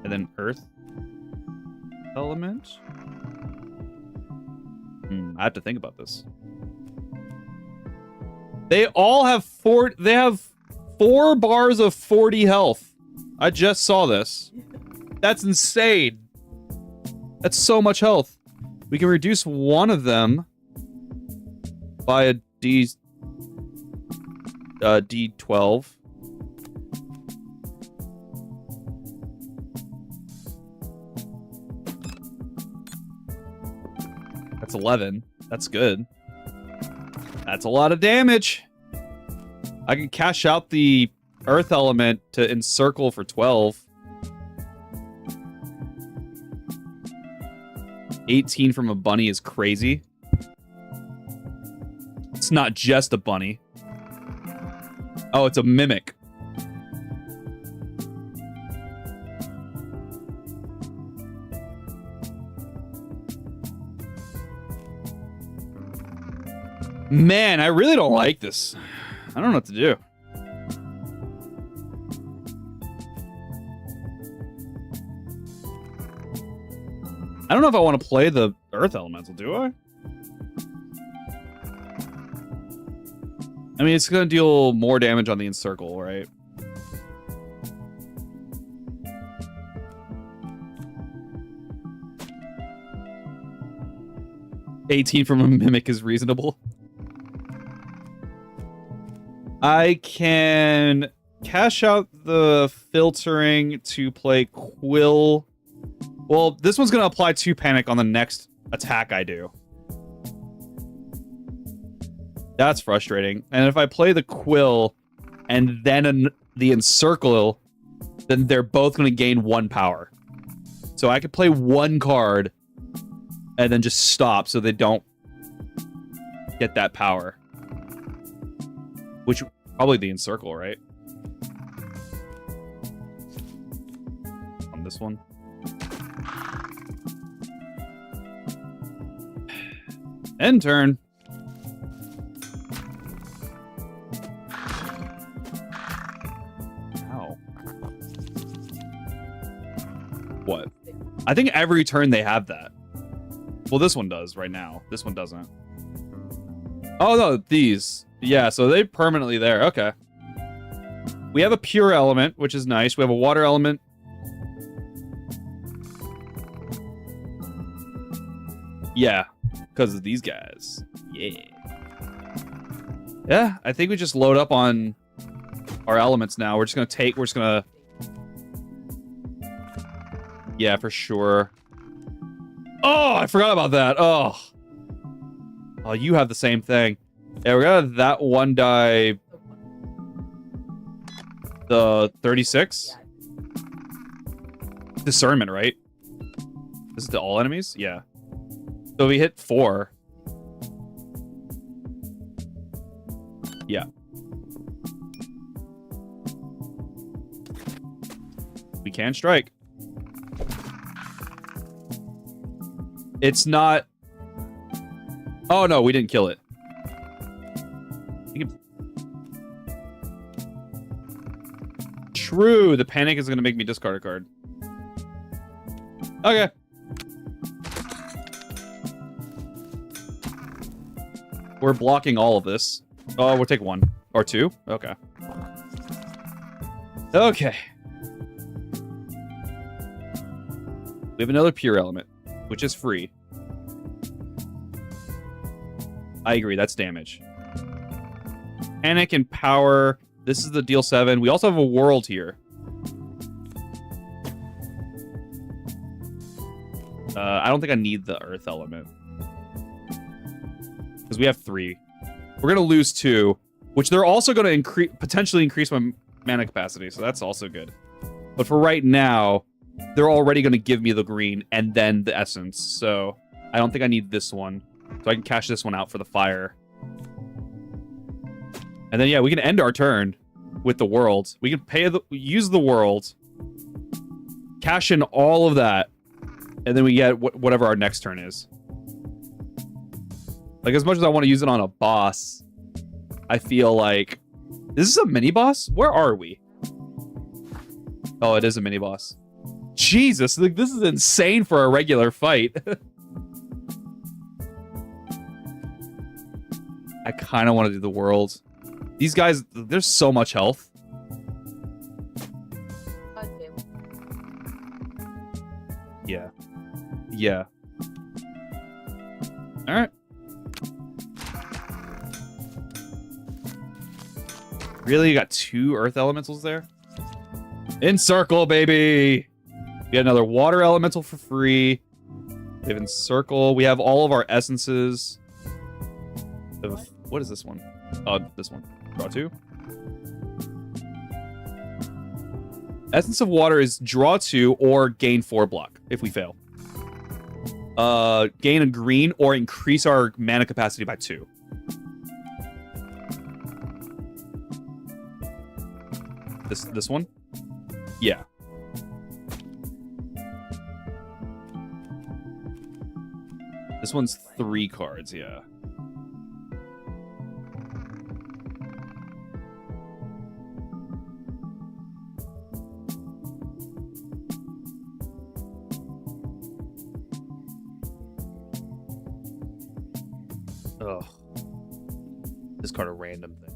And then Earth element. I have to think about this. They all have 4. They have 4 bars of 40 health. I just saw this. That's insane. That's so much health. We can reduce one of them by a D12. That's 11. That's good. That's a lot of damage. I can cash out the Earth element to encircle for 12. 18 from a bunny is crazy. It's not just a bunny. Oh, it's a mimic. Man, I really don't like this. I don't know what to do. I don't know if I want to play the Earth Elemental, do I? I mean, it's going to deal more damage on the encircle, right? $18 from a mimic is reasonable. I can cash out the filtering to play Quill. Well, this one's going to apply 2 panic on the next attack I do. That's frustrating. And if I play the Quill and then the Encircle, then they're both going to gain 1 power. So I could play 1 card and then just stop so they don't get that power. Which, probably the Encircle, right? On this one. End turn. Ow. What? I think every turn they have that. Well, this one does right now. This one doesn't. Oh, no, these. Yeah, so they're permanently there. Okay. We have a pure element, which is nice. We have a water element. Yeah, because of these guys. Yeah. Yeah, I think we just load up on our elements now. We're just gonna... Yeah, for sure. Oh, I forgot about that. Oh. Oh, you have the same thing. Yeah, we got that one die. The 36? Discernment, right? This is to all enemies? Yeah. So we hit 4. Yeah. We can strike. It's not... Oh, no, we didn't kill it. True, the panic is going to make me discard a card. Okay. We're blocking all of this. Oh, we'll take 1. Or 2? Okay. Okay. We have another pure element, which is free. I agree, that's damage. Panic and power. This is the deal 7. We also have a world here. I don't think I need the earth element. Because we have 3. We're going to lose 2. Which they're also going to potentially increase my mana capacity. So that's also good. But for right now, they're already going to give me the green and then the essence. So I don't think I need this one. So I can cash this one out for the fire. And then, yeah, we can end our turn with the world. We can use the world, cash in all of that, and then we get whatever our next turn is. Like, as much as I want to use it on a boss, I feel like... Is this a mini-boss? Where are we? Oh, it is a mini-boss. Jesus, like, this is insane for a regular fight. I kind of want to do the world. These guys, there's so much health. Yeah. Yeah. All right. Really? You got 2 earth elementals there? Encircle, baby! We get another water elemental for free. We have Encircle. We have all of our essences. What is this one? Oh, this one. Draw 2. Essence of Water is draw 2 or gain 4 block if we fail. Gain a green or increase our mana capacity by 2. This one? Yeah. This one's 3 cards, yeah. Ugh. Discard a random thing.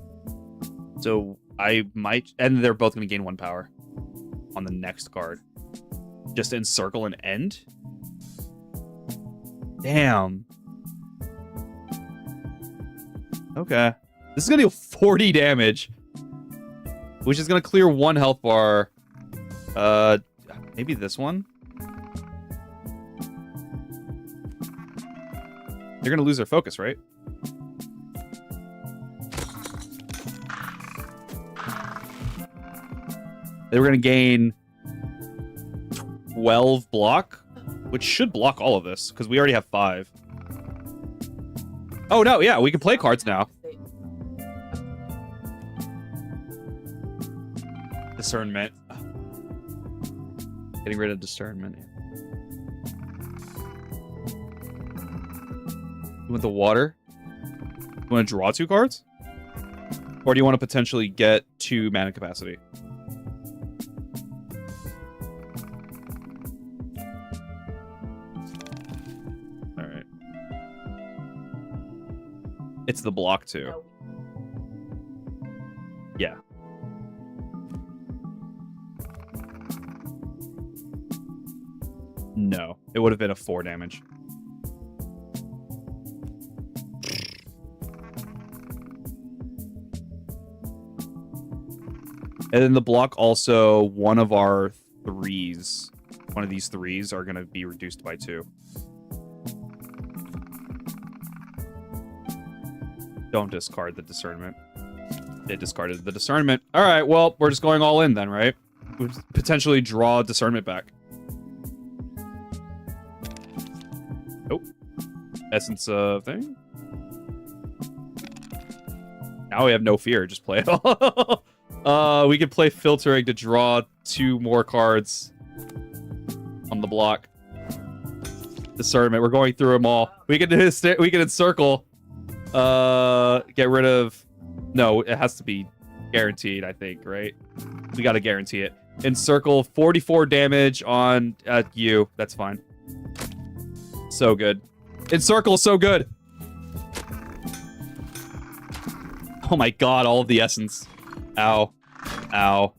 So I might... And they're both going to gain 1 power on the next card. Just encircle and end? Damn. Okay. This is going to deal 40 damage. Which is going to clear 1 health bar. Maybe this one? They're going to lose their focus, right? They were going to gain 12 block, which should block all of this, because we already have 5. Oh, no, yeah, we can play cards now. Discernment. Getting rid of discernment. You want the water? You want to draw 2 cards? Or do you want to potentially get 2 mana capacity? Alright. It's the block 2. Yeah. No. It would have been a 4 damage. And then the block also, one of our 3s, one of these 3s are going to be reduced by 2. Don't discard the discernment. It discarded the discernment. All right, well, we're just going all in then, right? We potentially draw discernment back. Oh. Essence of thing. Now we have no fear. Just play it all. We could play filtering to draw 2 more cards on the block. Discernment. We're going through them all. We can encircle. Get rid of. No, it has to be guaranteed. I think, right? We got to guarantee it. Encircle 44 damage on you. That's fine. So good. Encircle so good. Oh my god! All of the essence. Ow. Ow.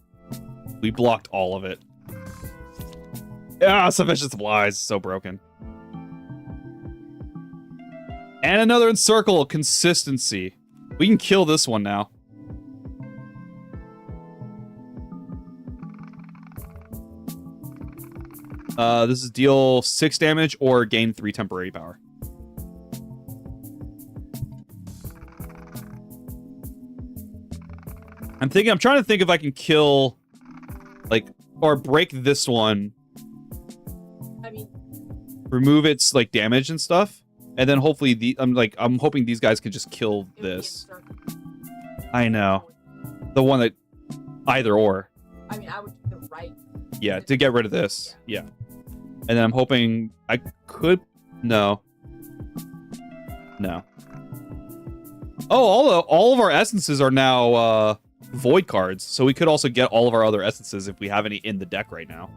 We blocked all of it. Ah, sufficient supplies. So broken. And another encircle. Consistency. We can kill this one now. This is deal 6 damage or gain 3 temporary power. I'm trying to think if I can kill, like, or break this one. I mean, remove its, like, damage and stuff. And then hopefully I'm hoping these guys can just kill this. I know. The one that either or. I mean, I would do the right. Yeah, to get rid of this. Yeah. And then I'm hoping I could... No. No. Oh, all of our essences are now void cards, so we could also get all of our other essences if we have any in the deck right now.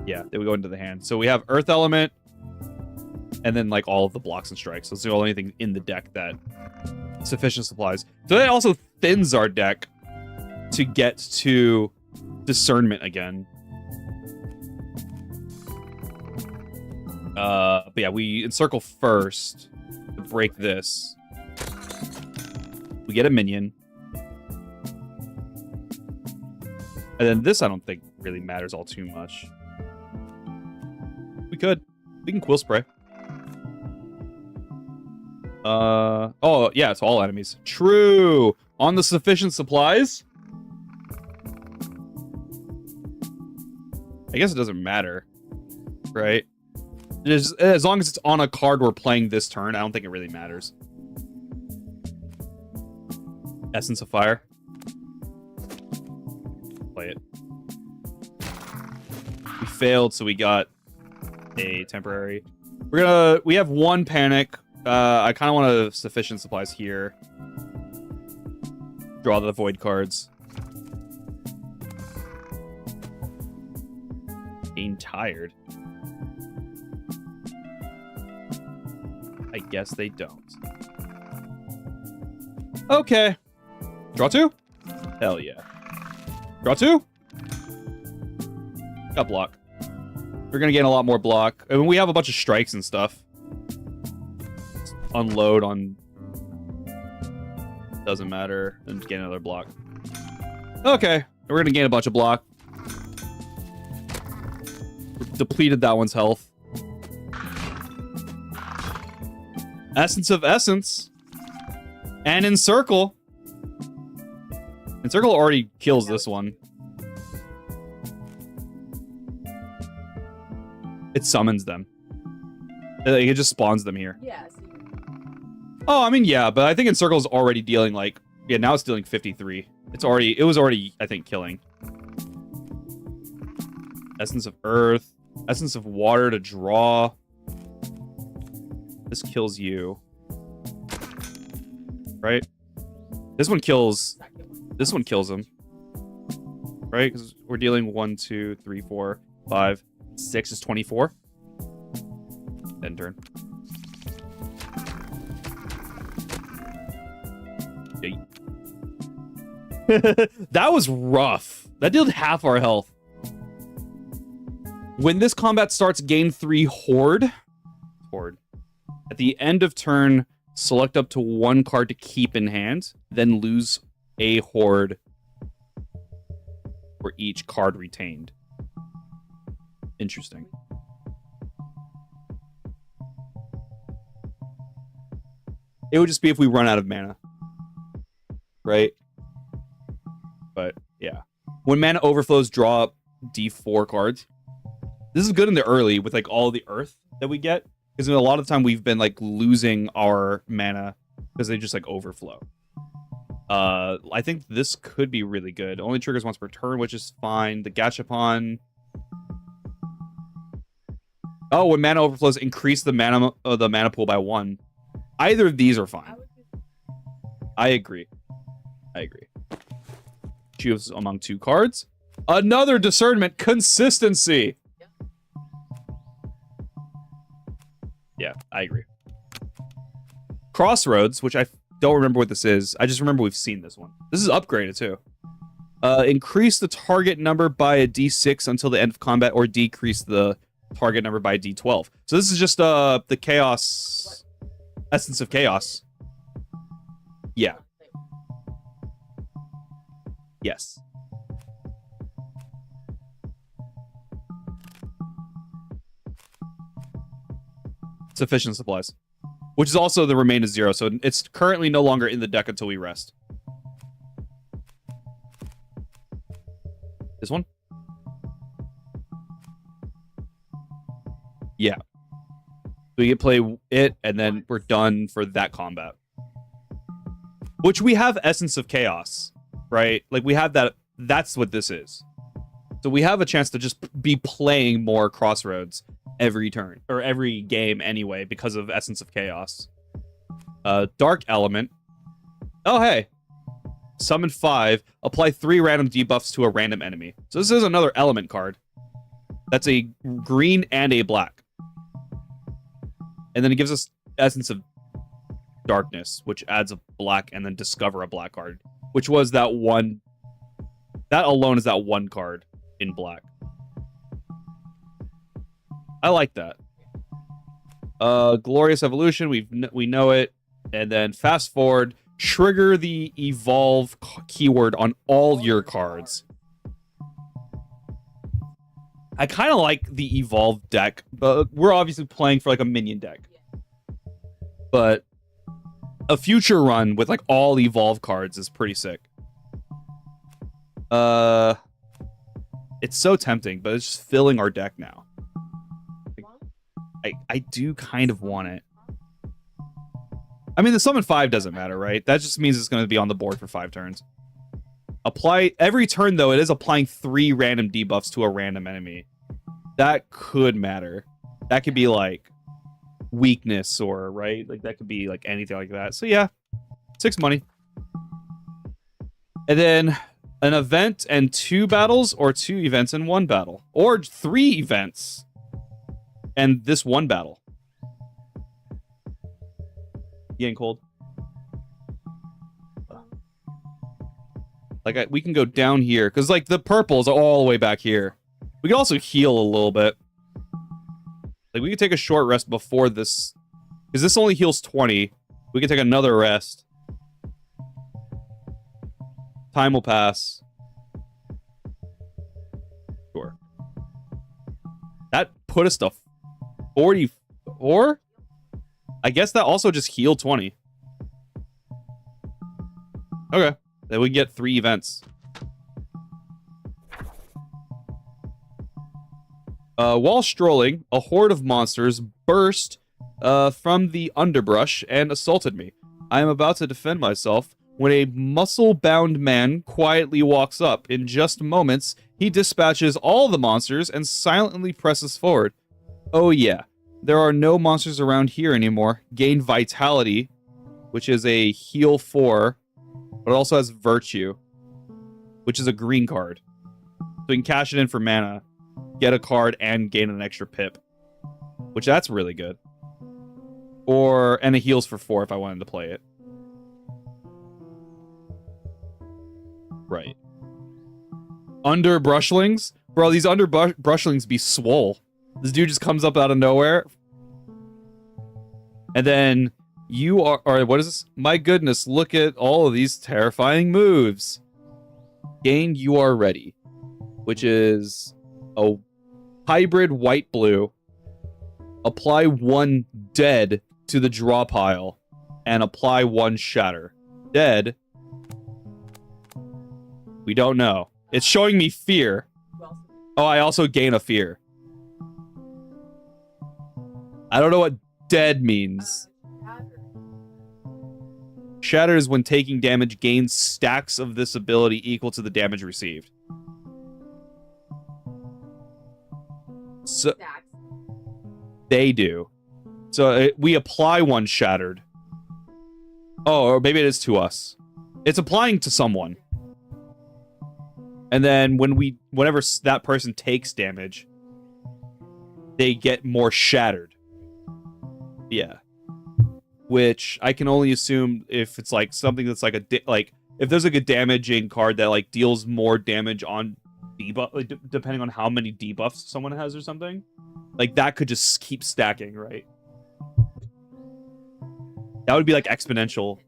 Yeah, they would go into the hand. So we have Earth Element, and then like all of the blocks and strikes. So it's the only thing in the deck that sufficient supplies. So that also thins our deck to get to discernment again. But yeah, we encircle first to break this. We get a minion. And then this I don't think really matters all too much. We could. We can Quill Spray. Oh, yeah, it's all enemies. True! On the sufficient supplies? I guess it doesn't matter. Right? As long as it's on a card we're playing this turn, I don't think it really matters. Essence of Fire. Play it. We failed, so we got a temporary. We have one panic. I kind of want a sufficient supplies here. Draw the void cards. Being tired. I guess they don't. Okay. Draw 2? Hell yeah. Draw 2? Got block. We're gonna gain a lot more block. I mean, we have a bunch of strikes and stuff. Just unload on... Doesn't matter. And gain another block. Okay. We're gonna gain a bunch of block. Depleted that one's health. Essence of Essence. And Encircle. Encircle already kills this one. It summons them. It just spawns them here. Yeah. Oh, I mean, yeah, but I think Encircle is already dealing like... Yeah, now it's dealing 53. It was already, I think, killing. Essence of Earth. Essence of Water to draw. This kills you. Right? This one kills... This one kills him. Right? Because we're dealing 1, 2, 3, 4, 5, 6 is 24. End turn. That was rough. That dealt half our health. When this combat starts, gain 3 Horde. At the end of turn, select up to 1 card to keep in hand, then lose a Horde for each card retained. Interesting. It would just be if we run out of mana. Right? But, yeah. When mana overflows, draw up D4 cards. This is good in the early with, like, all the earth that we get. Because a lot of the time we've been, like, losing our mana because they just, like, overflow. I think this could be really good. Only triggers once per turn, which is fine. The Gachapon... Oh, when mana overflows, increase the mana pool by 1. Either of these are fine. I agree. Choose among 2 cards. Another discernment. Consistency. Yeah, I agree. Crossroads, which I don't remember what this is. I just remember we've seen this one. This is upgraded, too. Increase the target number by a D6 until the end of combat, or decrease the target number by a D12. So this is just the Chaos... Essence of Chaos. Yeah. Yes. Sufficient supplies. Which is also the remain is 0, so it's currently no longer in the deck until we rest. This one? Yeah. So we get play it, and then we're done for that combat. Which we have Essence of Chaos, right? Like, we have that. That's what this is. So we have a chance to just be playing more Crossroads every turn, or every game anyway, because of Essence of Chaos. Dark Element. Oh, hey. Summon 5. Apply 3 random debuffs to a random enemy. So this is another element card. That's a green and a black. And then it gives us Essence of Darkness, which adds a black, and then discover a black card. Which was that one... That alone is that one card in black. I like that. Glorious Evolution, we know it. And then fast forward, trigger the evolve keyword on all your cards. I kind of like the evolve deck, but we're obviously playing for like a minion deck. But a future run with like all evolve cards is pretty sick. It's so tempting, but it's just filling our deck now. I do kind of want it. I mean, the summon 5 doesn't matter, right? That just means it's going to be on the board for 5 turns. Apply every turn, though, it is applying 3 random debuffs to a random enemy. That could matter. That could be like weakness, or right? Like that could be like anything like that. So yeah, 6 money. And then an event and 2 battles, or 2 events and 1 battle, or 3 events and this 1 battle. Getting cold. Like, we can go down here, because, like, the purple's all the way back here. We can also heal a little bit. Like, we can take a short rest before this, because this only heals 20. We can take another rest. Time will pass. Sure. That put us to 44? I guess that also just healed 20. Okay. Then we get 3 events. While strolling, a horde of monsters burst from the underbrush and assaulted me. I am about to defend myself when a muscle-bound man quietly walks up. In just moments, he dispatches all the monsters and silently presses forward. Oh yeah, there are no monsters around here anymore. Gain Vitality, which is a heal 4, but it also has Virtue, which is a green card. So you can cash it in for mana, get a card, and gain an extra pip, which that's really good. And it heals for 4 if I wanted to play it. Right. Under brushlings? Bro, these under brushlings be swole. This dude just comes up out of nowhere. And then you are... Alright, what is this? My goodness, look at all of these terrifying moves. Gain You Are Ready, which is a hybrid white-blue. Apply 1 dead to the draw pile, and apply 1 shatter. Dead... We don't know. It's showing me fear. Oh, I also gain a fear. I don't know what dead means. Shatter is when taking damage gains stacks of this ability equal to the damage received. So they do. So we apply 1 shattered. Oh, or maybe it is to us. It's applying to someone. And then whenever that person takes damage, they get more shattered. Yeah. Which I can only assume if it's like something that's like if there's like a damaging card that like deals more damage on debuff, like, depending on how many debuffs someone has or something, like that could just keep stacking, right? That would be like exponential.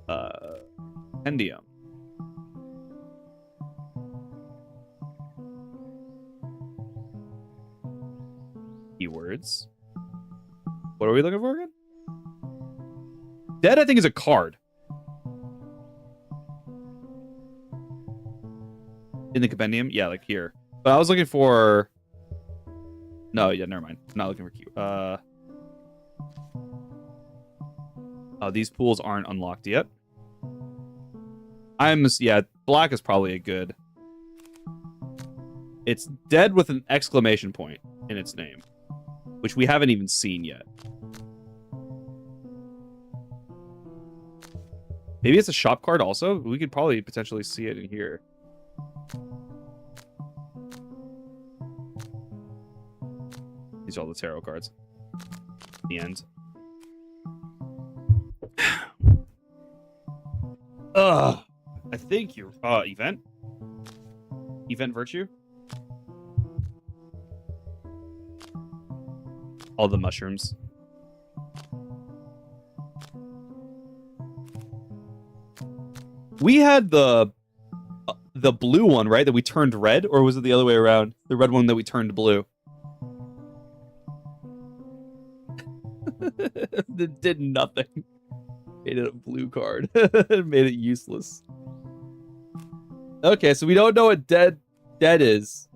Endium. Keywords. What are we looking for again? Dead, I think, is a card. In the compendium? Yeah, like here. But I was looking for... No, yeah, never mind. I'm not looking for key. These pools aren't unlocked yet. Yeah, black is probably a good. It's dead with an exclamation point in its name, which we haven't even seen yet. Maybe it's a shop card also? We could probably potentially see it in here. These are all the tarot cards. The end. Ugh. I think you're event? Event virtue? All the mushrooms. We had the blue one, right? That we turned red, or was it the other way around? The red one that we turned blue. It did nothing. Made it a blue card. It made it useless. Okay, so we don't know what dead is.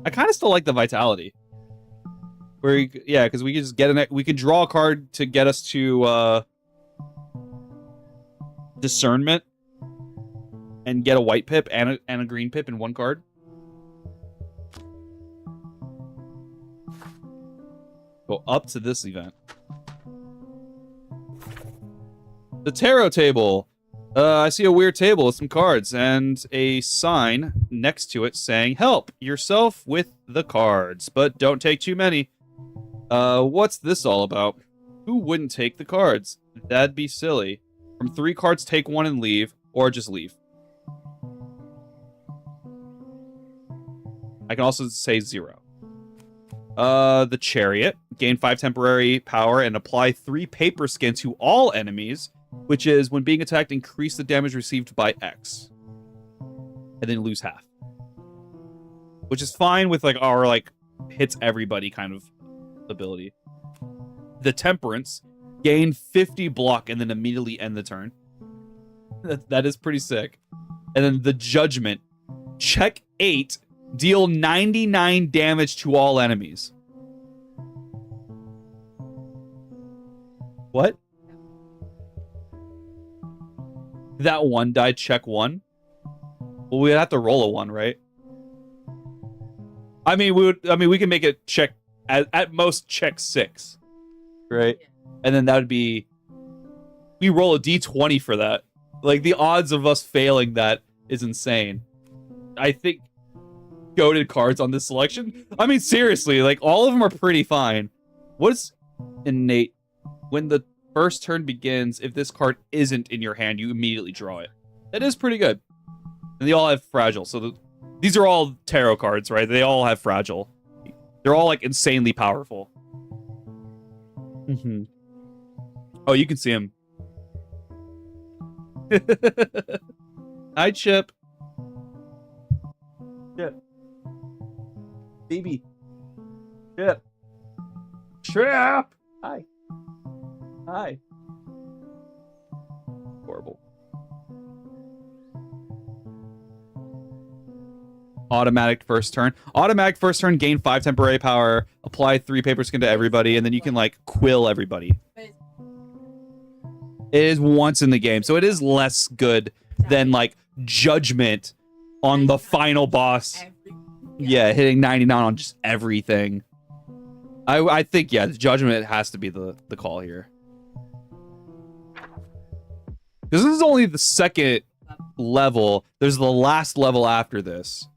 I kind of still like the vitality. Yeah, because we can just get we can draw a card to get us to discernment and get a white pip and a green pip in one card. Go up to this event. The tarot table. I see a weird table with some cards and a sign next to it saying, "Help yourself with the cards, but don't take too many." What's this all about? Who wouldn't take the cards? That'd be silly. From 3 cards, take 1 and leave, or just leave. I can also say 0. The Chariot. Gain 5 temporary power and apply 3 paper skin to all enemies, which is, when being attacked, increase the damage received by X. And then lose half. Which is fine with, like, our, like, hits everybody kind of ability. The Temperance. Gain 50 block and then immediately end the turn. That is pretty sick. And then the Judgment. Check 8. Deal 99 damage to all enemies. What? That one died, check 1? Well, we'd have to roll a 1, right? I mean, we can make it check at most check 6. Right? Yeah. And then that would be, we roll a d20 for that. Like, the odds of us failing that is insane. I think goated cards on this selection. I mean, seriously, like, all of them are pretty fine. What's innate? When the first turn begins, if this card isn't in your hand, you immediately draw it. That is pretty good. And they all have fragile. So these are all tarot cards, right? They all have fragile. They're all, like, insanely powerful. Mm-hmm. Oh, you can see him. Hi, Chip. Chip. Baby. Chip. Chip! Hi. Hi. Horrible. Automatic first turn. Automatic first turn, gain 5 temporary power, apply 3 paper skin to everybody, and then you can, like, quill everybody. It is once in the game, so it is less good than, like, Judgment on the final boss. Yeah, hitting 99 on just everything. I think, yeah, Judgment has to be the call here. Because this is only the second level. There's the last level after this.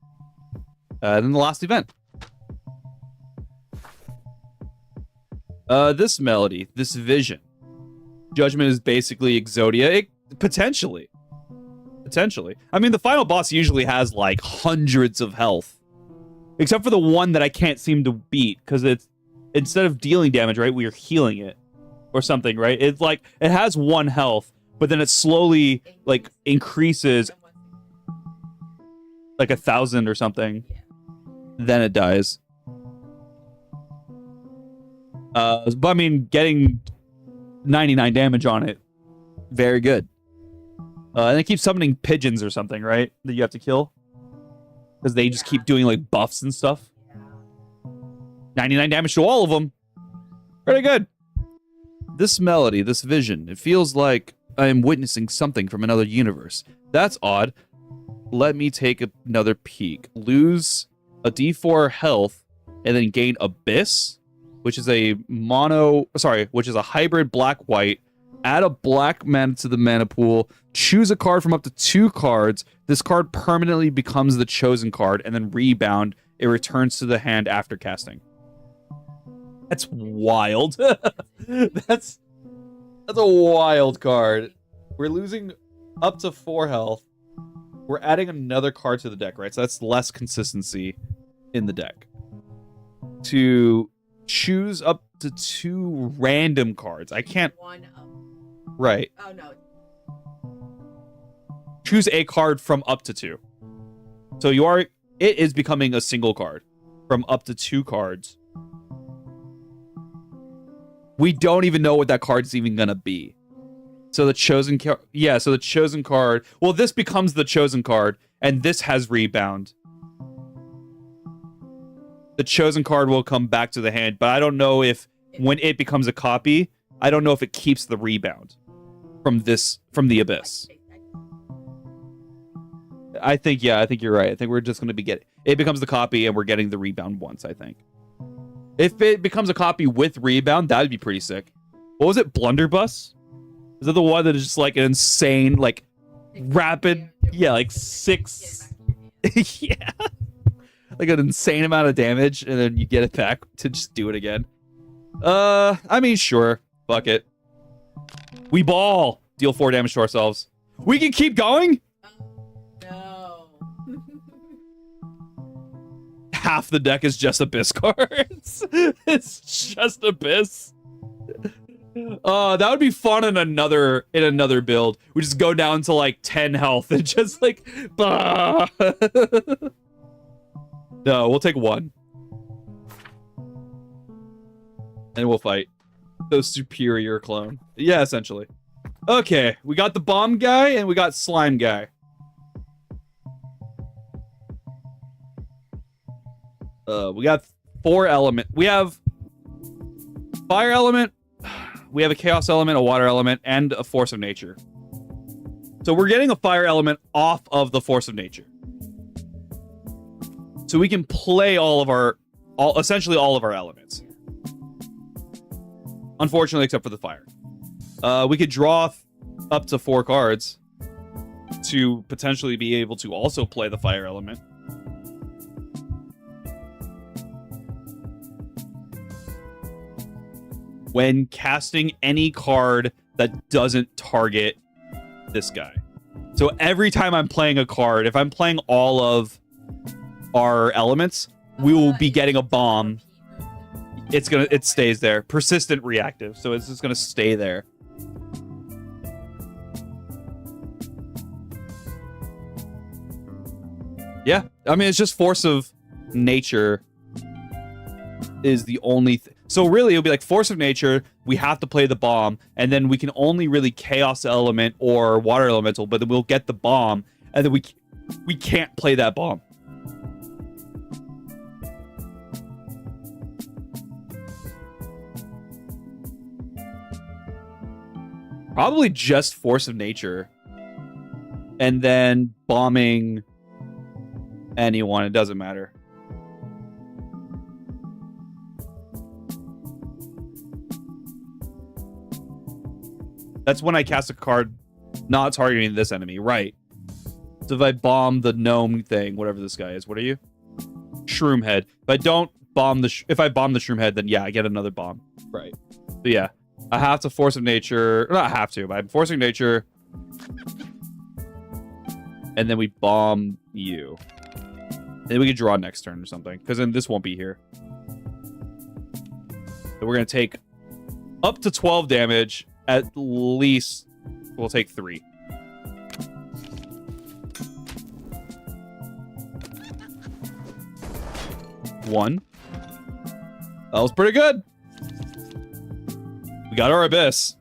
Then the last event. This melody, this vision. Judgment is basically Exodia. Potentially. I mean, the final boss usually has, like, hundreds of health. Except for the one that I can't seem to beat, because it's, instead of dealing damage, right, we are healing it. Or something, right? It's like, it has 1 health, but then it slowly, like, increases, like, 1,000 or something. Then it dies. But I mean, getting 99 damage on it, very good. And it keeps summoning pigeons or something, right? That you have to kill. Because they just keep doing, like, buffs and stuff. 99 damage to all of them. Pretty good. This melody, this vision, it feels like I am witnessing something from another universe. That's odd. Let me take another peek. Lose a D4 health and then gain Abyss, which is a hybrid black-white. Add a black mana to the mana pool. Choose a card from up to 2 cards. This card permanently becomes the chosen card, and then rebound. It returns to the hand after casting. That's wild. That's a wild card. We're losing up to 4 health. We're adding another card to the deck, right? So that's less consistency in the deck. To choose up to 2 random cards. I can't... One of... Right. Oh, no. Choose a card from up to 2. So it is becoming a single card from up to 2 cards. We don't even know what that card is even gonna be. So the chosen card, so the chosen card. Well, this becomes the chosen card, and this has rebound. The chosen card will come back to the hand, but I don't know if when it becomes a copy, I don't know if it keeps the rebound from the Abyss. I think you're right. I think we're just gonna be it becomes the copy, and we're getting the rebound once. I think. If it becomes a copy with rebound, that would be pretty sick. What was it? Blunderbuss? Is that the one that is just like an insane, like rapid? Yeah, like 6. Yeah. Like an insane amount of damage, and then you get it back to just do it again. I mean, sure. Fuck it. We ball. Deal 4 damage to ourselves. We can keep going? No. Half the deck is just Abyss cards. It's just Abyss. That would be fun in another build. We just go down to like 10 health and just like bah. No, we'll take 1. And we'll fight. The superior clone. Yeah, essentially. Okay, we got the bomb guy and we got slime guy. We got 4 element. We have fire element, we have a chaos element, a water element, and a force of nature. So we're getting a fire element off of the force of nature. So we can play essentially all of our elements. Unfortunately, except for the fire. We could draw up to 4 cards to potentially be able to also play the fire element. When casting any card that doesn't target this guy. So every time I'm playing a card, if I'm playing all of our elements, we will be getting a bomb. It stays there. Persistent reactive, so it's just gonna stay there. Yeah, I mean, it's just force of nature is the only so really it'll be like force of nature, we have to play the bomb, and then we can only really chaos element or water elemental, but then we'll get the bomb, and then we can't play that bomb. Probably just force of nature. And then bombing anyone, it doesn't matter. That's when I cast a card not targeting this enemy, right? So if I bomb the gnome thing, whatever this guy is, what are you? Shroom head. If I don't bomb if I bomb the shroom head, then yeah, I get another bomb. Right. So yeah, I have to force of nature, not have to, but I'm forcing nature. And then we bomb you. Then we can draw next turn or something, because then this won't be here. So we're going to take up to 12 damage. At least we'll take 3. One. That was pretty good. We got our Abyss.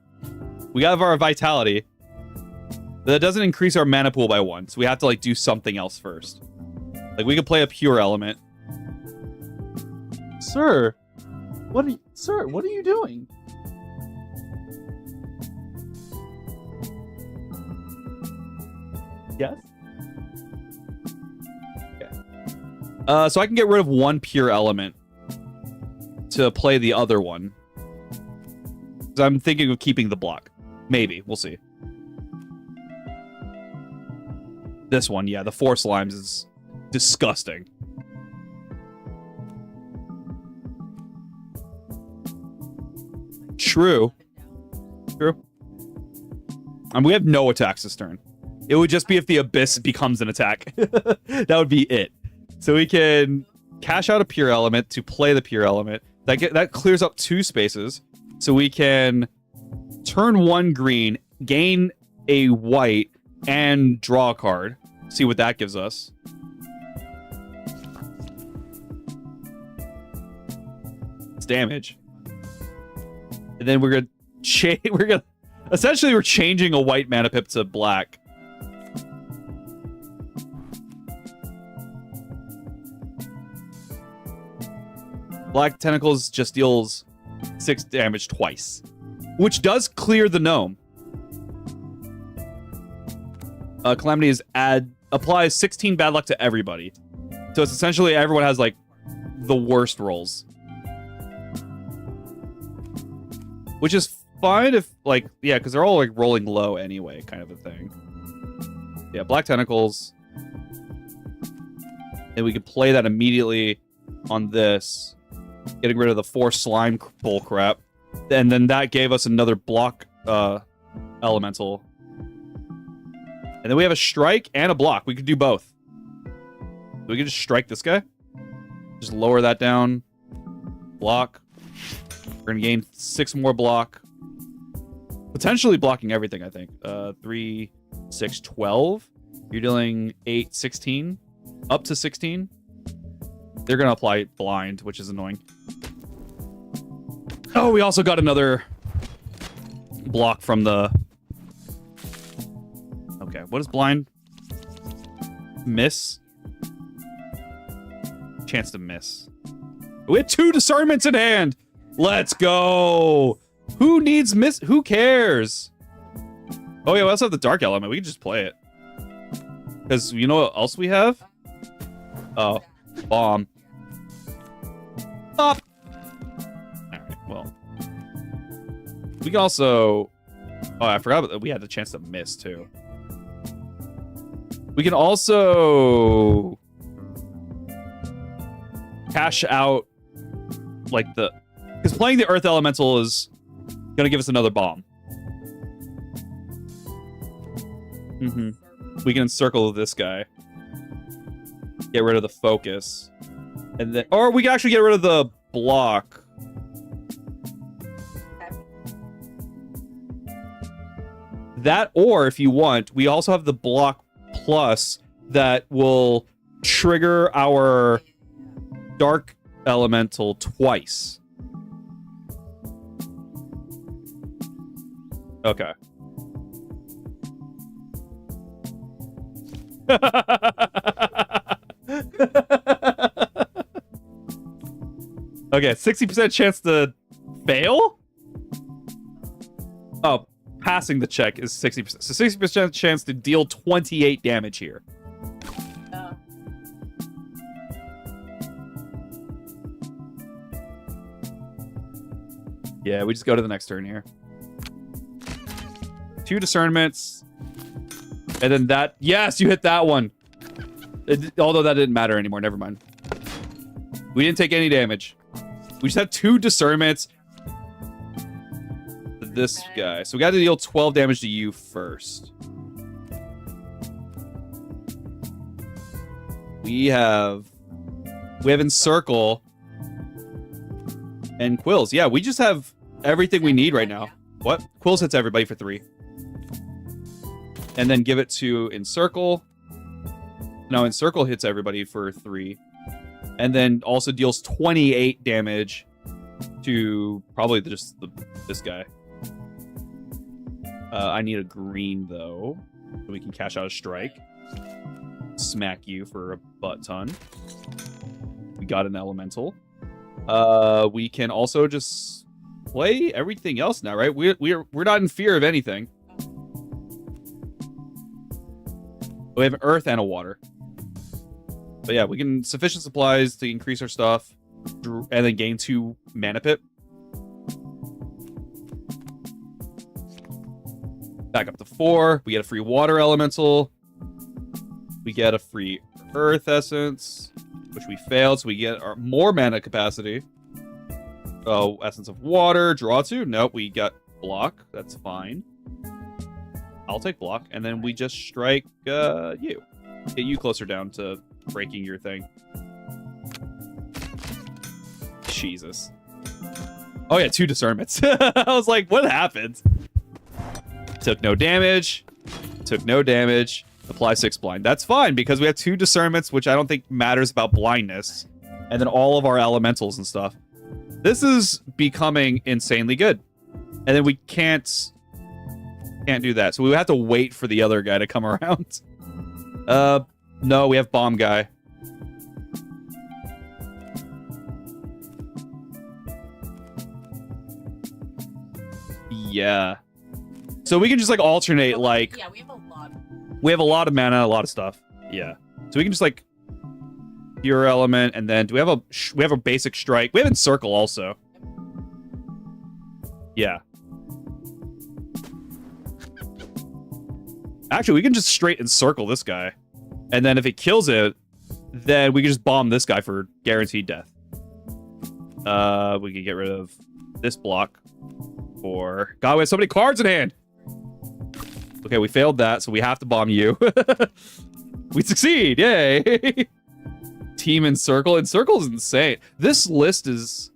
We got our Vitality. But that doesn't increase our mana pool by 1, so we have to like do something else first. Like we could play a pure element. Sir, what are you doing? Yes. Okay. So I can get rid of one pure element to play the other one. So I'm thinking of keeping the block. Maybe. We'll see. This one, yeah, the 4 slimes is disgusting. True. And we have no attacks this turn. It would just be if the abyss becomes an attack. That would be it. So we can cash out a pure element to play the pure element. That clears up 2 spaces. So we can turn 1 green, gain a white, and draw a card. See what that gives us. It's damage. And then we're gonna essentially we're changing a white mana pip to black. Black Tentacles just deals 6 damage twice, which does clear the gnome. Calamity applies 16 bad luck to everybody. So it's essentially everyone has like the worst rolls. Which is fine if like, yeah, because they're all like rolling low anyway, kind of a thing. Yeah, Black Tentacles. And we can play that immediately on this. Getting rid of the 4 slime bull crap. And then that gave us another block elemental. And then we have a strike and a block. We could do both. We could just strike this guy. Just lower that down. Block. We're going to gain 6 more block. Potentially blocking everything, I think. 3, 6, 12. You're dealing 8, 16. Up to 16. They're going to apply blind, which is annoying. Oh, we also got another block from the... Okay, what is blind? Miss? Chance to miss. We had 2 discernments in hand! Let's go! Who needs miss? Who cares? Oh yeah, we also have the dark element. We can just play it. Because you know what else we have? Oh, bomb. Up! Alright, well. We can also... Oh, I forgot that we had the chance to miss, too. We can also... cash out, like, the... Because playing the Earth Elemental is going to give us another bomb. We can encircle this guy. Get rid of the focus. And then... Or we can actually get rid of the block. That, or if you want, we also have the block plus that will trigger our dark elemental twice. Okay. Okay, 60% chance to fail? Oh, passing the check is 60%. So 60% chance to deal 28 damage here. Yeah, we just go to the next turn here. 2 discernments. And then that... Yes, you hit that one. Although that didn't matter anymore. Never mind. We didn't take any damage. We just have 2 discernments. This guy. So we got to deal 12 damage to you first. We have Encircle and Quills. Yeah, we just have everything we need right now. What? Quills hits everybody for 3. And then give it to Encircle. No, Encircle hits everybody for 3. And then also deals 28 damage to probably just this guy. I need a green, though. So we can cash out a strike. Smack you for a butt ton. We got an elemental. We can also just play everything else now, right? We're not in fear of anything. We have an earth and a water. But yeah, we can sufficient supplies to increase our stuff and then gain 2 mana pit. Back up to 4. We get a free water elemental. We get a free earth essence, which we failed, so we get our more mana capacity. Oh, essence of water, draw 2. Nope, we got block. That's fine. I'll take block, and then we just strike you. Get you closer down to breaking your thing. Jesus. Oh yeah, 2 discernments. I was like, what happened? Took no damage. Took no damage. Apply 6 blind. That's fine, because we have 2 discernments, which I don't think matters about blindness. And then all of our elementals and stuff. This is becoming insanely good. And then we can't do that. So we have to wait for the other guy to come around. No, we have bomb guy. Yeah. So we can just like alternate like yeah, we have a lot. We have a lot of mana, a lot of stuff. Yeah. So we can just like pure element, and then do we have a basic strike? We have encircle also. Yeah. Actually, we can just straight encircle this guy, and then if it kills it, then we can just bomb this guy for guaranteed death. We can get rid of this block. Or God, we have so many cards in hand. Okay, we failed that, so we have to bomb you. We succeed! Yay! Team Encircle. Encircle's insane. This list is...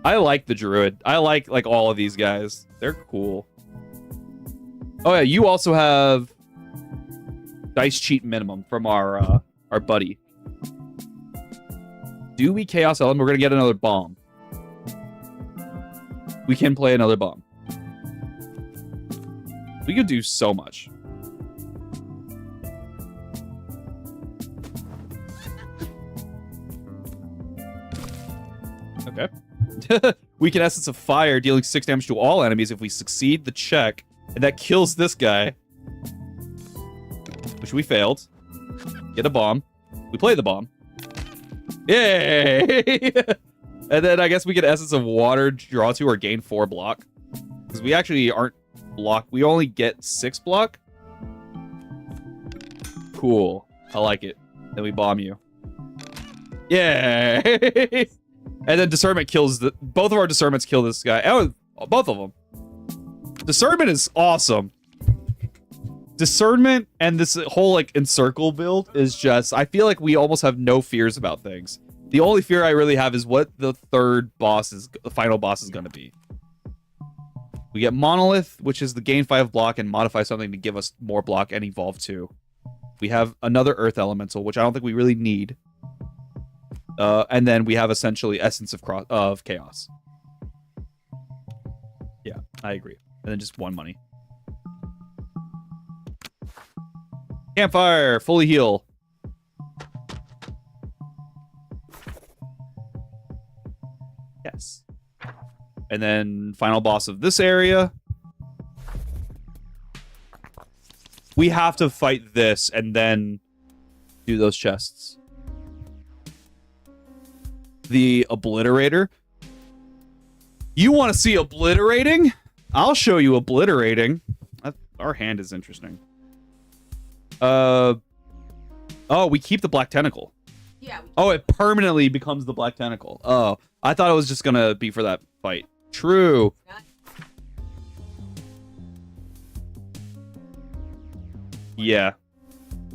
I like the Druid. I like all of these guys. They're cool. Oh yeah, you also have dice cheat minimum from our buddy. Do we Chaos Element? We're gonna get another bomb. We can play another bomb. We could do so much. Okay. We can Essence of Fire, dealing 6 damage to all enemies if we succeed the check. And that kills this guy. Which we failed. Get a bomb. We play the bomb. Yay! And then I guess we get Essence of Water, draw 2, or gain 4 block. Because we actually aren't block. We only get 6 block. Cool. I like it. Then we bomb you. Yay! And then Discernment kills both of our Discernments kill this guy. Oh, both of them. Discernment is awesome. Discernment and this whole like encircle build is just, I feel like we almost have no fears about things. The only fear I really have is what the third boss is, the final boss is going to be. We get Monolith, which is the gain 5 block and modify something to give us more block and evolve 2. We have another Earth Elemental, which I don't think we really need. And then we have essentially Essence of Chaos. Yeah, I agree. And then just 1 money. Campfire, fully heal. Yes. And then final boss of this area. We have to fight this and then do those chests. The Obliterator. You want to see obliterating? I'll show you obliterating. Our hand is interesting. Oh, we keep the Black Tentacle. Yeah. Oh, it permanently becomes the Black Tentacle. Oh, I thought it was just gonna be for that fight. True. Yeah.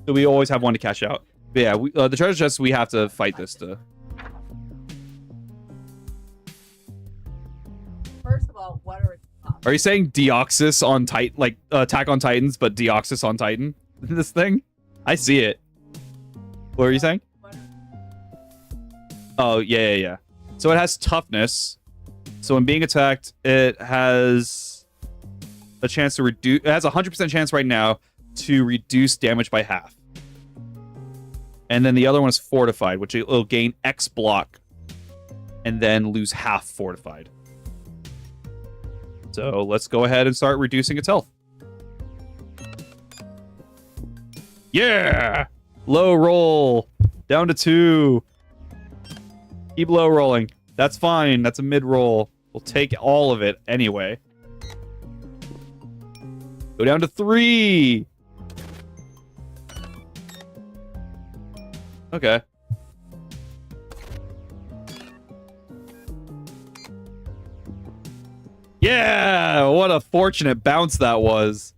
So we always have one to cash out. But yeah, the treasure chest, we have to fight this to... First of all, what are you saying Deoxys on Titan, like Attack on Titans, but Deoxys on Titan? This thing? I see it. What are you saying? Oh, yeah. So it has toughness. So when being attacked, it has a chance to reduce... It has a 100% chance right now to reduce damage by half. And then the other one is fortified, which it'll gain X block and then lose half fortified. So let's go ahead and start reducing its health. Yeah! Low roll. Down to 2. Keep low rolling. That's fine. That's a mid roll. We'll take all of it anyway. Go down to 3. Okay. Yeah! What a fortunate bounce that was.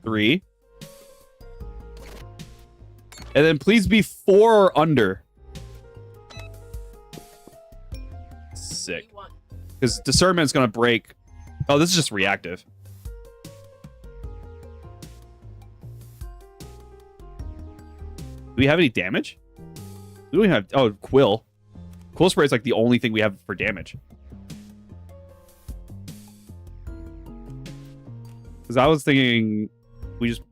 3. And then please be 4 or under. Sick. Because discernment's gonna break. Oh, this is just reactive. Do we have any damage? We don't have... Oh, Quill. Quill Spray is like the only thing we have for damage. Because I was thinking we just...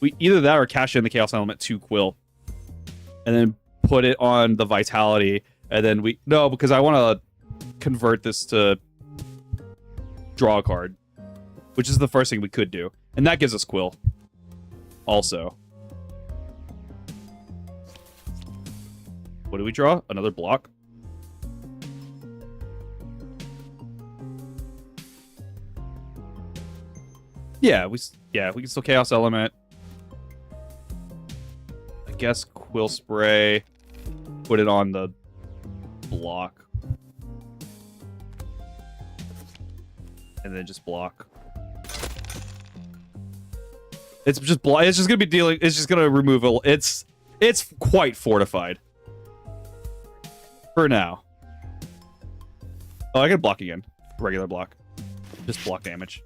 We either that or cash in the Chaos Element to Quill. And then put it on the Vitality. And then we... No, because I want to convert this to draw a card. Which is the first thing we could do. And that gives us Quill. Also. What do we draw? Another block? Yeah, we can still Chaos Element. I guess Quill Spray. Put it on the block. And then just block. It's just it's just gonna be dealing. It's just gonna remove a. It's quite fortified. For now. Oh, I can block again. Regular block. Just block damage.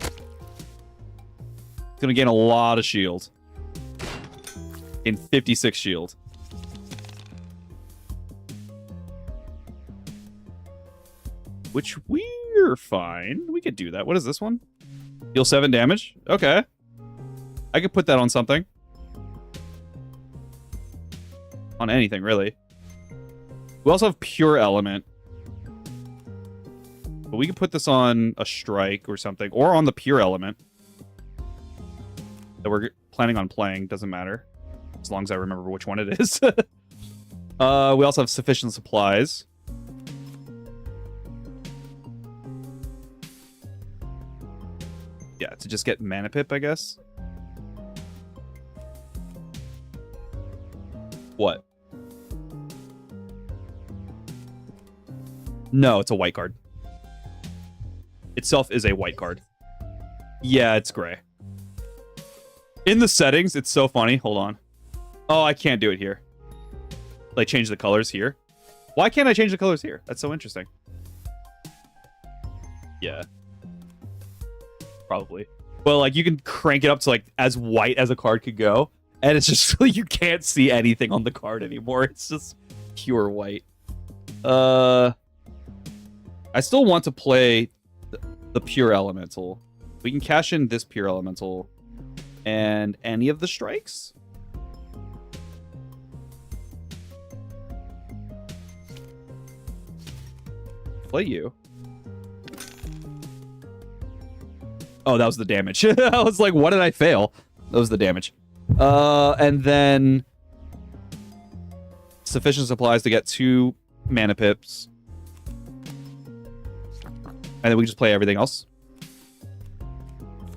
It's gonna gain a lot of shield. In 56 shield. Which we're fine. We could do that. What is this one? Deal 7 damage? Okay. I could put that on something. On anything, really. We also have Pure Element. But we can put this on a Strike or something. Or on the Pure Element. That we're planning on playing. Doesn't matter. As long as I remember which one it is. We also have Sufficient Supplies. Yeah, to just get Mana Pip, I guess. What? No, it's a white card. Itself is a white card. Yeah, it's gray. In the settings, it's so funny. Hold on. Oh, I can't do it here. Like, change the colors here. Why can't I change the colors here? That's so interesting. Yeah. Probably. Well, like, you can crank it up to, like, as white as a card could go. And it's just, you can't see anything on the card anymore. It's just pure white. I still want to play the Pure Elemental. We can cash in this Pure Elemental and any of the strikes. Play you. Oh, that was the damage. I was like, what did I fail? That was the damage. And then Sufficient Supplies to get 2 Mana Pips. And then we just play everything else.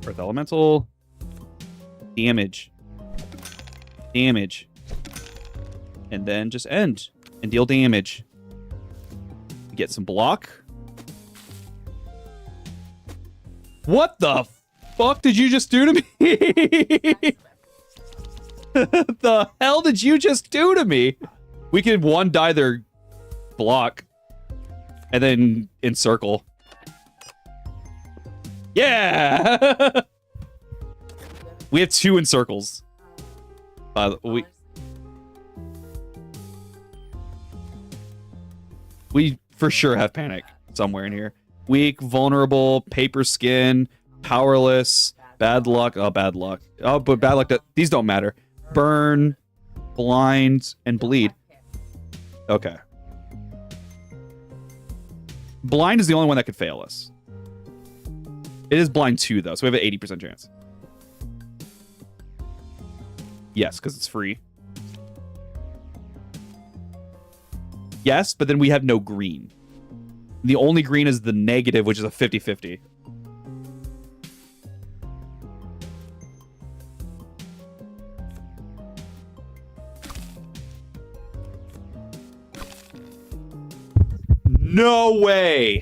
Earth Elemental. Damage. Damage. And then just end. And deal damage. Get some block. What the fuck did you just do to me? The hell did you just do to me? We could one die their block. And then encircle. Yeah! We have 2 encircles. We for sure have panic somewhere in here. Weak, vulnerable, paper skin, powerless, bad luck. Oh, bad luck. Oh, but bad luck. These don't matter. Burn, blind, and bleed. Okay. Blind is the only one that could fail us. It is blind 2, though, so we have an 80% chance. Yes, because it's free. Yes, but then we have no green. The only green is the negative, which is a 50-50. No way!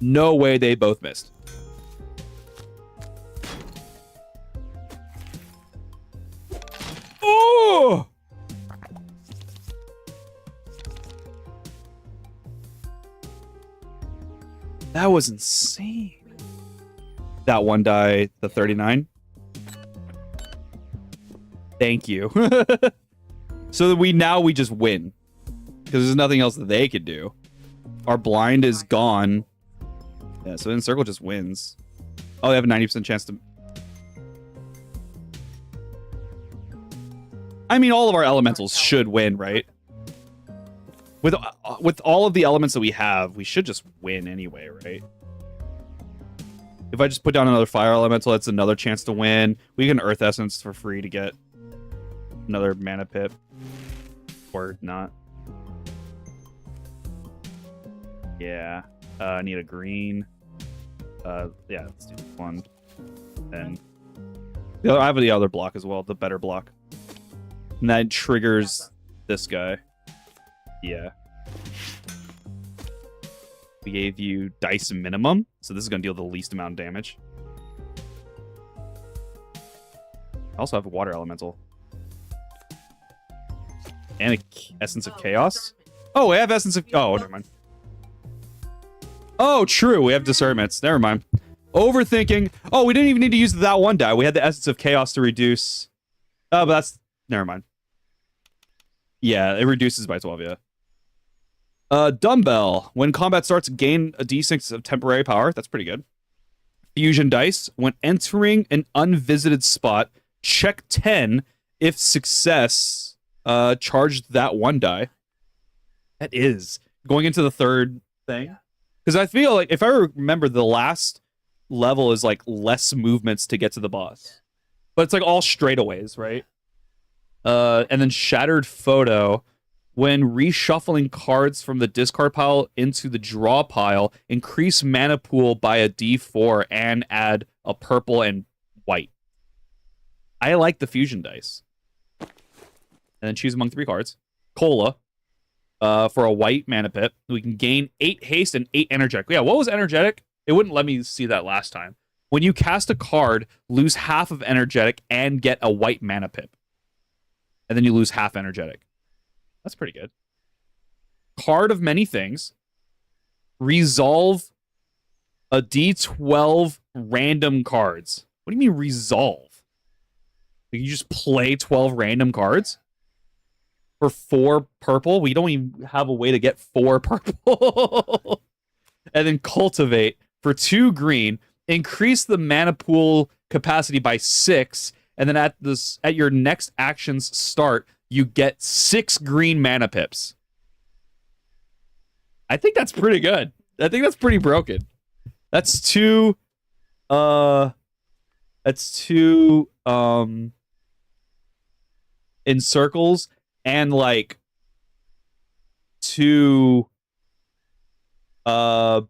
No way they both missed. Oh! That was insane. That one die, the 39. Thank you. So we just win. Because there's nothing else that they could do. Our blind is gone. Yeah, so then circle just wins. Oh, they have a 90% chance to... I mean, all of our elementals should win, right? With all of the elements that we have, we should just win anyway, right? If I just put down another fire elemental, that's another chance to win. We can Earth Essence for free to get another mana pip. Or not. Yeah. I need a green. Yeah, let's do one. Then I have the other block as well, the better block. And that triggers this guy. Yeah. We gave you dice minimum, so this is going to deal the least amount of damage. I also have a water elemental. And a essence of chaos. Oh, we have essence of... Oh, never mind. Oh, true. We have discernments. Never mind. Overthinking. Oh, we didn't even need to use that one die. We had the essence of chaos to reduce... Oh, but that's... Never mind. Yeah, it reduces by 12, yeah. Dumbbell. When combat starts, gain a d6 of temporary power. That's pretty good. Fusion dice. When entering an unvisited spot, check 10. If success, charge that one die. That is. Going into the third thing. Because I feel like, if I remember, the last level is like less movements to get to the boss. But it's like all straightaways, right? And then Shattered Photo. When reshuffling cards from the discard pile into the draw pile, increase mana pool by a d4 and add a purple and white. I like the fusion dice. And then choose among 3 cards. Cola. For a white mana pip. We can gain 8 haste and 8 energetic. Yeah, what was energetic? It wouldn't let me see that last time. When you cast a card, lose half of energetic and get a white mana pip. And then you lose half energetic. That's pretty good. Card of many things. Resolve a d12 random cards. What do you mean resolve? Like, you just play 12 random cards? For 4 purple? We don't even have a way to get 4 purple. And then cultivate for 2 green. Increase the mana pool capacity by 6. And then at your next action's start, you get 6 green mana pips. I think that's pretty good. I think that's pretty broken. That's 2 in circles and like 2 has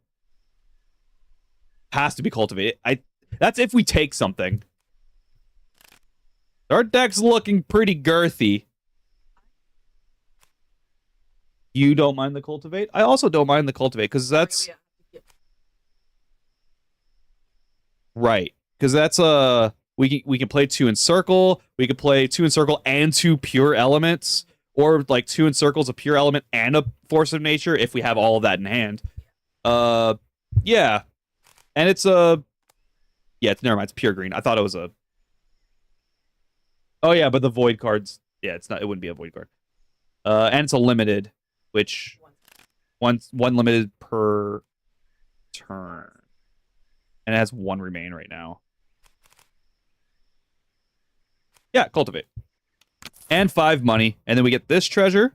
to be cultivated. That's if we take something. Our deck's looking pretty girthy. You don't mind the cultivate? I also don't mind the cultivate, because that's... Right. Because that's we can play 2 in circle, we could play 2 in circle and 2 pure elements, or like 2 in circles, a pure element, and a force of nature, if we have all of that in hand. Yeah. And it's a... Yeah, never mind, it's pure green. I thought it was a... Oh yeah, but the void cards... Yeah, it's not. It wouldn't be a void card. And it's a limited, which... One limited per turn. And it has 1 remain right now. Yeah, cultivate. And 5 money. And then we get this treasure.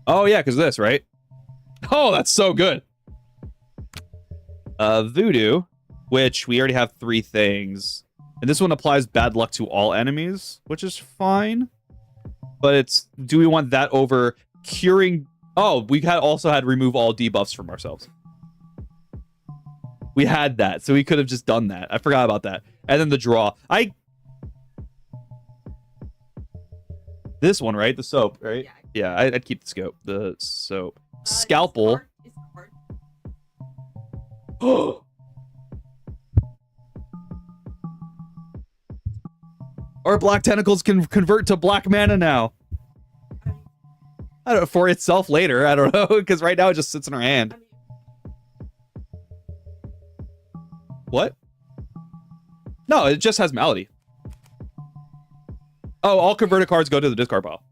Oh, yeah, because this, right? Oh, that's so good. Voodoo, which we already have 3 things. And this one applies bad luck to all enemies, which is fine. But it's... Do we want that over curing... Oh, we also had remove all debuffs from ourselves. We had that, so we could have just done that. I forgot about that. And then the draw. This one, right? The soap, right? Yeah, I'd keep the scope. The soap. Scalpel. Oh! Our black tentacles can convert to black mana now. I don't know, for itself later. I don't know, because right now it just sits in our hand. What? No, it just has Malady. Oh, all converted cards go to the discard pile.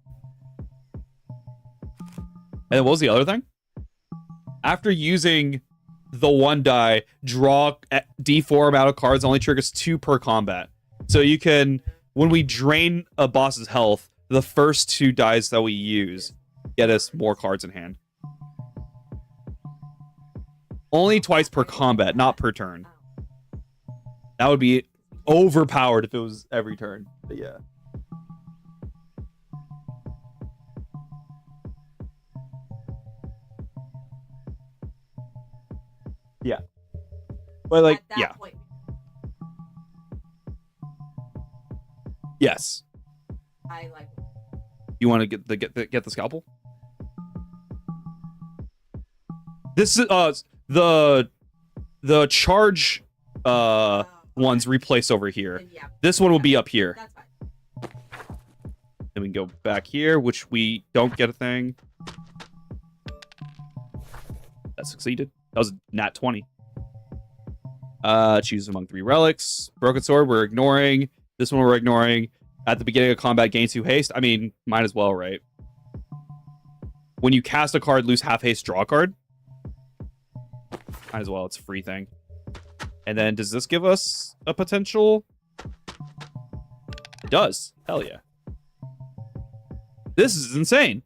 And what was the other thing? After using the 1 die, draw D4 amount of cards, only triggers 2 per combat. So you can, when we drain a boss's health, the first 2 dies that we use get us more cards in hand. Only twice per combat, not per turn. That would be overpowered if it was every turn. But yeah. Yeah. But like, yeah. Point. Yes. I like it. You want to get the scalpel? This is the charge ones replace over here. Yeah. This one will be up here. That's fine. Then we can go back here, which we don't get a thing. That succeeded. That was nat 20. Choose among 3 relics. Broken sword, we're ignoring. This one we're ignoring. At the beginning of combat, gain 2 haste. I mean, might as well, right? When you cast a card, lose half haste, draw a card. Might as well, it's a free thing. And then, does this give us a potential? It does. Hell yeah. This is insane.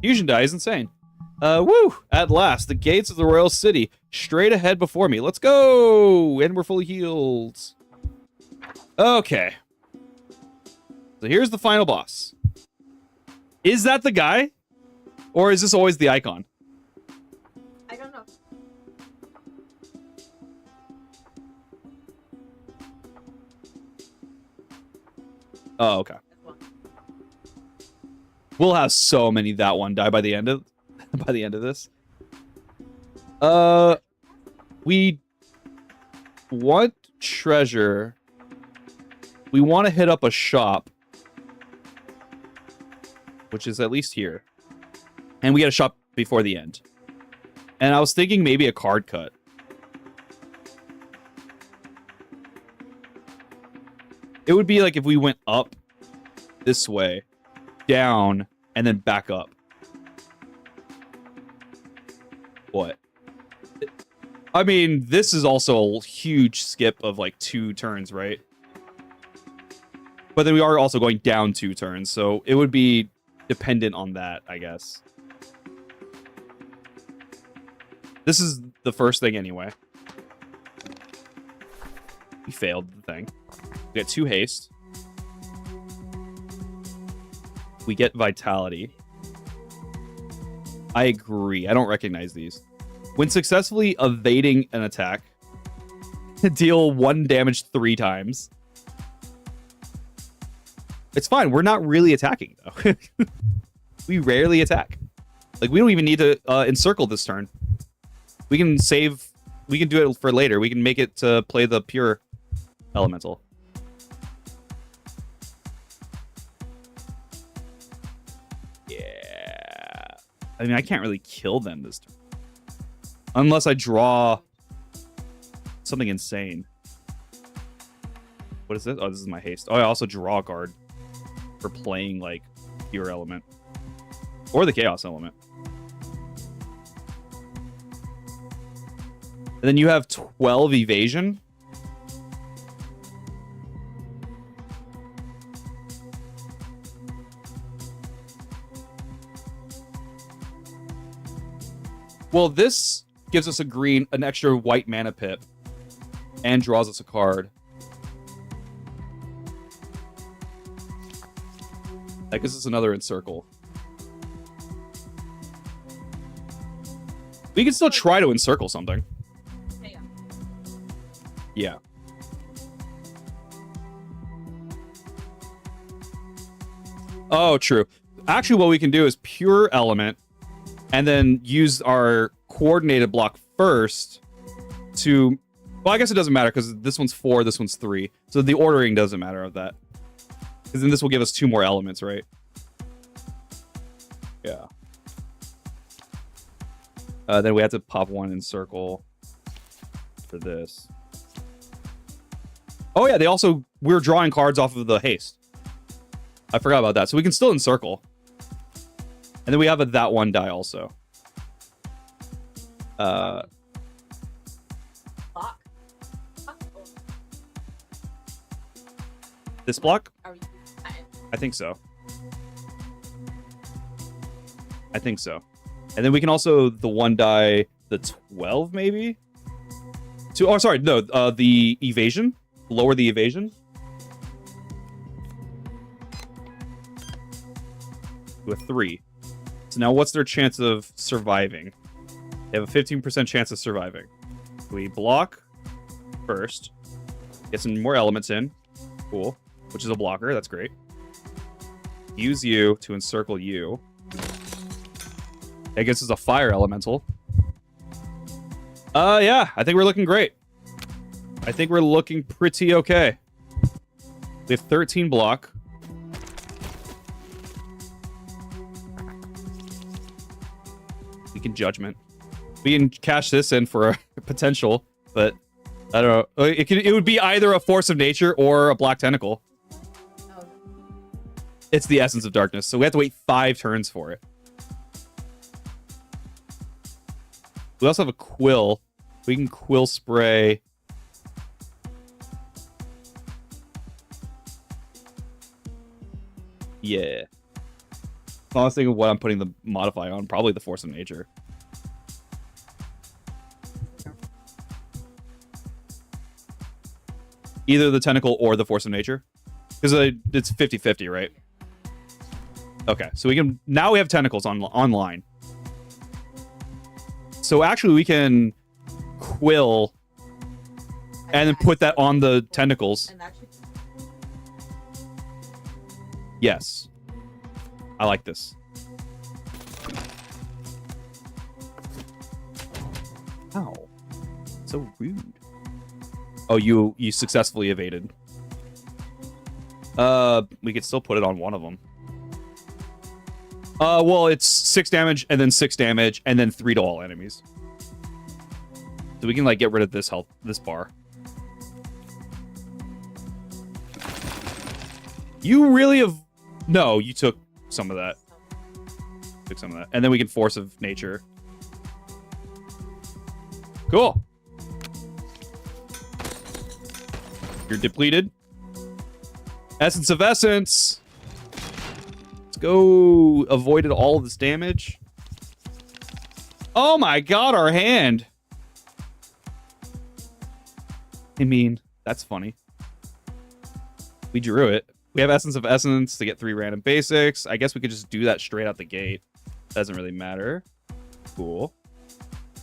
Fusion die is insane. Woo! At last, the gates of the royal city. Straight ahead before me. Let's go! And we're fully healed. Okay. So here's the final boss. Is that the guy? Or is this always the icon? I don't know. Oh, okay. We'll have so many that one die by the end of this. We want treasure. We want to hit up a shop, which is at least here. And we got a shop before the end. And I was thinking maybe a card cut. It would be like if we went up this way, down, and then back up. What? I mean, this is also a huge skip of like 2 turns, right? But then we are also going down 2 turns, so it would be dependent on that, I guess. This is the first thing anyway. We failed the thing. We get 2 haste. We get vitality. I agree. I don't recognize these. When successfully evading an attack, deal 1 damage 3 times. It's fine. We're not really attacking, though. We rarely attack. Like, we don't even need to encircle this turn. We can save... We can do it for later. We can make it to play the pure elemental. Yeah. I mean, I can't really kill them this turn. Unless I draw something insane. What is this? Oh, this is my haste. Oh, I also draw a card for playing, like, pure element. Or the chaos element. And then you have 12 evasion. Well, this gives us an extra white mana pip, and draws us a card. That gives us another encircle. We can still try to encircle something. Yeah. Oh, true. Actually, what we can do is pure element, and then use our coordinated block first to... Well, I guess it doesn't matter, because this one's 4, this one's 3. So the ordering doesn't matter of that. Because then this will give us 2 more elements, right? Yeah. Then we have to pop 1 in circle for this. Oh yeah, we're drawing cards off of the haste. I forgot about that. So we can still encircle. And then we have that 1 die also. Block. This block? Are you... I think so. I think so. And then we can also the 1 die the 12 maybe? Oh, sorry, no, the evasion. Lower the evasion. To a 3. So now what's their chance of surviving? They have a 15% chance of surviving. We block first. Get some more elements in. Cool. Which is a blocker. That's great. Use you to encircle you. I guess it's a fire elemental. Yeah. I think we're looking great. I think we're looking pretty okay. We have 13 block. We can judgment. We can cash this in for a potential, but I don't know. It would be either a force of nature or a black tentacle. Oh. It's the essence of darkness, so we have to wait 5 turns for it. We also have a quill. We can quill spray. Yeah. I was thinking of what I'm putting the modify on. Probably the force of nature. Either the tentacle or the force of nature. Because it's 50-50, right? Okay, so we can... Now we have tentacles online. So actually we can quill and then put that on the tentacles. Yes. I like this. Ow. So rude. Oh, you successfully evaded. We could still put it on one of them. Well, it's 6 damage, and then 6 damage, and then 3 to all enemies. So we can, like, get rid of this health, this bar. You really have... No, you took some of that. Took some of that. And then we can force of nature. Cool. You're depleted. Essence of Essence. Let's go. Avoided all of this damage. Oh my god, our hand. I mean, that's funny. We drew it. We have Essence of Essence to get 3 random basics. I guess we could just do that straight out the gate. Doesn't really matter. Cool.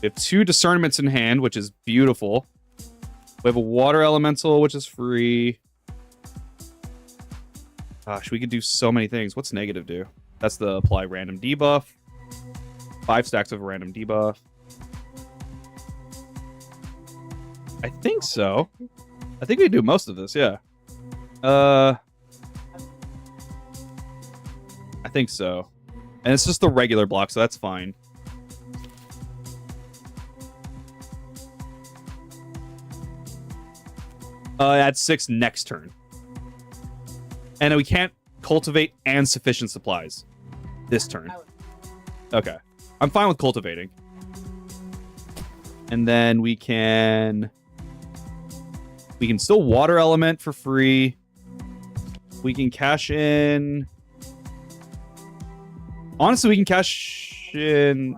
We have 2 discernments in hand, which is beautiful. We have a water elemental, which is free. Gosh, we could do so many things. What's negative do? That's the apply random debuff. 5 stacks of random debuff. I think so. I think we do most of this, yeah. I think so. And it's just the regular block, so that's fine. Add 6 next turn. And we can't cultivate and sufficient supplies this turn. Okay. I'm fine with cultivating. And then we can still water element for free. We can cash in. Honestly, we can cash in.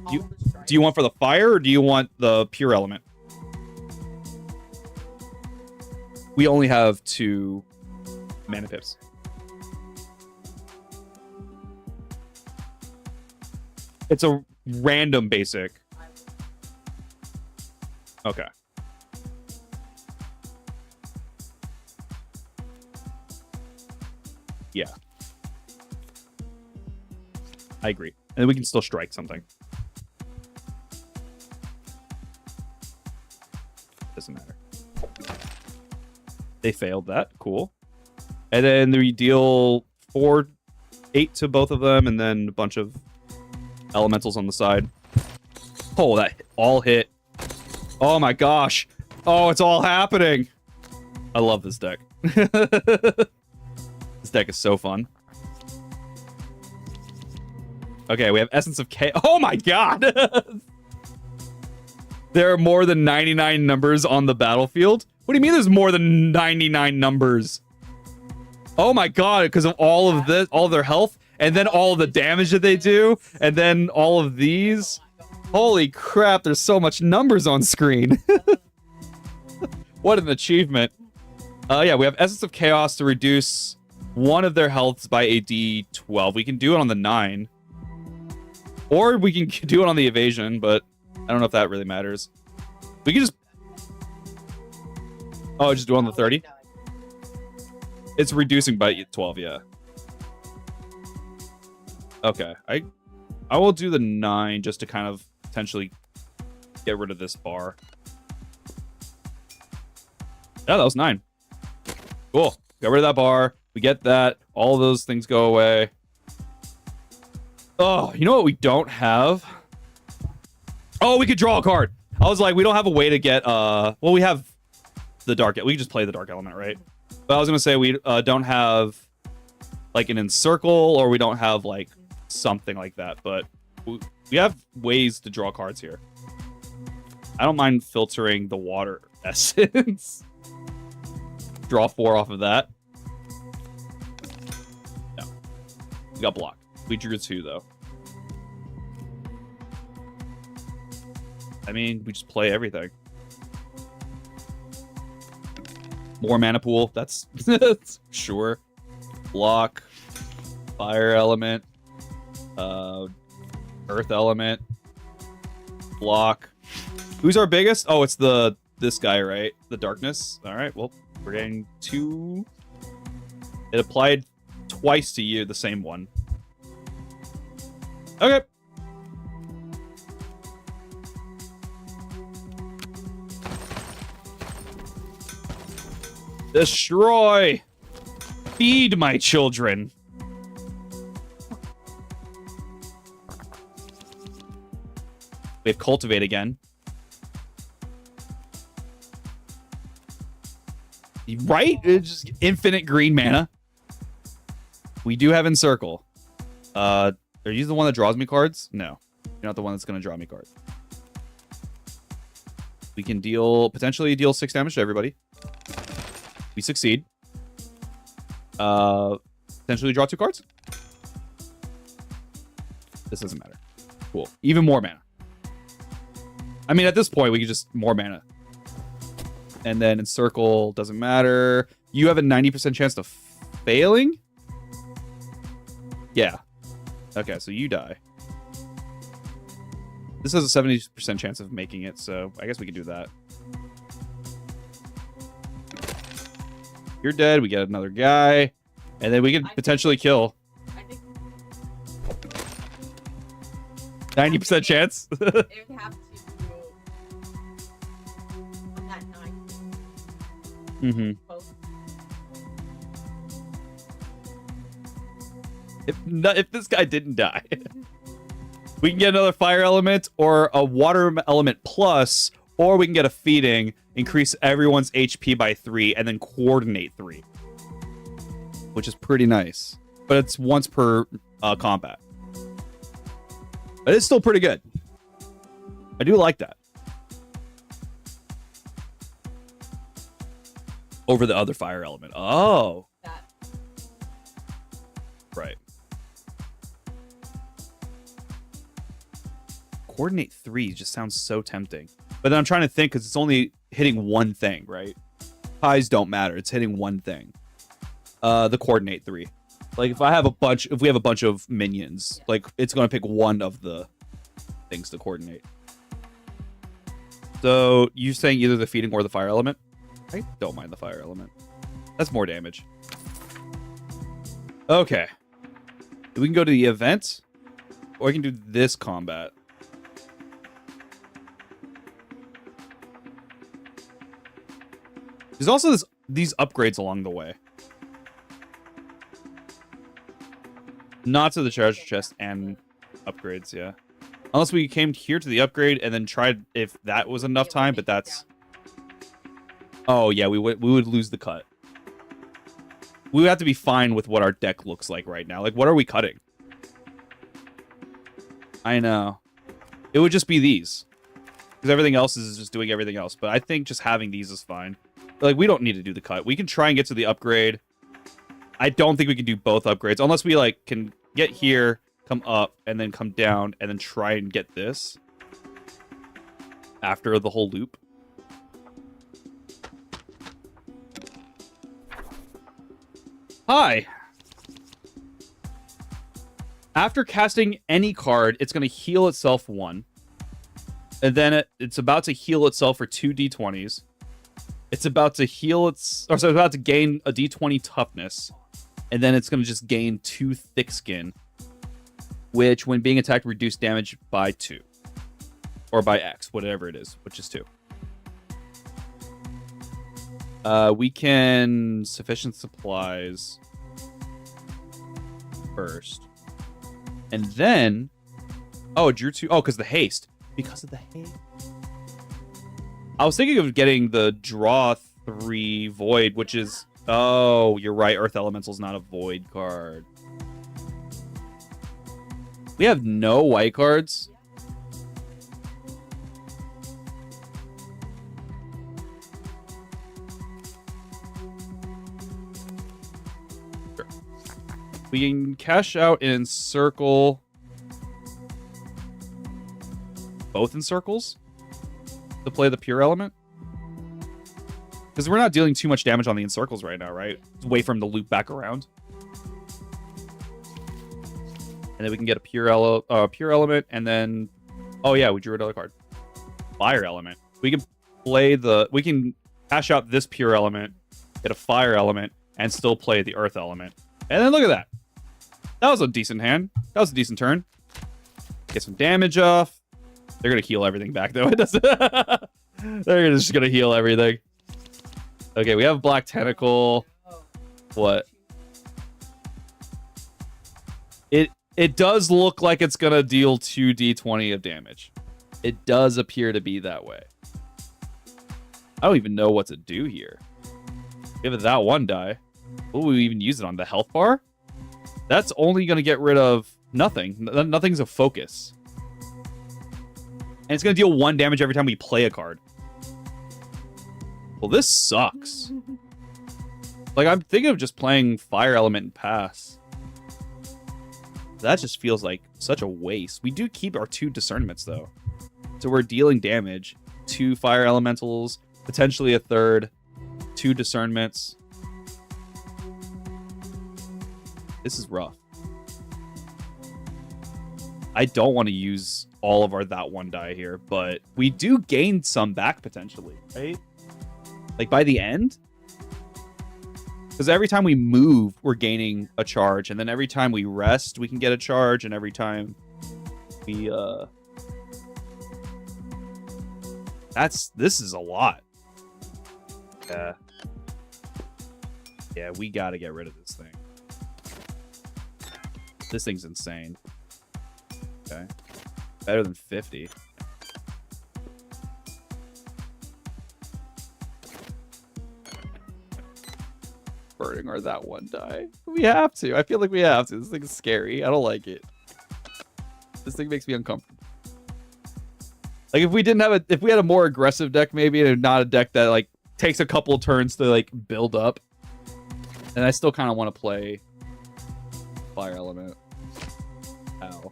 Do you want for the fire or do you want the pure element? We only have 2 mana pips. It's a random basic. Okay. Yeah. I agree. And then we can still strike something. Doesn't matter. They failed that. Cool. And then we deal 8 to both of them, and then a bunch of elementals on the side. Oh, that all hit. Oh my gosh. Oh, it's all happening. I love this deck. This deck is so fun. Okay, we have Essence of Chaos. Oh my god! There are more than 99 numbers on the battlefield? What do you mean there's more than 99 numbers? Oh my god, because of all of this, all of their health, and then all of the damage that they do, and then all of these. Holy crap, there's so much numbers on screen. What an achievement. Yeah, we have Essence of Chaos to reduce one of their healths by a d12. We can do it on the 9. Or we can do it on the evasion, but I don't know if that really matters. We can just... Oh, just do it on the 30? It's reducing by 12, yeah. Okay, I will do the 9 just to kind of potentially get rid of this bar. Yeah, that was 9. Cool. Get rid of that bar. We get that. All of those things go away. Oh, you know what we don't have? Oh, we could draw a card. I was like, we don't have a way to get, well, we have the dark, we can just play the dark element, right? But I was going to say we don't have, like, an encircle, or we don't have, like, something like that. But we have ways to draw cards here. I don't mind filtering the water essence. Draw 4 off of that. No. We got blocked. We drew 2, though. I mean, we just play everything. More mana pool. That's sure. Block. Fire element. Earth element. Block. Who's our biggest? Oh, it's this guy, right? The darkness. All right. Well, we're getting 2. It applied twice to you, the same one. Okay. Destroy. Feed my children. We have Cultivate again. Right? It's just infinite green mana. We do have Encircle. Are you the one that draws me cards? No. You're not the one that's going to draw me cards. We can potentially deal 6 damage to everybody. We succeed. Potentially draw 2 cards. This doesn't matter. Cool. Even more mana. I mean, at this point, we can just more mana. And then Encircle doesn't matter. You have a 90% chance of failing? Yeah. Okay, so you die. This has a 70% chance of making it, so I guess we could do that. You're dead. We get another guy. And then we could potentially kill. 90% chance? It would have to on that 9. Mm-hmm. If this guy didn't die, we can get another fire element or a water element plus, or we can get a feeding, increase everyone's HP by 3, and then coordinate 3, which is pretty nice. But it's once per combat. But it's still pretty good. I do like that. Over the other fire element. Oh. Right. Coordinate 3 just sounds so tempting. But then I'm trying to think because it's only hitting one thing, right? Pies don't matter. It's hitting one thing. The Coordinate 3. Like if we have a bunch of minions, like it's gonna pick one of the things to coordinate. So you're saying either the feeding or the fire element? I don't mind the fire element. That's more damage. Okay. We can go to the event, or we can do this combat. There's also these upgrades along the way. Not to the treasure chest and upgrades, yeah. Unless we came here to the upgrade and then tried if that was enough time, but that's... Oh, yeah, we would lose the cut. We would have to be fine with what our deck looks like right now. Like, what are we cutting? I know. It would just be these. Because everything else is just doing everything else. But I think just having these is fine. Like, we don't need to do the cut. We can try and get to the upgrade. I don't think we can do both upgrades. Unless we, like, can get here, come up, and then come down, and then try and get this. After the whole loop. Hi! After casting any card, it's going to heal itself 1. And then it's about to heal itself for 2 d20s. It's about to heal it's about to gain a d20 toughness. And then it's going to just gain 2 thick skin. Which, when being attacked, reduce damage by 2. Or by X, whatever it is, which is 2. We can sufficient supplies first. And then... Oh, it drew 2... Oh, because the haste. Because of the haste. I was thinking of getting the draw 3 void, which is... Oh, you're right. Earth Elemental's not a void card. We have no white cards. Sure. We can cash out and encircle. Both encircles to play the pure element. Because we're not dealing too much damage on the encircles right now, right? Wait for him to loop back around. And then we can get a pure element, and then... Oh yeah, we drew another card. Fire element. We can play the... We can cash out this pure element, get a fire element, and still play the earth element. And then look at that. That was a decent hand. That was a decent turn. Get some damage off. They're going to heal everything back, though. It doesn't... They're just going to heal everything. Okay, we have Black Tentacle. What? It does look like it's going to deal 2 d20 of damage. It does appear to be that way. I don't even know what to do here. Give it that 1 die. Will we even use it on the health bar? That's only going to get rid of nothing. Nothing's a focus. And it's going to deal 1 damage every time we play a card. Well, this sucks. Like, I'm thinking of just playing Fire Element and pass. That just feels like such a waste. We do keep our 2 discernments, though. So we're dealing damage. 2 Fire Elementals, potentially a 3rd, 2 discernments. This is rough. I don't want to use all of our that 1 die here, but we do gain some back potentially, right? Like by the end? Because every time we move, we're gaining a charge. And then every time we rest, we can get a charge. And every time we... This is a lot. Yeah. Yeah, we gotta get rid of this thing. This thing's insane. Okay. Better than 50. Burning our that 1 die. We have to. I feel like we have to. This thing is scary. I don't like it. This thing makes me uncomfortable. Like if we didn't have if we had a more aggressive deck maybe, and not a deck that like takes a couple turns to like build up, and I still kind of want to play Fire Element. Ow.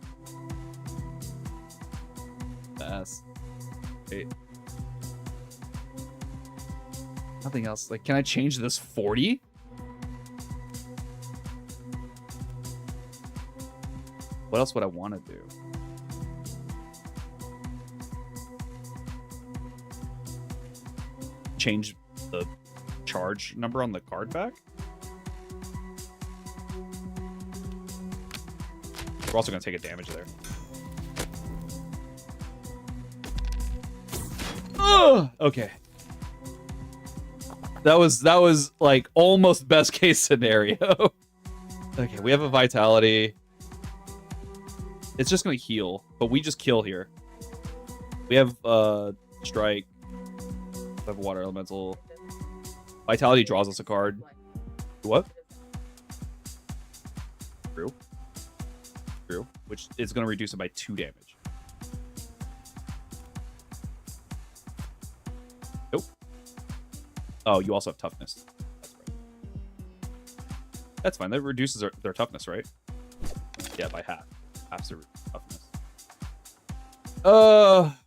Pass. Wait. Nothing else. Like, can I change this 40? What else would I want to do? Change the charge number on the card back? We're also going to take a damage there. Oh, okay. That was like almost best case scenario. Okay, we have a vitality. It's just gonna heal, but we just kill here. We have strike. We have water elemental. Vitality draws us a card. What? True. True. Which is gonna reduce it by 2 damage. Nope. Oh, you also have toughness. That's right. That's fine. That reduces their toughness, right? Yeah, by half. Half's their toughness.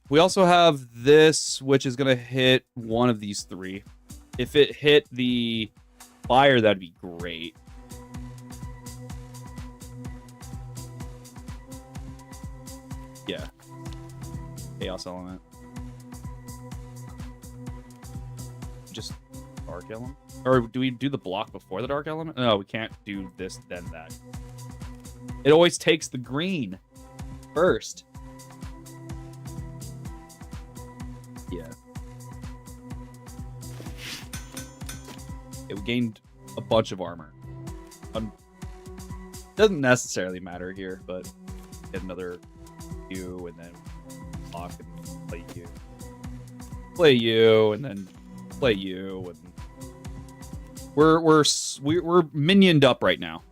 We also have this, which is gonna hit one of these 3. If it hit the fire, that'd be great. Yeah. Chaos element. Just dark element? Or do we do the block before the dark element? No, we can't do this, then that. It always takes the green first. Yeah. We gained a bunch of armor. Doesn't necessarily matter here, but get another you, and then block and play you. Play you, and then play you, and we're minioned up right now.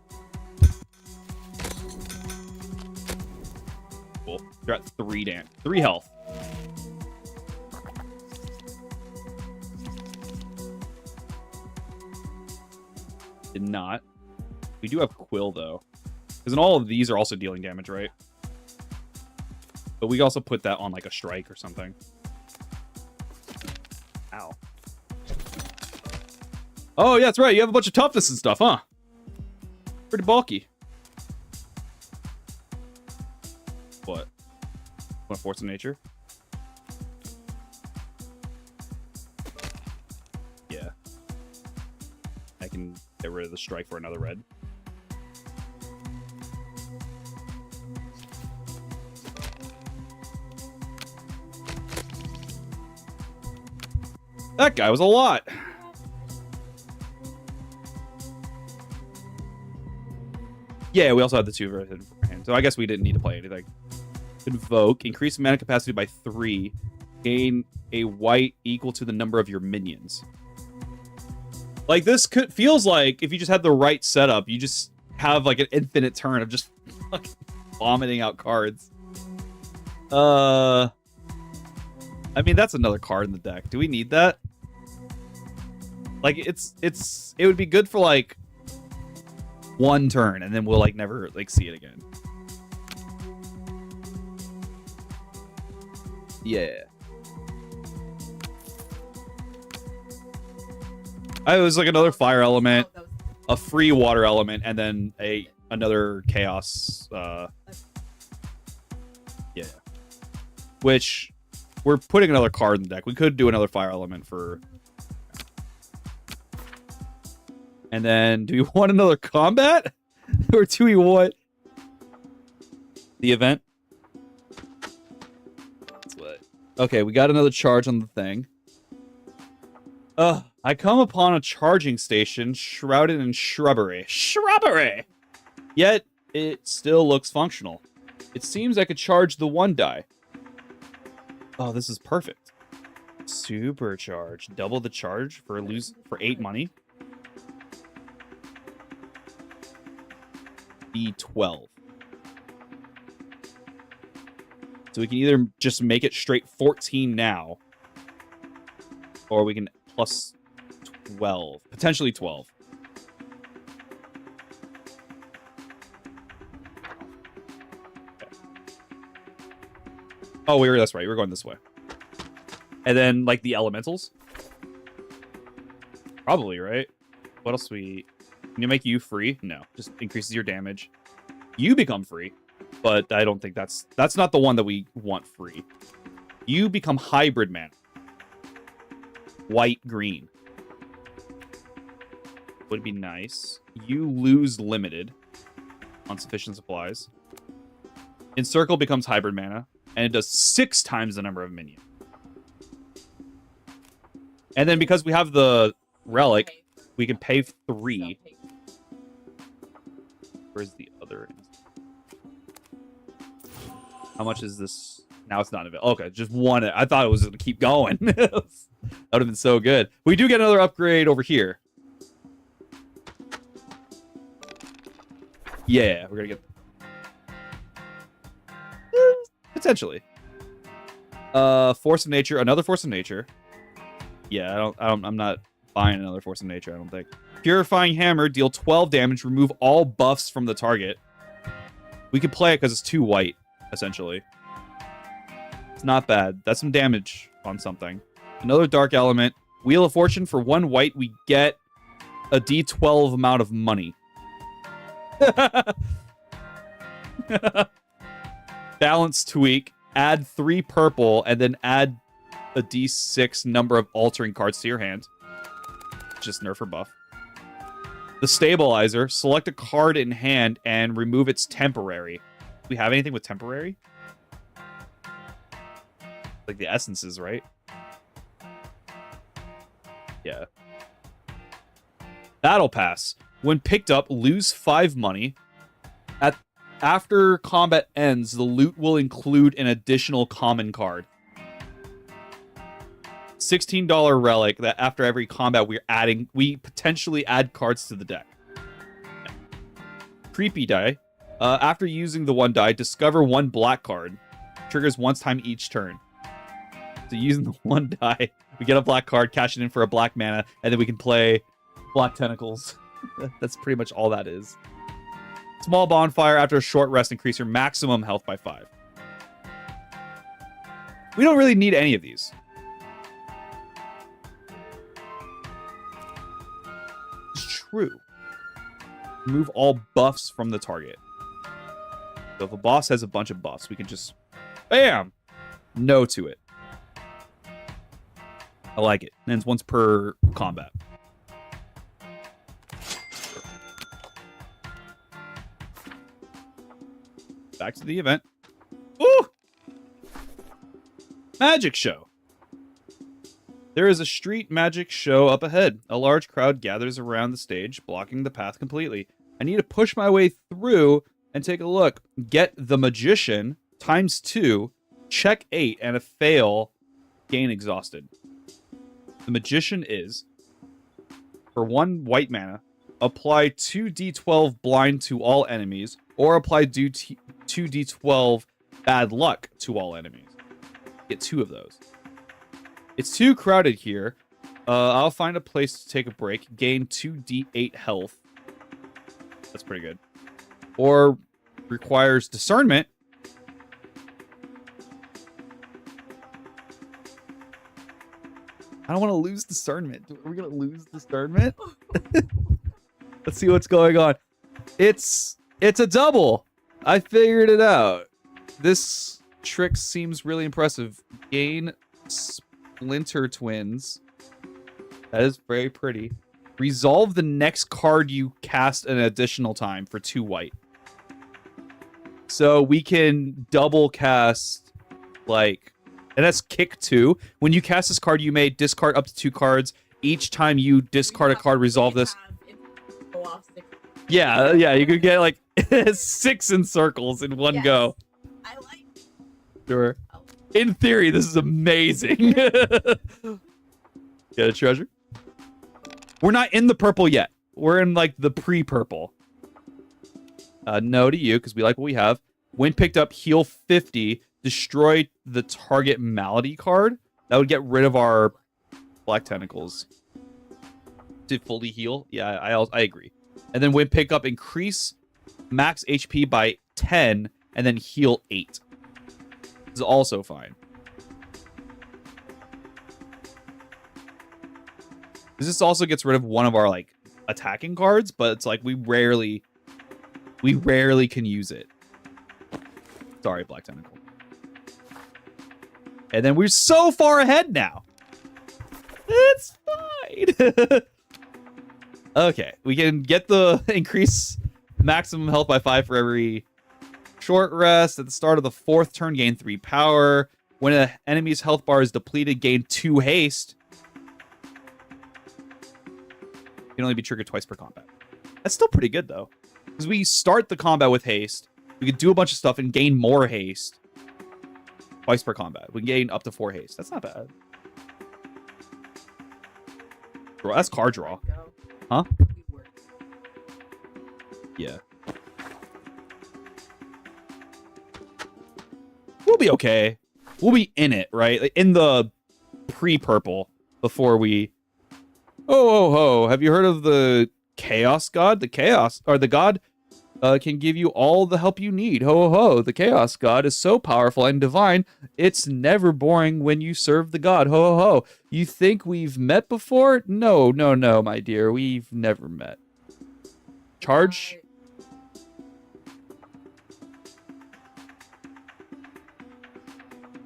Cool. You're at 3 health. Did not. We do have Quill though, because in all of these are also dealing damage, right? But we also put that on like a strike or something. Ow. Oh, yeah, that's right. You have a bunch of toughness and stuff, huh? Pretty bulky. What? Want Force of Nature? Yeah. I can get rid of the strike for another red. That guy was a lot. Yeah, we also had the 2 for hand, so I guess we didn't need to play anything. Invoke, increase mana capacity by 3, gain a white equal to the number of your minions. Like, this feels like if you just had the right setup, you just have like an infinite turn of just fucking vomiting out cards. I mean, that's another card in the deck. Do we need that? Like, it would be good for like 1 turn, and then we'll like never like see it again. Yeah. I was like another fire element, a free water element, and then another chaos. Yeah. Which we're putting another card in the deck. We could do another fire element for. And then, do we want another combat? Or do we want the event? That's what. Okay, we got another charge on the thing. I come upon a charging station shrouded in shrubbery. Shrubbery! Yet, it still looks functional. It seems I could charge the 1 die. Oh, this is perfect. Supercharge. Double the charge for 8 money. B12. So we can either just make it straight 14 now, or we can plus 12. Potentially 12. Okay. Oh, that's right. We're going this way. And then, like, the elementals? Probably, right? What else Can you make you free? No. Just increases your damage. You become free. But I don't think that's not the one that we want free. You become hybrid mana. White, green. Would be nice. You lose limited on sufficient supplies. Encircle becomes hybrid mana, and it does 6 times the number of minions. And then because we have the relic, we can pay 3. Where's the other? How much is this? Now it's not available. Okay, just one. I thought it was going to keep going. That would have been so good. We do get another upgrade over here. Yeah, we're going to get... Potentially. Force of Nature. Another Force of Nature. Yeah, I'm not buying another Force of Nature, I don't think. Purifying Hammer. Deal 12 damage. Remove all buffs from the target. We can play it because it's 2 white, essentially. It's not bad. That's some damage on something. Another Dark Element. Wheel of Fortune. For 1 white, we get a D12 amount of money. Balance Tweak. Add 3 purple, and then add a D6 number of altering cards to your hand. Just nerf or buff. The Stabilizer. Select a card in hand and remove its temporary. Do we have anything with temporary? Like the essences, right? Yeah. Battle Pass. When picked up, lose 5 money. After combat ends, the loot will include an additional common card. $16 relic that after every combat we potentially add cards to the deck. Yeah. Creepy die. After using the 1 die, discover 1 black card. Triggers once time each turn. So using the 1 die, we get a black card, cash it in for a black mana, and then we can play Black Tentacles. That's pretty much all that is. Small bonfire. After a short rest, increase your maximum health by 5. We don't really need any of these. It's true. Remove all buffs from the target. So if a boss has a bunch of buffs, we can just... Bam! No to it. I like it. And it's once per combat. Back to the event. Woo! Magic show. There is a street magic show up ahead. A large crowd gathers around the stage, blocking the path completely. I need to push my way through and take a look. Get the magician ×2, check 8, and a fail, gain exhausted. The magician is, for 1 white mana, apply 2d12 blind to all enemies, or apply 2d12 bad luck to all enemies. Get 2 of those. It's too crowded here. I'll find a place to take a break. Gain 2d8 health. That's pretty good. Or requires discernment. I don't want to lose discernment. Are we going to lose discernment? Let's see what's going on. It's a double. I figured it out. This trick seems really impressive. Gain Splinter Twins. That is very pretty. Resolve the next card you cast an additional time for 2 white. So we can double cast, like, and that's kick 2. When you cast this card, you may discard up to 2 cards. Each time you discard a card, resolve this. Yeah, you could get like 6 encircles in one go. I like it. Sure. In theory, this is amazing. Get a treasure? We're not in the purple yet. We're in like the pre-purple. No to you, because we like what we have. When picked up, heal 50. Destroy the target malady card. That would get rid of our Black Tentacles. To fully heal? Yeah, I agree. And then when pick up, increase max HP by 10, and then heal 8. is also fine. This also gets rid of one of our like attacking cards, but it's like we rarely can use it. Sorry, Black Tentacle. And then we're so far ahead now. It's fine. Okay, we can get the increase maximum health by 5 for every short rest. At the start of the 4th turn, gain 3 power. When an enemy's health bar is depleted, gain 2 haste. Can only be triggered twice per combat. That's still pretty good, though. Because we start the combat with haste. We can do a bunch of stuff and gain more haste. Twice per combat. We can gain up to 4 haste. That's not bad. Bro, that's card draw. Huh? Yeah. We'll be okay. We'll be in it, right? Like in the pre-purple before we... Oh, have you heard of the Chaos God? The Chaos, or the God can give you all the help you need. Ho. The Chaos God is so powerful and divine, it's never boring when you serve the God. Ho. You think we've met before? No, my dear. We've never met. Charge.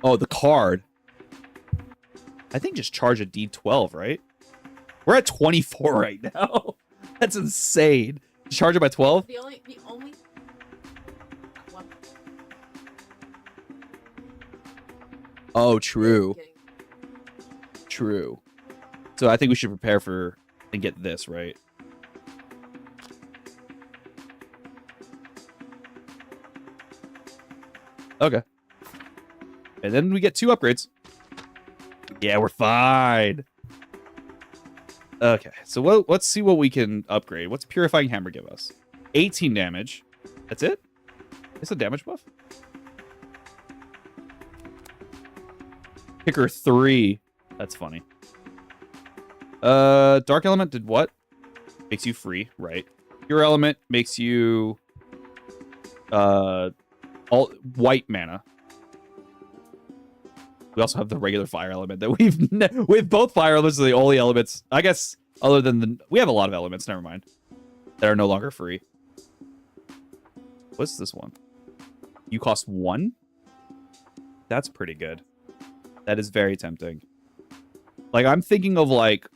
Oh, the card. I think just charge a D12, right? We're at 24 right now. That's insane. Charge it by 12? The only one. Oh, true. True. So I think we should prepare for and get this, right? Okay. And then we get 2 upgrades. Yeah, we're fine. Okay, so let's see what we can upgrade. What's Purifying Hammer give us? 18 damage. That's it? It's a damage buff? Kicker 3. That's funny. Dark Element did what? Makes you free, right? Pure Element makes you all white mana. We also have the regular fire element that we've both fire elements are the only elements, I guess, other than we have a lot of elements, never mind, that are no longer free. What's this one? You cost 1? That's pretty good. That is very tempting. Like, I'm thinking of, like,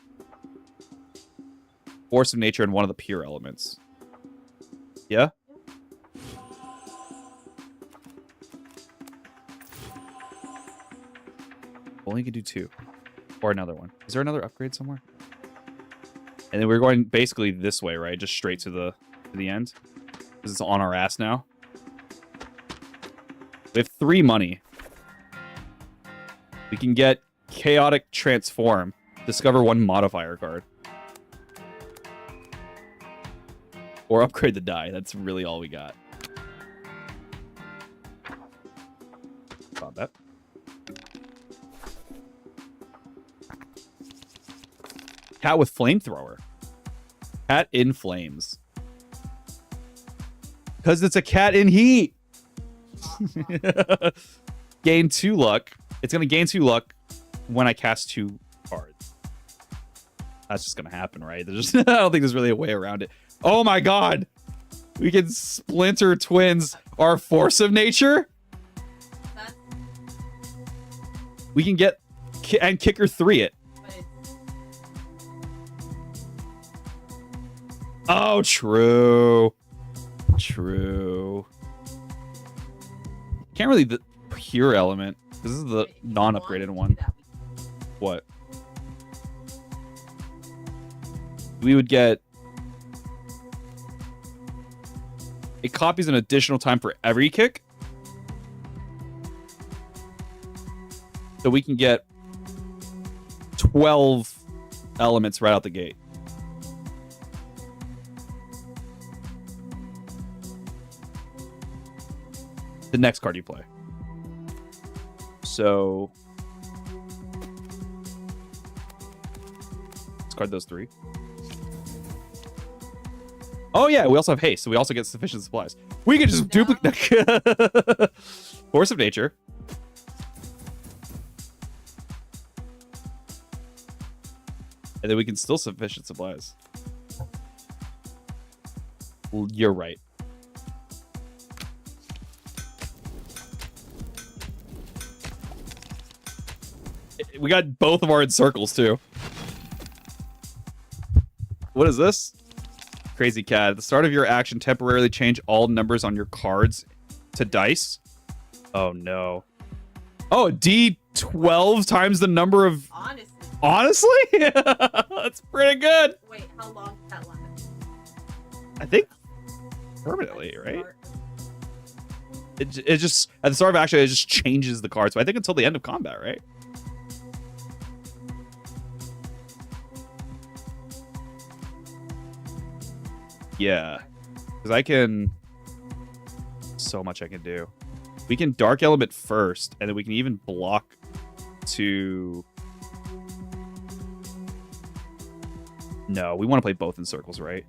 Force of Nature and one of the pure elements. Yeah? Only can do 2. Or another one. Is there another upgrade somewhere? And then we're going basically this way, right? Just straight to the end. Because it's on our ass now. We have 3 money. We can get Chaotic Transform. Discover 1 modifier card. Or upgrade the die. That's really all we got. Combat. Cat with Flamethrower. Cat in flames. Because it's a cat in heat. Gain 2 luck. It's going to gain 2 luck when I cast 2 cards. That's just going to happen, right? I don't think there's really a way around it. Oh my god! We can Splinter Twins our Force of Nature? We can get... and Kicker 3 it. Oh, true. True. Can't really the pure element. This is the non-upgraded one. What? We would get... It copies an additional time for every kick. So we can get 12 elements right out the gate. The next card you play. So discard those 3. Oh yeah, we also have haste, so we also get sufficient supplies. We can just duplicate Force of Nature. And then we can still sufficient supplies. Well, you're right. We got both of our in circles, too. What is this? Crazy cat. At the start of your action, temporarily change all numbers on your cards to dice. Oh, no. Oh, D12 times the number of... Honestly? That's pretty good. Wait, how long does that last? I think permanently, right? It just... At the start of action, it just changes the cards. So I think until the end of combat, right? Yeah. Because I can... So much I can do. We can Dark Element first, and then we can even block to... No, we want to play both in circles, right?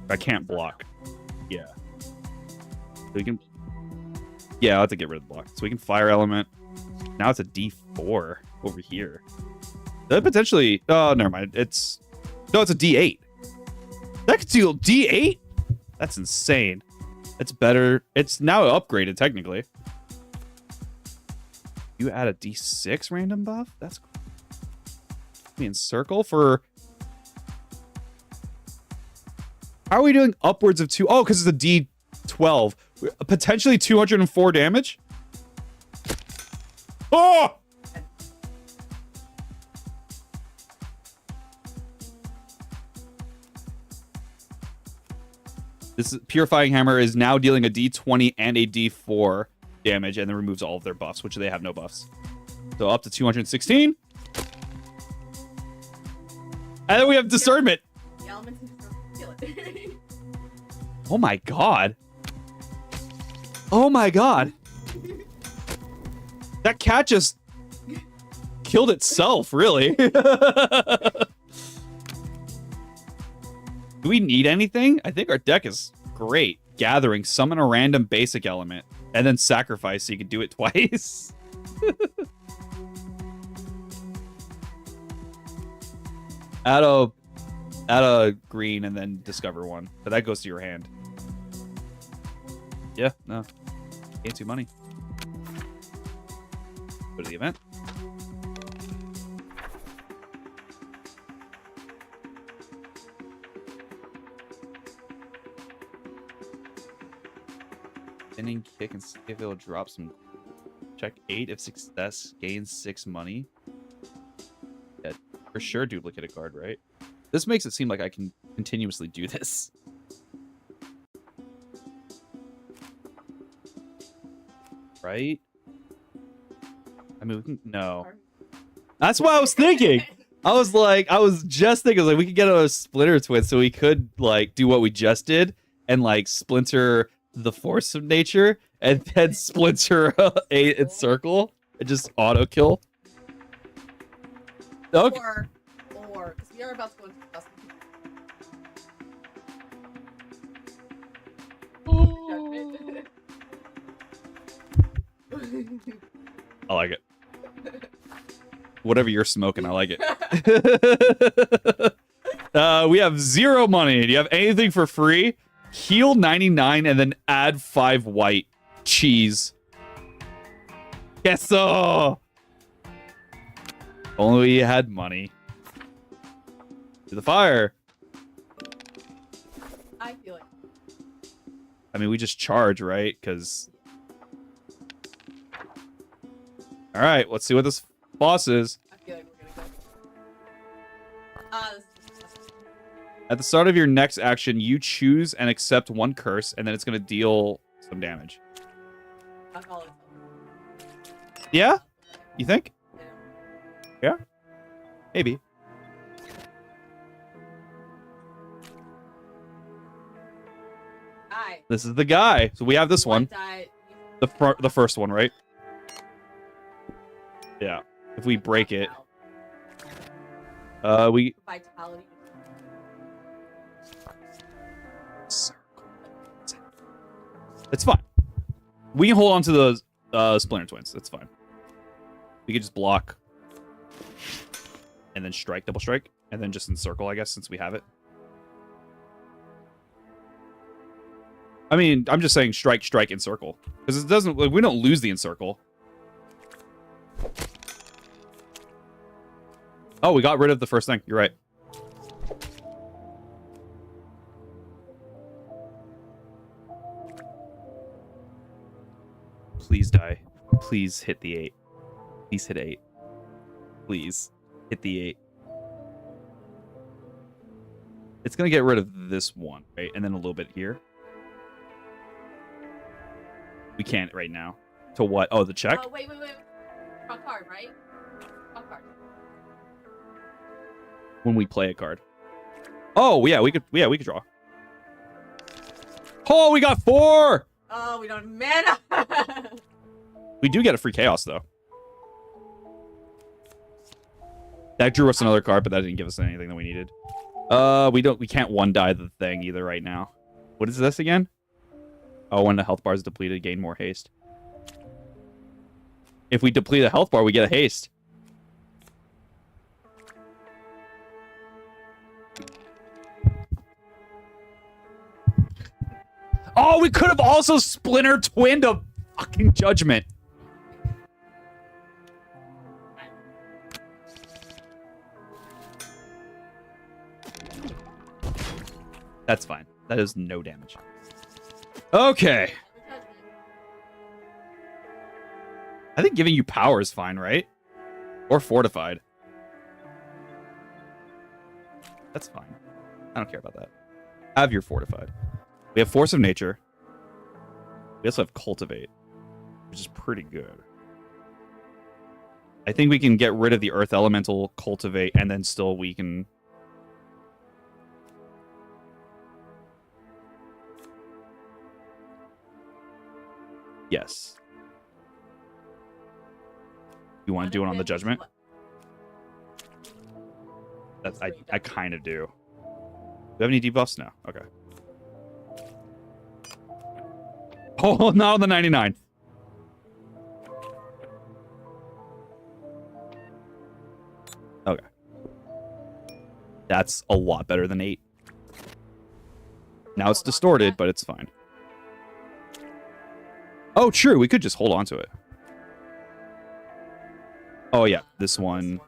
I can't block. Yeah. So we can... Yeah, I'll have to get rid of the block. So we can Fire Element. Now it's a D4 over here. That potentially... Oh, never mind. It's... No, it's a D8. That could deal D8? That's insane. It's better. It's now upgraded, technically. You add a D6 random buff? That's cool. Me in circle for... How are we doing upwards of 2? Oh, because it's a D12. Potentially 204 damage? Oh! This Purifying Hammer is now dealing a D20 and a D4 damage, and then removes all of their buffs, which they have no buffs. So up to 216. And then we have Discernment. The elements feel it. Oh my god. Oh my god. That cat just killed itself, really. Do we need anything? I think our deck is great. Gathering, summon a random basic element, and then sacrifice so you can do it twice. add a green and then discover one. But that goes to your hand. Yeah, no. Can't do money. Go to the event. Spinning kick and see if it'll drop some. Check 8 if success gains 6 money. Yeah, for sure duplicate a card, right? This makes it seem like I can continuously do this. Right? I mean, we can... No. That's what I was thinking! I was just thinking, like, we could get a Splinter Twin so we could, like, do what we just did and, like, splinter the Force of Nature and then splinter a circle and just auto kill. Okay. Or, because we are about to go into custom. I like it. Whatever you're smoking, I like it. We have 0 money. Do you have anything for free? Heal 99 and then add 5 white. Cheese. Queso! Only we had money. To the fire. I feel like. I mean, we just charge, right? Because... Alright, let's see what this boss is. I feel like we're gonna go. At the start of your next action, you choose and accept 1 curse, and then it's going to deal some damage. I'll call it. Yeah? You think? Yeah. Yeah? Maybe. Alright. This is the guy. So we have this one. Die. The first one, right? Yeah. If we break it. We... Vitality. It's fine. We can hold on to the Splinter Twins. That's fine. We could just block. And then strike, double strike. And then just encircle, I guess, since we have it. I mean, I'm just saying strike, strike, encircle. Because it doesn't, like, we don't lose the encircle. Oh, we got rid of the first thing. You're right. Please die. Please hit the 8. Please hit 8. Please hit the 8. It's going to get rid of this one, right? And then a little bit here. We can't right now. To what? Oh, the check? Oh, wait. Draw card, right? Draw card. When we play a card. Oh, yeah, we could draw. Oh, we got 4! Oh, we don't have mana. We do get a free chaos though. That drew us another card, but that didn't give us anything that we needed. We can't one die the thing either right now. What is this again? Oh, when the health bar is depleted, gain more haste. If we deplete a health bar, we get a haste. Oh, we could have also splinter twinned a fucking judgment. That's fine. That is no damage. Okay. I think giving you power is fine, right? Or fortified. That's fine. I don't care about that. Have your fortified. We have force of nature. We also have cultivate, which is pretty good. I think we can get rid of the earth elemental, cultivate, and then still we can... Yes. You want to do it on the judgment? That's I kind of do. Do we have any debuffs? No. Okay. Oh, not on the 99th. Okay. That's a lot better than 8. Now it's distorted, but it's fine. Oh, true. We could just hold on to it. Oh, yeah. This one.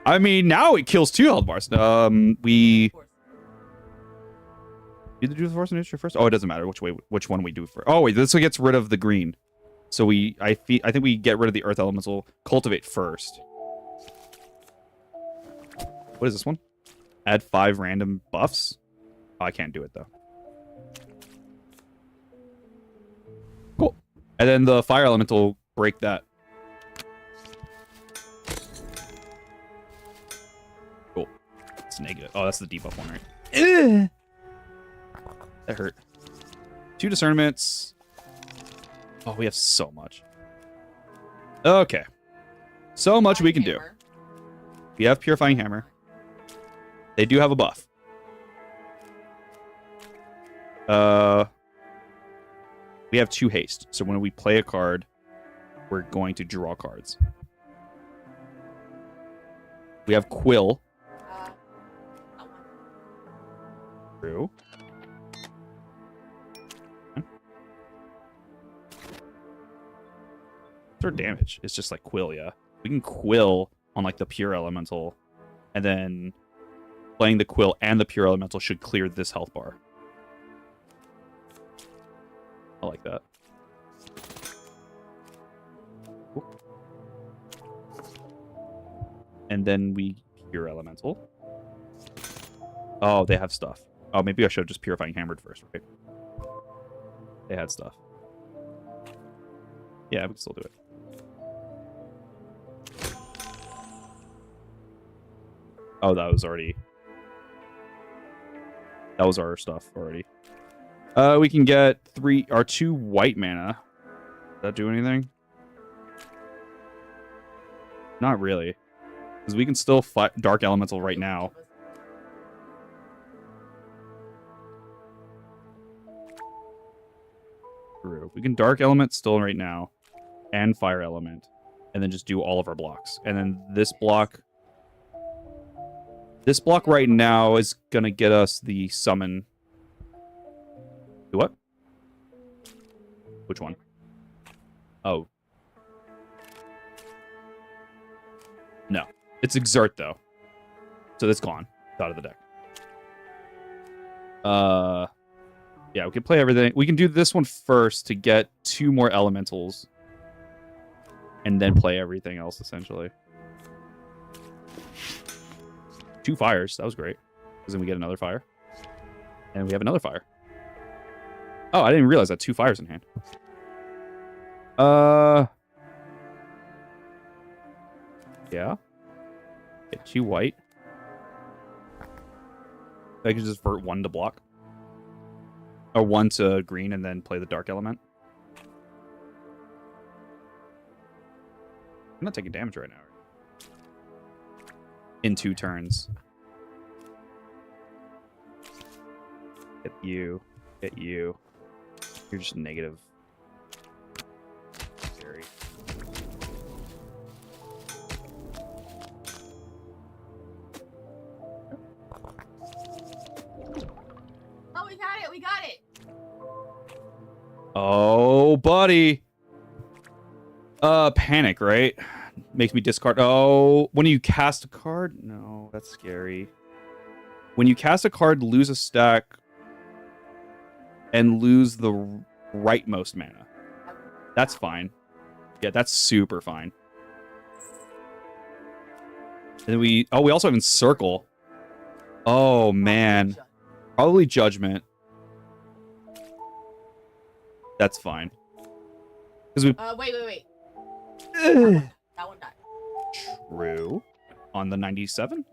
I mean, now it kills 2 health bars. We either do the force of nature first. Oh, it doesn't matter which one we do first. Oh, wait. This one gets rid of the green. So I think we get rid of the earth elemental. Cultivate first. What is this one? Add 5 random buffs. Oh, I can't do it, though. Cool. And then the fire elemental will break that. Cool. It's negative. Oh, that's the debuff one, right? Ugh. That hurt. 2 discernments. Oh, we have so much. Okay. So much we can do. We have Purifying Hammer. They do have a buff. We have 2 haste. So when we play a card, we're going to draw cards. We have Quill. True. What's our damage? It's just like Quill, yeah. We can Quill on like the Pure Elemental, and then playing the Quill and the Pure Elemental should clear this health bar. I like that. Cool. And then we Pure Elemental. Oh, they have stuff. Oh, maybe I should have just Purifying Hammered first, right? They had stuff. Yeah, we can still do it. Oh, that was already... That was our stuff already. We can get 2 white mana. Does that do anything? Not really. Because we can still fight Dark Elemental right now. True. We can Dark Element still right now, and Fire Element, and then just do all of our blocks. And then this block right now is gonna get us the summon. Do what? Which one? Oh. No. It's Exert, though. So that's gone. It's out of the deck. Yeah, we can play everything. We can do this one first to get 2 more elementals. And then play everything else, essentially. 2 fires. That was great. Because then we get another fire. And we have another fire. Oh, I didn't realize that 2 fires in hand. Yeah. Get 2 white. I can just vert 1 to block. Or 1 to green and then play the Dark Element. I'm not taking damage right now. In 2 turns. Get you. Get you. You're just negative. Scary. Oh, we got it. We got it. Oh, buddy. Panic, right? Makes me discard. Oh, when you cast a card? No, that's scary. When you cast a card, lose a stack and lose the rightmost mana. That's fine. Yeah, that's super fine. And then we also have Encircle. Oh, man. Probably Judgment. That's fine. Because we. Wait. That one died. True. On the 97?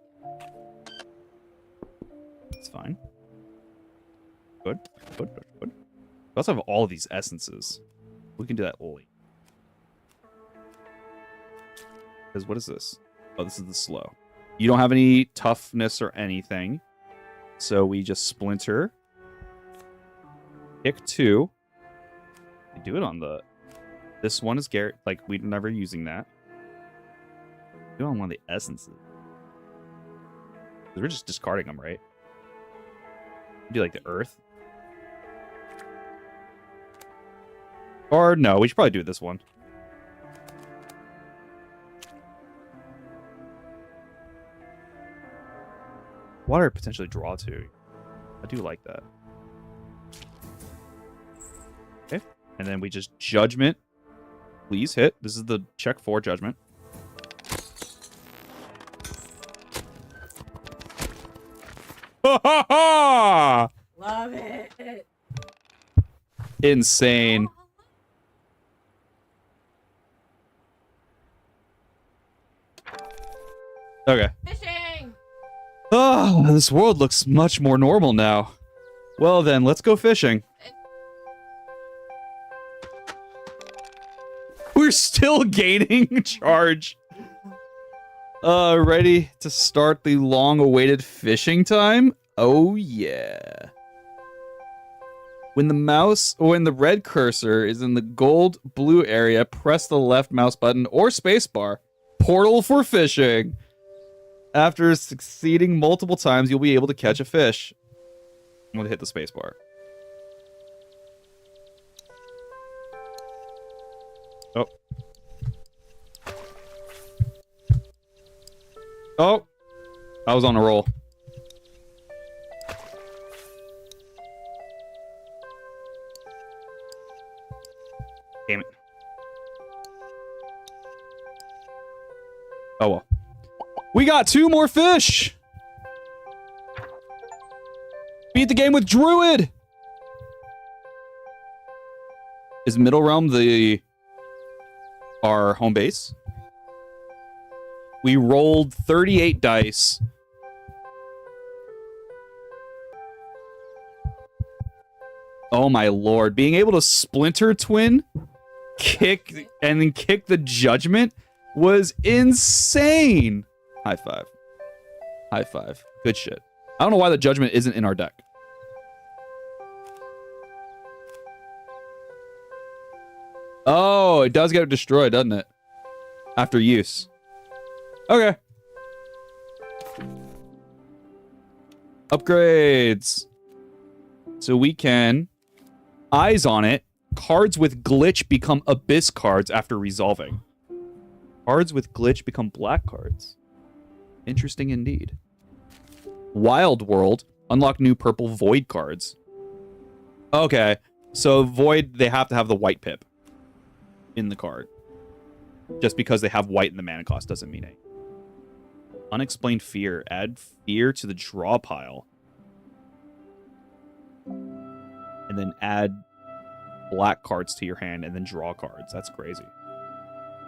It's fine. Good. We also have all of these essences. We can do that late. Because what is this? Oh, this is the slow. You don't have any toughness or anything. So we just splinter. Pick 2. We do it on the... This one is Garrett. Like, we're never using that. Do it on one of the essences. We're just discarding them, right? Do like the earth. Or no, we should probably do this one. Water potentially draw too. I do like that. Okay. And then we just Judgment. Please hit. This is the check 4 Judgment. Ha ha ha! Love it. Insane. Okay. Fishing. Oh, this world looks much more normal now. Well then, let's go fishing. We're still gaining charge. Ready to start the long-awaited fishing time? Oh yeah. When the red cursor is in the gold-blue area, press the left mouse button or spacebar. Portal for fishing. After succeeding multiple times, you'll be able to catch a fish. I'm gonna hit the spacebar. Oh. Oh. I was on a roll. Damn it. Oh well. We got 2 more fish! Beat the game with Druid! Is Middle Realm our home base? We rolled 38 dice. Oh my lord. Being able to Splinter Twin, kick the Judgment was insane! High five. High five. Good shit. I don't know why the Judgment isn't in our deck. Oh, it does get destroyed, doesn't it? After use. Okay. Upgrades. So we can eyes on it. Cards with glitch become abyss cards after resolving. Cards with glitch become black cards. Interesting indeed. Wild World. Unlock new purple void cards. Okay. So void, they have to have the white pip in the card. Just because they have white in the mana cost doesn't mean anything. Unexplained fear. Add fear to the draw pile. And then add black cards to your hand and then draw cards. That's crazy.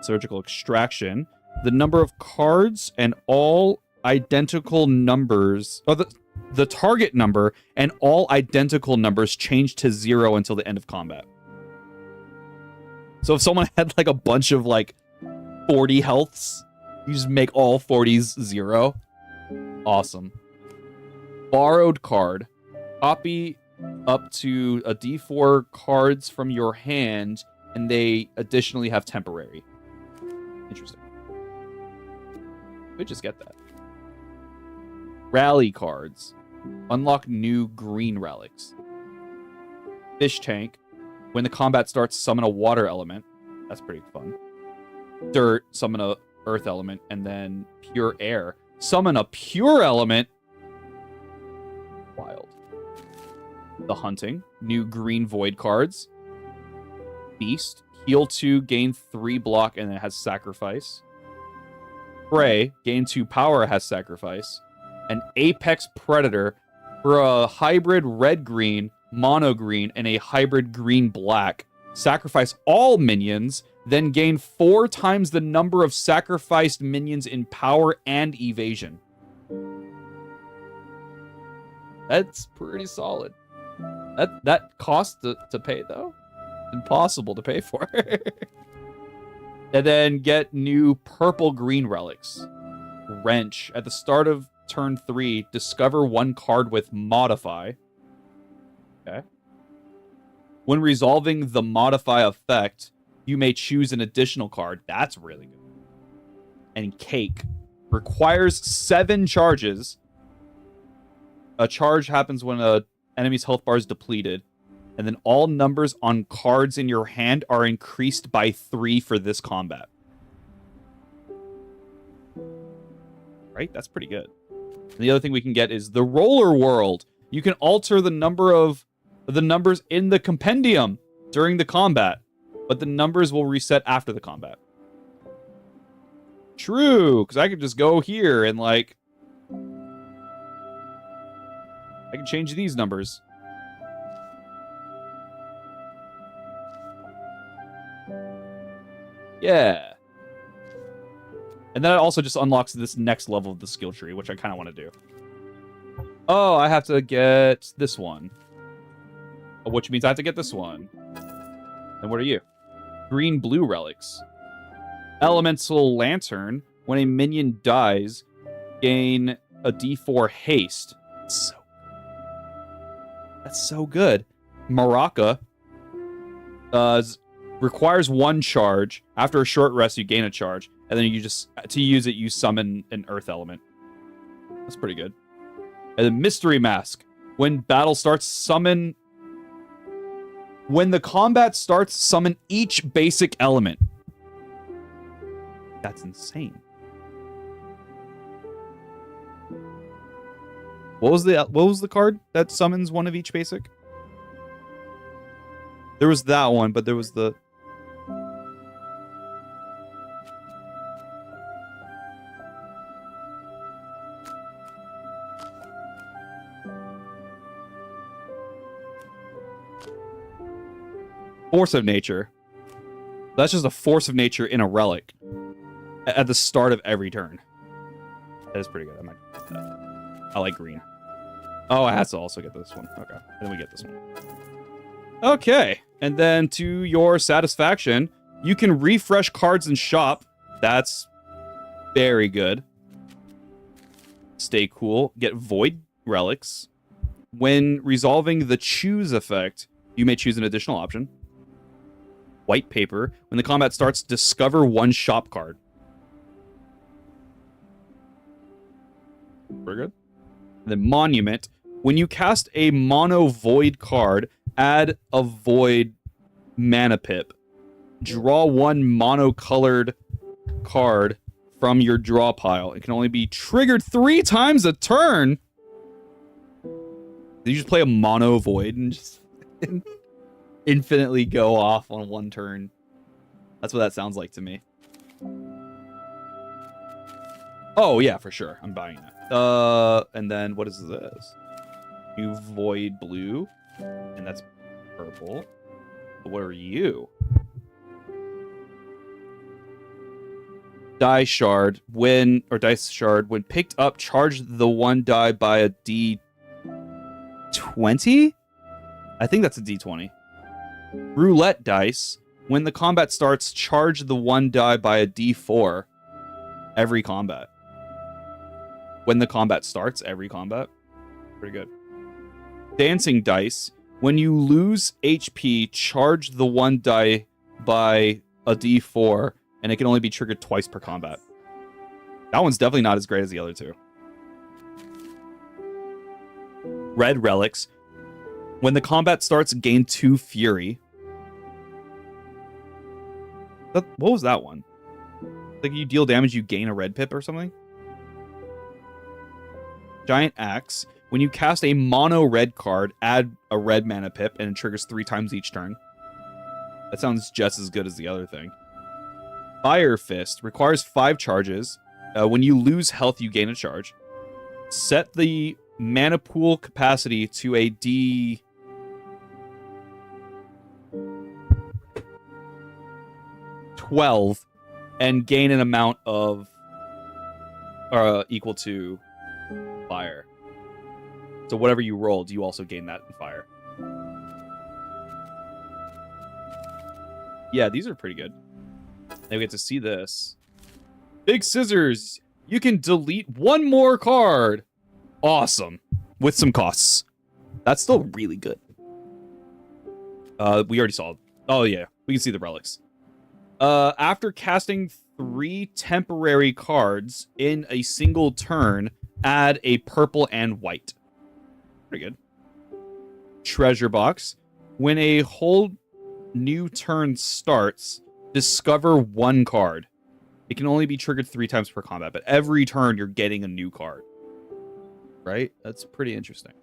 Surgical extraction. The number of cards and all identical numbers, or the target number and all identical numbers change to 0 until the end of combat. So if someone had like a bunch of like 40 healths, you just make all 40s 0. Awesome. Borrowed card. Copy up to a D4 cards from your hand, and they additionally have temporary. Interesting. We just get that. Rally cards. Unlock new green relics. Fish tank. When the combat starts, summon a water element. That's pretty fun. Dirt, summon a earth element, and then pure air. Summon a pure element. Wild. The hunting. New green void cards. Beast. Heal 2, gain 3 block, and it has sacrifice. Prey. Gain 2 power, has sacrifice. An apex predator for a hybrid red-green, mono-green, and a hybrid green-black. Sacrifice all minions, then gain 4 times the number of sacrificed minions in power and evasion. That's pretty solid. That cost to pay, though? Impossible to pay for. And then get new purple-green relics. Wrench. At the start of turn 3, discover 1 card with modify. Okay. When resolving the modify effect, you may choose an additional card. That's really good. And cake. Requires 7 charges. A charge happens when a enemy's health bar is depleted. And then all numbers on cards in your hand are increased by 3 for this combat. Right? That's pretty good. And the other thing we can get is the Roller World. You can alter the numbers in the compendium during the combat, but the numbers will reset after the combat. True, because I could just go here and like... I can change these numbers. Yeah. And then it also just unlocks this next level of the skill tree, which I kind of want to do. Oh, I have to get this one. Which means I have to get this one. And what are you? Green-blue relics. Elemental Lantern. When a minion dies, gain a D4 haste. That's so good. Maraca. Requires 1 charge. After a short rest, you gain a charge. And then you just, to use it, you summon an earth element. That's pretty good. And then Mystery Mask. When battle starts, summon... When the combat starts, summon each basic element. That's insane. What was the card that summons one of each basic? There was that one, but there was the... Force of Nature. That's just a Force of Nature in a relic at the start of every turn. That is pretty good. I might do that. I like green. Oh, I have to also get this one. Okay. And then we get this one. Okay. And then to your satisfaction, you can refresh cards in shop. That's very good. Stay cool. Get void relics. When resolving the choose effect, you may choose an additional option. White paper. When the combat starts, discover 1 shop card. Very good. And then monument. When you cast a mono void card, add a void mana pip. Draw 1 mono-colored card from your draw pile. It can only be triggered 3 times a turn. You just play a mono void and just infinitely go off on 1 turn. That's what that sounds like to me. Oh yeah, for sure. I'm buying that. And then what is this? You void blue, and that's purple. What are you? Dice shard. When picked up, charge the 1 die by a D20? I think that's a D20. Roulette dice. When the combat starts, charge the 1 die by a D4 every combat. When the combat starts, every combat. Pretty good. Dancing dice. When you lose HP, charge the 1 die by a D4, and it can only be triggered twice per combat. That one's definitely not as great as the other 2. Red relics. When the combat starts, gain 2 fury. What was that one? Like you deal damage, you gain a red pip or something? Giant axe. When you cast a mono red card, add a red mana pip, and it triggers 3 times each turn. That sounds just as good as the other thing. Fire Fist requires 5 charges. When you lose health, you gain a charge. Set the mana pool capacity to a D12 and gain an amount of equal to fire. So whatever you rolled, you also gain that in fire. Yeah, these are pretty good. And we get to see this. Big Scissors. You can delete 1 more card. Awesome. With some costs. That's still really good. We already saw it. Oh, yeah. We can see the relics. After casting 3 temporary cards in a single turn, add a purple and white. Pretty good. Treasure box. When a whole new turn starts, discover 1 card. It can only be triggered 3 times per combat, but every turn you're getting a new card. Right? That's pretty interesting.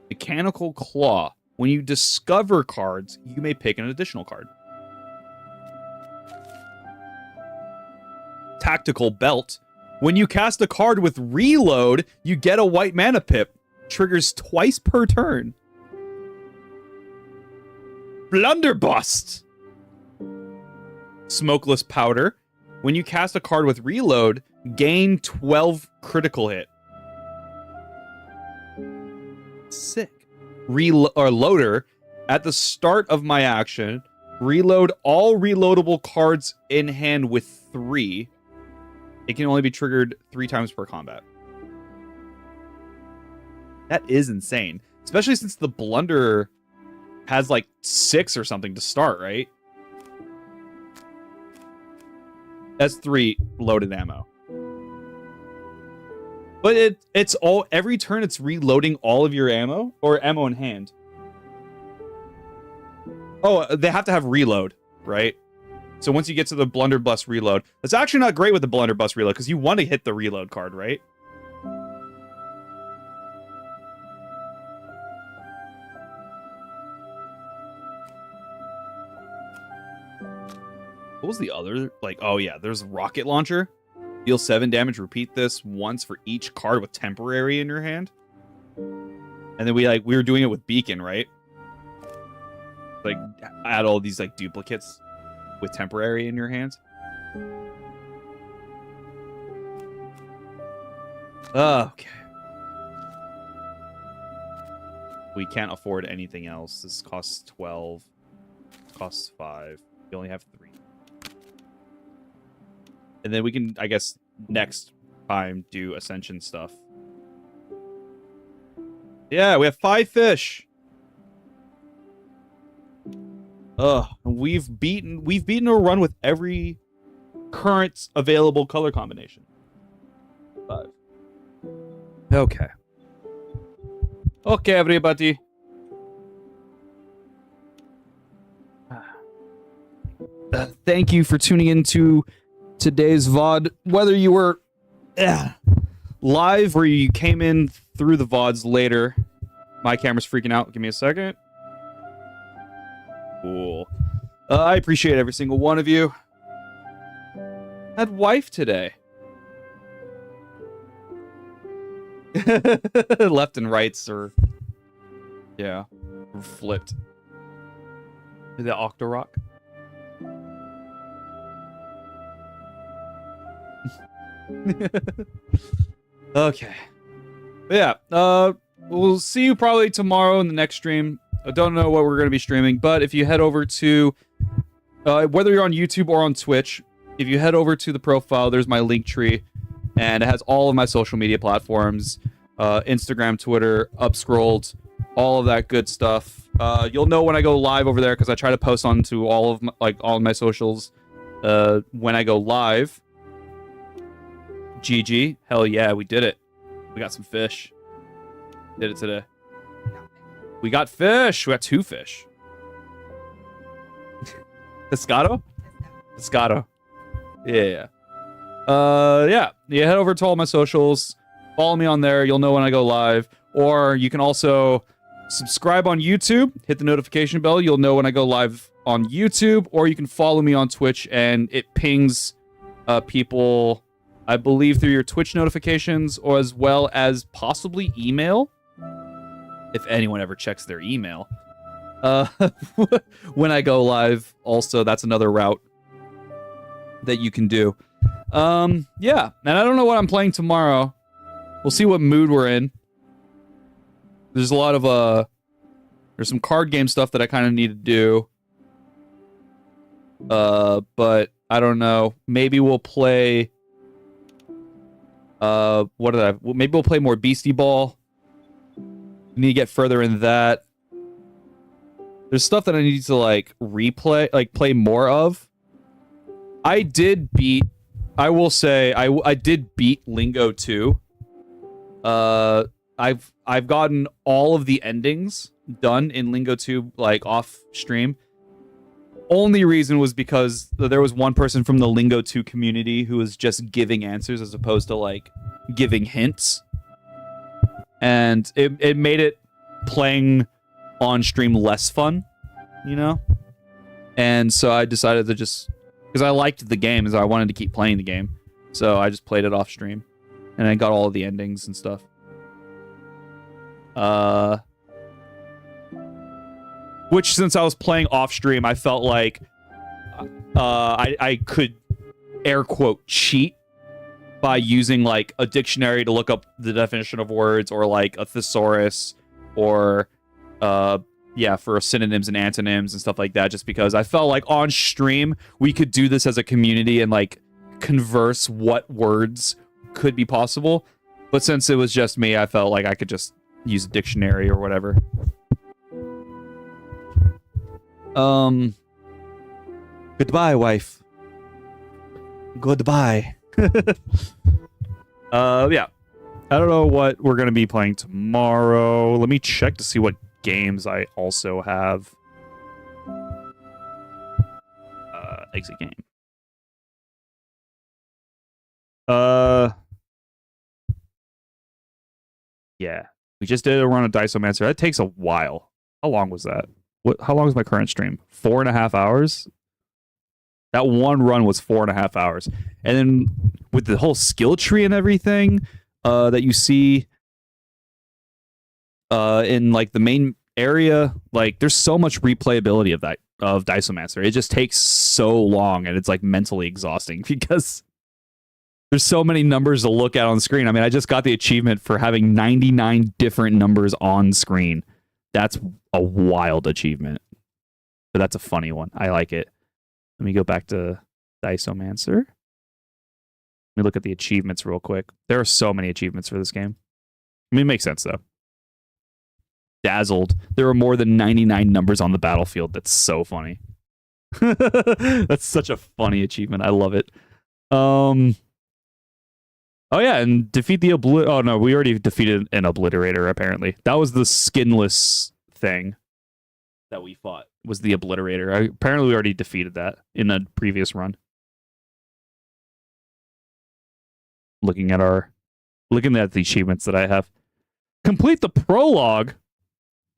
Mechanical Claw. When you discover cards, you may pick an additional card. Tactical Belt. When you cast a card with reload, you get a white mana pip. Triggers twice per turn. Blunderbuss. Smokeless Powder. When you cast a card with reload, gain 12 critical hit. Sick. Loader. At the start of my action, reload all reloadable cards in hand with 3. It can only be triggered 3 times per combat. That is insane. Especially since the Blunder has like 6 or something to start, right? That's 3 loaded ammo. But it's all every turn it's reloading all of your ammo or ammo in hand. Oh, they have to have reload, right? So once you get to the Blunderbuss reload, that's actually not great with the Blunderbuss reload because you want to hit the reload card, right? What was the other? Like, oh yeah, there's Rocket Launcher. Deal 7 damage. Repeat this once for each card with temporary in your hand. And then we were doing it with Beacon, right? Like add all these like duplicates with temporary in your hands. Okay. We can't afford anything else. This costs 12. This costs 5. We only have 3. And then we can, I guess, next time do Ascension stuff. Yeah, we have 5 fish. Ugh, we've beaten a run with every current available color combination. 5. Okay. Okay, everybody. Thank you for tuning into today's VOD. Whether you were live or you came in through the VODs later. My camera's freaking out. Give me a second. Cool. I appreciate every single one of you. Had wife today. Left and rights are, yeah, flipped. The Octorock. Okay. But yeah, we'll see you probably tomorrow in the next stream. I don't know what we're going to be streaming, but if you head over to, whether you're on YouTube or on Twitch, if you head over to the profile, there's my link tree, and it has all of my social media platforms, Instagram, Twitter, upscrolled, all of that good stuff. You'll know when I go live over there because I try to post onto all of my socials when I go live. GG, hell yeah, we did it. We got some fish. Did it today. We got fish. We got 2 fish. Pescado? Pescado. Yeah. Yeah. You head over to all my socials. Follow me on there. You'll know when I go live. Or you can also subscribe on YouTube. Hit the notification bell. You'll know when I go live on YouTube. Or you can follow me on Twitch, and it pings people, I believe, through your Twitch notifications, or as well as possibly email. If anyone ever checks their email. When I go live, also, that's another route that you can do. Yeah, and I don't know what I'm playing tomorrow. We'll see what mood we're in. There's a lot of, there's some card game stuff that I kind of need to do. But I don't know. Maybe we'll play, maybe we'll play more Beastie Ball. Need to get further in that. There's stuff that I need to replay, play more of. I will say I did beat Lingo 2. I've gotten all of the endings done in Lingo 2 off stream. Only reason was because there was one person from the Lingo 2 community who was just giving answers as opposed to giving hints. And it made it playing on stream less fun, you know? And so I decided to just, because I liked the game, and so I wanted to keep playing the game. So I just played it off stream. And I got all of the endings and stuff. Which, since I was playing off stream, I felt like I could air quote cheat by using a dictionary to look up the definition of words, or a thesaurus, or for synonyms and antonyms and stuff like that, just because I felt like on stream we could do this as a community and converse what words could be possible. But since it was just me, I felt like I could just use a dictionary or whatever. Goodbye, wife. Goodbye. Yeah. I don't know what we're gonna be playing tomorrow. Let me check to see what games I also have. Exit game. Yeah. We just did a run of Diceomancer. That takes a while. How long was that? How long is my current stream? 4.5 hours? That one run was 4.5 hours. And then with the whole skill tree and everything that you see in the main area, there's so much replayability of Diceomancer. It just takes so long, and it's mentally exhausting because there's so many numbers to look at on screen. I mean, I just got the achievement for having 99 different numbers on screen. That's a wild achievement. But that's a funny one. I like it. Let me go back to Diceomancer. Let me look at the achievements real quick. There are so many achievements for this game. I mean, it makes sense, though. Dazzled. There are more than 99 numbers on the battlefield. That's so funny. That's such a funny achievement. I love it. Oh yeah, and defeat the Oh no, we already defeated an obliterator. Apparently, that was the skinless thing that we fought. Was the obliterator? Apparently, we already defeated that in a previous run. Looking at the achievements that I have. Complete the prologue.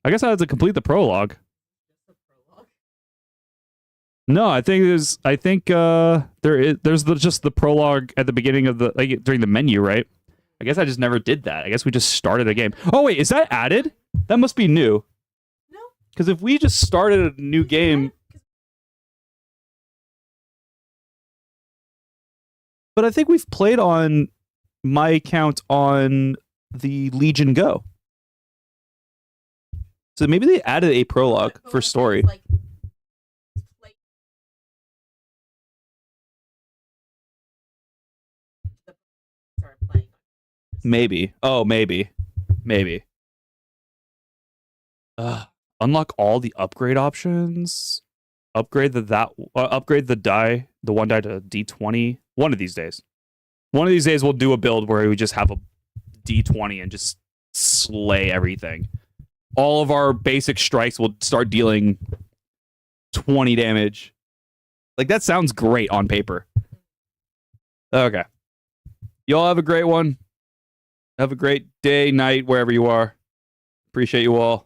I guess I have to complete the prologue. No, I think there's just the prologue at the beginning of the during the menu, right? I guess I just never did that. I guess we just started a game. Oh wait, is that added? That must be new. No. Because if we just started a new game, but I think we've played on my account on the Legion Go. So maybe they added a prologue for story. Maybe. Oh, maybe. Unlock all the upgrade options. Upgrade the one die to D20. One of these days. One of these days we'll do a build where we just have a D20 and just slay everything. All of our basic strikes will start dealing 20 damage. Like, that sounds great on paper. Okay. Y'all have a great one. Have a great day, night, wherever you are. Appreciate you all.